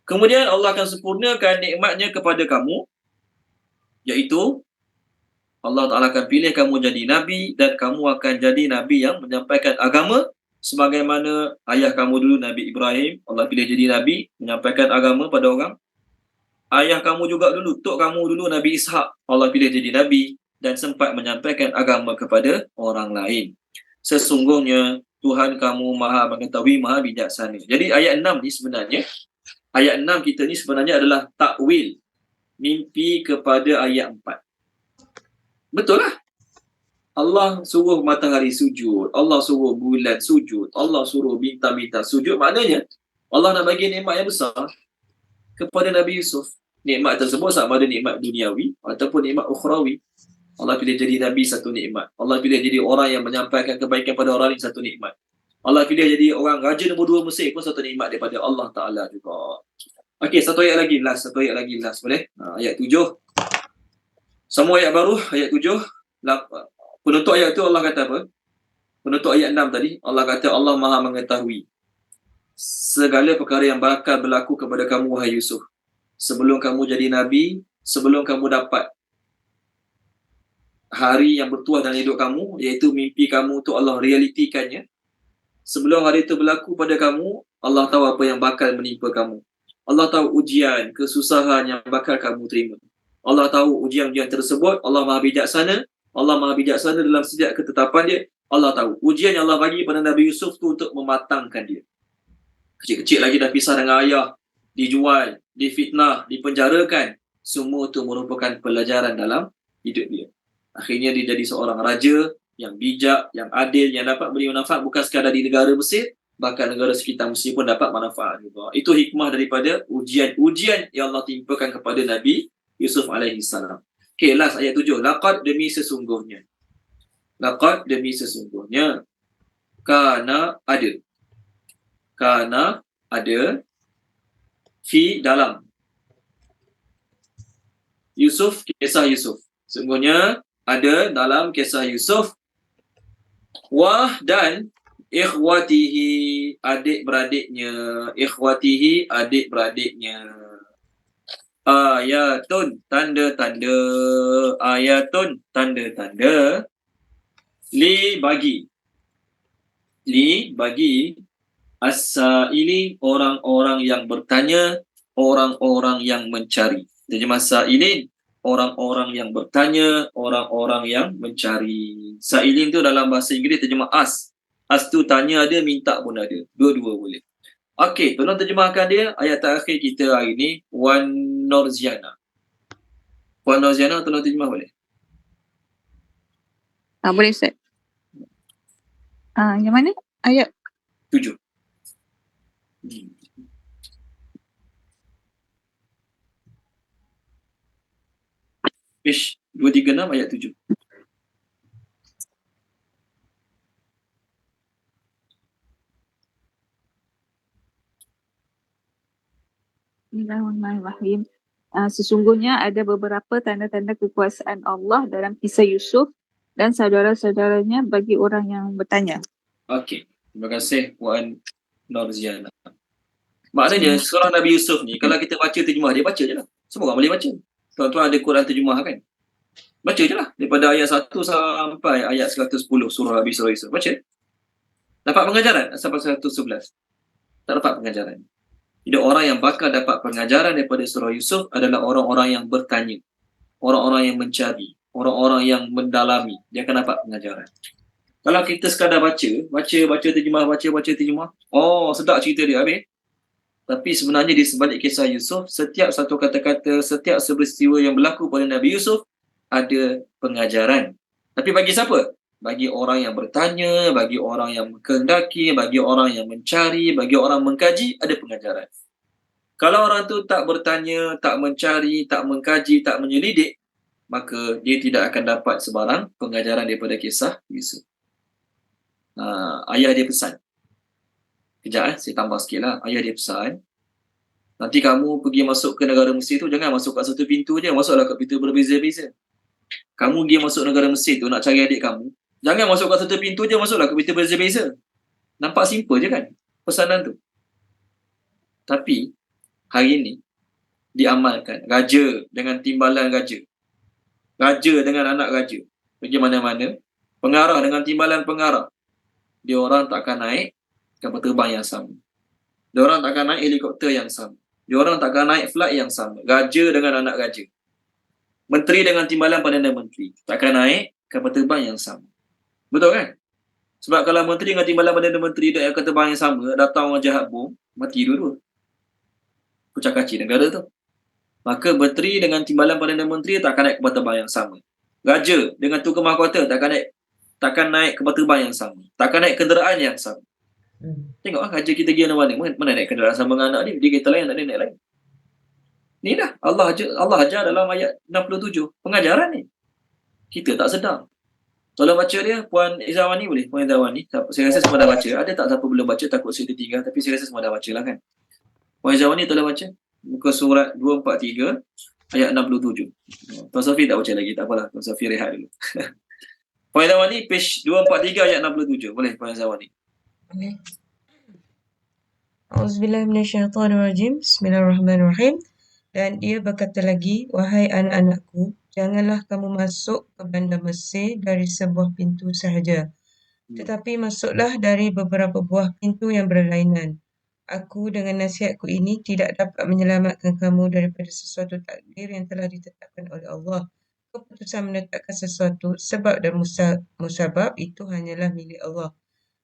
Kemudian Allah akan sempurnakan nikmatnya kepada kamu, iaitu Allah Ta'ala akan pilih kamu jadi Nabi, dan kamu akan jadi Nabi yang menyampaikan agama sebagaimana ayah kamu dulu Nabi Ibrahim, Allah pilih jadi Nabi, menyampaikan agama pada orang. Ayah kamu juga dulu, tok kamu dulu Nabi Ishak, Allah pilih jadi Nabi dan sempat menyampaikan agama kepada orang lain. Sesungguhnya Tuhan kamu maha mengetahui, maha bijaksana. Jadi ayat 6 ni sebenarnya, ayat 6 kita ni sebenarnya adalah takwil mimpi kepada ayat 4. Betul lah. Allah suruh matahari sujud, Allah suruh bulan sujud, Allah suruh bintang-bintang sujud. Maknanya Allah nak bagi nikmat yang besar kepada Nabi Yusuf. Nikmat tersebut sama ada nikmat duniawi ataupun nikmat ukhrawi. Allah pilih jadi Nabi, satu nikmat. Allah pilih jadi orang yang menyampaikan kebaikan pada orang lain, satu nikmat. Allah pilih jadi orang raja nombor 2 Mesir pun satu nikmat daripada Allah Ta'ala juga. Okey, satu ayat lagi last, boleh? Ayat 7. Semua ayat baru, ayat 7. Penutup ayat tu Allah kata apa? Penutup ayat 6 tadi, Allah kata Allah maha mengetahui segala perkara yang bakal berlaku kepada kamu, wahai Yusuf. Sebelum kamu jadi Nabi, sebelum kamu dapat hari yang bertuah dalam hidup kamu, iaitu mimpi kamu tu Allah realitikannya. Sebelum hari itu berlaku pada kamu, Allah tahu apa yang bakal menimpa kamu. Allah tahu ujian, kesusahan yang bakal kamu terima. Allah tahu ujian-ujian tersebut. Allah maha bijaksana. Allah maha bijaksana dalam setiap ketetapan dia. Allah tahu ujian yang Allah bagi pada Nabi Yusuf tu untuk mematangkan dia. Kecil-kecil lagi dah pisah dengan ayah, dijual, difitnah, dipenjarakan. Semua tu merupakan pelajaran dalam hidup dia. Akhirnya dia jadi seorang raja yang bijak, yang adil, yang dapat beri manfaat bukan sekadar di negara Mesir, bahkan negara sekitar Mesir pun dapat manfaat juga. Itu hikmah daripada ujian-ujian yang Allah timpakan kepada Nabi Yusuf alaihi salam. Okey, last ayat 7. Laqad, demi sesungguhnya. Laqad, demi sesungguhnya. Kana, ada. Kana, ada. Fi, dalam. Yusuf, kisah Yusuf. Sesungguhnya ada dalam kisah Yusuf. Wah, dan ikhwatihi, adik-beradiknya. Ikhwatihi, adik-beradiknya. Ayatun, tanda-tanda. Ayatun, tanda-tanda. Li, bagi. Li, bagi. As-sa'ili, orang-orang yang bertanya, orang-orang yang mencari. Terjemah sa'ilin, orang-orang yang bertanya, orang-orang yang mencari. Sa'ilin tu dalam bahasa Inggeris terjemah ask. Ask tu tanya ada, minta pun ada. Dua-dua boleh. Okey, tolong terjemahkan dia ayat terakhir kita hari ni, Wan Norziana. Wan Norziana tolong terjemah boleh? Boleh Ustaz. Yang mana? Ayat 7. Page 236 ayat 7. Bismillahirrahmanirrahim. Sesungguhnya ada beberapa tanda-tanda kekuasaan Allah dalam kisah Yusuf dan saudara-saudaranya bagi orang yang bertanya. Okey, terima kasih Puan Norziana. Maknanya surah Nabi Yusuf ni, kalau kita baca terjemah dia, baca je lah. Semua orang boleh baca. Tuan-tuan ada Quran terjemah kan? Baca je lah. Daripada ayat 1 sampai ayat 110 surah Nabi Yusuf. Baca. Dapat pengajaran sampai 111. Tak dapat pengajaran. Jadi orang yang bakal dapat pengajaran daripada surah Yusuf adalah orang-orang yang bertanya. Orang-orang yang mencari. Orang-orang yang mendalami. Dia akan dapat pengajaran. Kalau kita sekadar baca terjemah. Oh, sedap cerita dia habis. Tapi sebenarnya di sebalik kisah Yusuf, setiap satu kata-kata, setiap peristiwa yang berlaku pada Nabi Yusuf ada pengajaran. Tapi bagi siapa? Bagi orang yang bertanya, bagi orang yang mengkehendaki, bagi orang yang mencari, bagi orang mengkaji, ada pengajaran. Kalau orang tu tak bertanya, tak mencari, tak mengkaji, tak menyelidik, maka dia tidak akan dapat sebarang pengajaran daripada kisah Yusuf. Ayah dia pesan. Kejap saya tambah sikit lah. Ayah dia pesan, nanti kamu pergi masuk ke negara Mesir tu, jangan masuk kat satu pintu je, masuklah kat pintu berbeza-beza. Kamu pergi masuk negara Mesir tu nak cari adik kamu, jangan masuk kat satu pintu je, masuklah ke pintu berbeza-beza. Nampak simple je kan pesanan tu. Tapi hari ni diamalkan. Raja dengan timbalan raja, raja dengan anak raja pergi mana-mana, pengarah dengan timbalan pengarah, dia orang tak akan naik kapal terbang yang sama. Dia orang tak akan naik helikopter yang sama. Dia orang tak akan naik flight yang sama. Raja dengan anak raja, menteri dengan timbalan Perdana Menteri tak akan naik kapal terbang yang sama. Betul kan? Sebab kalau menteri dengan timbalan Perdana Menteri naik kapal terbang yang sama, datang orang jahat bom, mati dua-dua. Kucak-kacir negara tu. Maka menteri dengan timbalan Perdana Menteri tak akan naik kapal terbang yang sama. Raja dengan tukang mahkota tak akan naik kapal terbang yang sama. Tak akan naik kenderaan yang sama. Tengok raja kita pergi mana-mana, mana naik kenderaan sama dengan anak dia, dia kereta lain, tak ada naik lain. Ni dah Allah ajar dalam ayat 67. Pengajaran ni. Kita tak sedar. Tolong baca dia, Puan Izawani boleh? Puan Izawani, saya rasa semua dah baca. Ada tak siapa belum baca, takut saya tertinggal, tapi saya rasa semua dah baca lah kan. Puan Izawani tolong baca. Muka surat 243 ayat 67. Tuan Safi tak baca lagi, tak apalah. Tuan Safi rehat dulu. Puan Izawani, page 243 ayat 67. Boleh Puan Izawani? Auzubillahiminasyaitanirrajim. Bismillahirrahmanirrahim. Dan ia berkata lagi, wahai anak-anakku, janganlah kamu masuk ke bandar Mesir dari sebuah pintu sahaja, tetapi masuklah dari beberapa buah pintu yang berlainan. Aku dengan nasihatku ini tidak dapat menyelamatkan kamu daripada sesuatu takdir yang telah ditetapkan oleh Allah. Keputusan menetapkan sesuatu sebab dan musabab itu hanyalah milik Allah.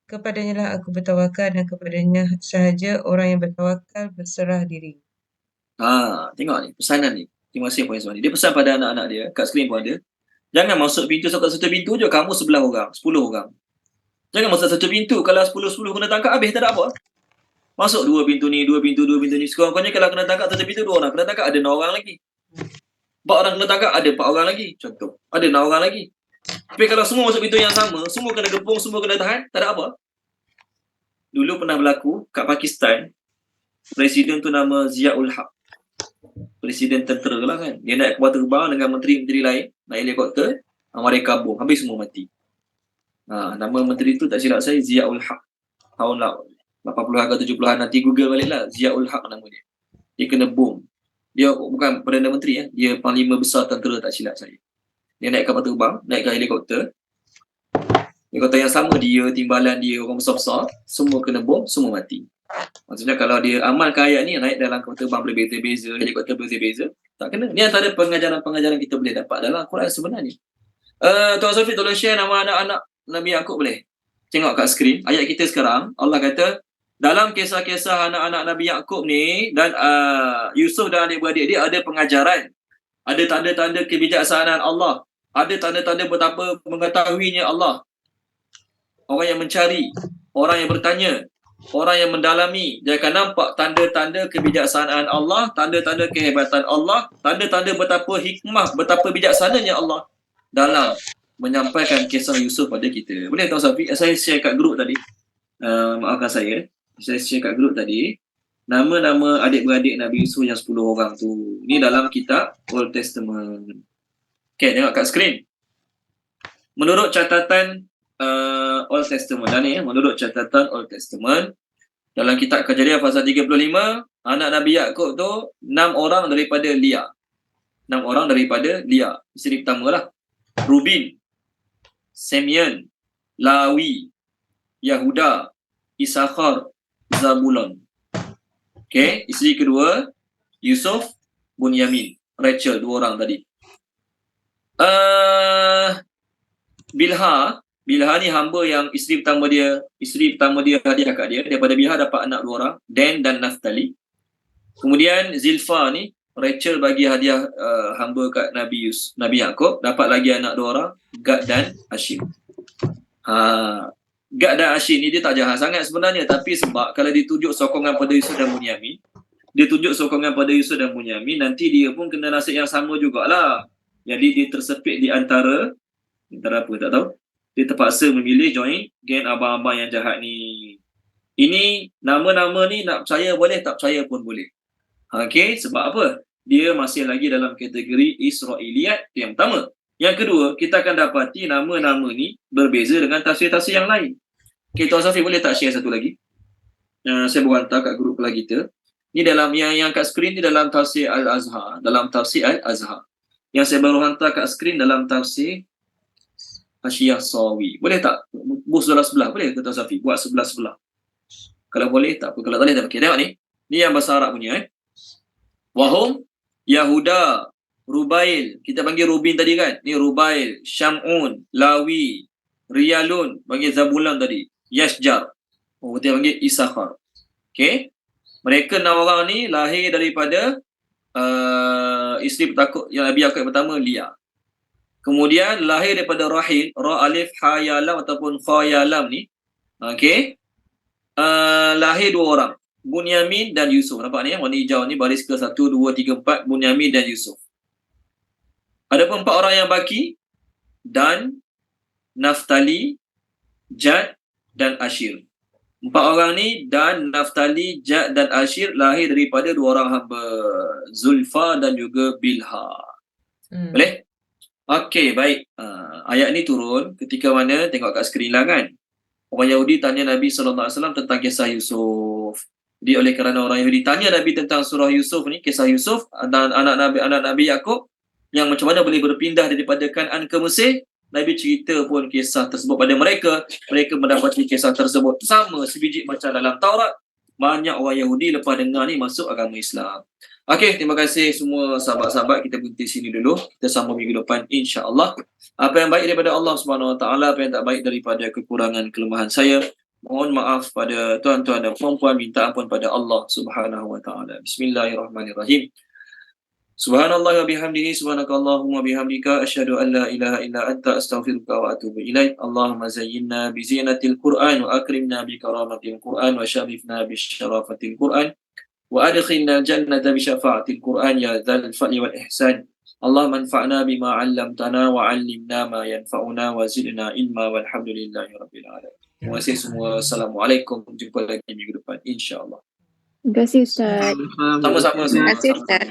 Kepadanya lah aku bertawakal dan kepadanya sahaja orang yang bertawakal berserah diri. Tengok ni, pesanan ni. Terima kasih Puan Izwani. Dia pesan pada anak-anak dia, kat skrin pun ada. Jangan masuk pintu, kat satu pintu je, kamu 11 orang, 10 orang. Jangan masuk satu pintu, kalau 10 kena tangkap, habis tak ada apa. Masuk dua pintu ni. Sekurang-kurangnya kalau kena tangkap satu pintu, 2 orang. Kena tangkap, ada 6 orang lagi. 4 orang kena tangkap, ada 4 orang lagi. Contoh, ada 6 orang lagi. Tapi kalau semua masuk pintu yang sama, semua kena gepung, semua kena tahan, tak ada apa. Dulu pernah berlaku kat Pakistan, presiden tu nama Ziaul Haq. Presiden tentera lah kan. Dia naik kapal terbang dengan menteri-menteri lain, naik helikopter, mereka bom, habis semua mati. Nama menteri tu tak silap saya Ziaul Haq. Tahun 80-an ke 70-an, nanti Google balik lah. Ziaul Haq nama dia. Dia kena bom. Dia bukan Perdana Menteri, dia panglima besar tentera tak silap saya. Dia naik kapal terbang, naik ke helikopter. Helikopter yang sama, dia, timbalan dia, orang besar-besar, semua kena bom, semua mati. Maksudnya kalau dia amalkan ayat ni, naik dalam kapal terbang berbeza-beza, helikopter berbeza-beza, Tak kena. Ni antara pengajaran-pengajaran kita boleh dapat dalam Al-Quran sebenarnya. Tuan Sofi tolong share nama anak-anak Nabi Yaqub boleh? Tengok kat skrin. Ayat kita sekarang, Allah kata, dalam kisah-kisah anak-anak Nabi Yaqub ni dan Yusuf dan adik-beradik dia ada pengajaran. Ada tanda-tanda kebijaksanaan Allah. Ada tanda-tanda betapa mengetahuinya Allah. Orang yang mencari, orang yang bertanya, orang yang mendalami, dia akan nampak tanda-tanda kebijaksanaan Allah, tanda-tanda kehebatan Allah, tanda-tanda betapa hikmah, betapa bijaksananya Allah dalam menyampaikan kisah Yusuf pada kita. Boleh Tuan Safi? Saya share kat grup tadi. Maafkan saya share kat grup tadi. Nama-nama adik-beradik Nabi Yusuf yang 10 orang tu. Ni dalam kitab Old Testament. Okay, tengok kat skrin. Menurut catatan Old Testament menurut catatan Old Testament, dalam kitab Kejadian pasal 35, anak Nabi Yaqub tu 6 orang daripada Lia. 6 orang daripada Lia. Isteri pertama lah. Rubin, Simeon, Lawi, Yahuda, Isakhar, Zabulon. Okay, isteri kedua Yusuf, Bunyamin, Rachel, 2 orang tadi. Bilha ni hamba yang isteri pertama dia hadiah kat dia. Daripada Bilha dapat anak 2 orang, Dan dan Naftali. Kemudian Zilfa ni Rachel bagi hadiah hamba kat Nabi Yaqub, dapat lagi anak 2 orang, Gad dan Ashim. Gad dan Ashim ni dia tak jahat sangat sebenarnya, tapi sebab kalau ditunjuk sokongan pada Yusuf dan Bunyamin, nanti dia pun kena nasib yang sama jugalah. Jadi dia tersepit di antara apa tak tahu. Dia terpaksa memilih join geng abang-abang yang jahat ni. Ini nama-nama ni nak percaya boleh, tak percaya pun boleh. Okey, sebab apa? Dia masih lagi dalam kategori Israiliyat, yang pertama. Yang kedua, kita akan dapati nama-nama ni berbeza dengan tafsir-tafsir yang lain. Okey, Tuan Safi boleh tak share satu lagi? Saya baru hantar kat grup pula kita. Ni dalam yang kat skrin ni dalam tafsir Al-Azhar. Yang saya baru hantar kat skrin dalam tafsir Hasyiah Sawi. Boleh tak? Bus sebelah-sebelah. Boleh ke Tuan Safi? Buat sebelah-sebelah. Kalau boleh, tak apa. Kalau tak boleh, tak apa. Okay, tengok ni. Ni yang bahasa Arab punya. Wahum, Yahuda, Rubail. Kita panggil Rubin tadi kan? Ni Rubail, Syamun, Lawi, Riyalun. Panggil Zabulan tadi. Yashjar. Kita panggil Isakhar. Okay. Mereka 6 orang ni lahir daripada isteri yang Nabi Yaqub pertama, Lia. Kemudian lahir daripada Rahil, Ra Alif Ha Ya Lam ataupun Kha Ya Lam ni. Okey. Lahir 2 orang, Bunyamin dan Yusuf. Nampak ni warna hijau ni baris ke 1 2 3 4, Bunyamin dan Yusuf. Ada pun 4 orang yang baki, Dan, Naftali, Jad dan Ashir. 4 orang ni, Dan, Naftali, Jad dan Ashir, lahir daripada 2 orang hamba, Zulfa dan juga Bilha. Boleh? Okey, baik. Ayat ni turun ketika mana, tengok kat skrin lah kan. Orang Yahudi tanya Nabi SAW tentang kisah Yusuf. Jadi oleh kerana orang Yahudi tanya Nabi tentang surah Yusuf ni, kisah Yusuf, anak Nabi Yaqub, yang macam mana boleh berpindah daripada Kan'an ke Mesir, Nabi cerita pun kisah tersebut pada mereka. Mereka mendapati kisah tersebut sama sebiji macam dalam Taurat. Banyak orang Yahudi lepas dengar ni masuk agama Islam. Okey, terima kasih semua sahabat-sahabat. Kita berhenti sini dulu. Kita sambung minggu depan insya-Allah. Apa yang baik daripada Allah Subhanahu Wa Taala, apa yang tak baik daripada kekurangan kelemahan saya, mohon maaf pada tuan-tuan dan puan-puan, minta ampun pada Allah Subhanahu Wa Taala. Bismillahirrahmanirrahim. Subhanallah wa bihamdihi, subhanakallahumma bihamdika, asyhadu an la ilaha illa anta, astaghfiruka wa atubu ilaik. Allahumma zayyinna bi zinatil Qur'an wa akrimna bi karamatil Qur'an wa syarifna bi syarafatil Qur'an wa adkhilna jannata bi syafa'atil Qur'an ya dzal fadli wal ihsan. Allahumma anfa'na bima 'allamtana wa 'allimna ma yanfa'una wa zidna ilma walhamdulillahi rabbil alamin. Terima kasih semua. Assalamualaikum. Jumpa lagi minggu depan insya-Allah. Terima kasih Ustaz. Sama-sama. Terima kasih Ustaz.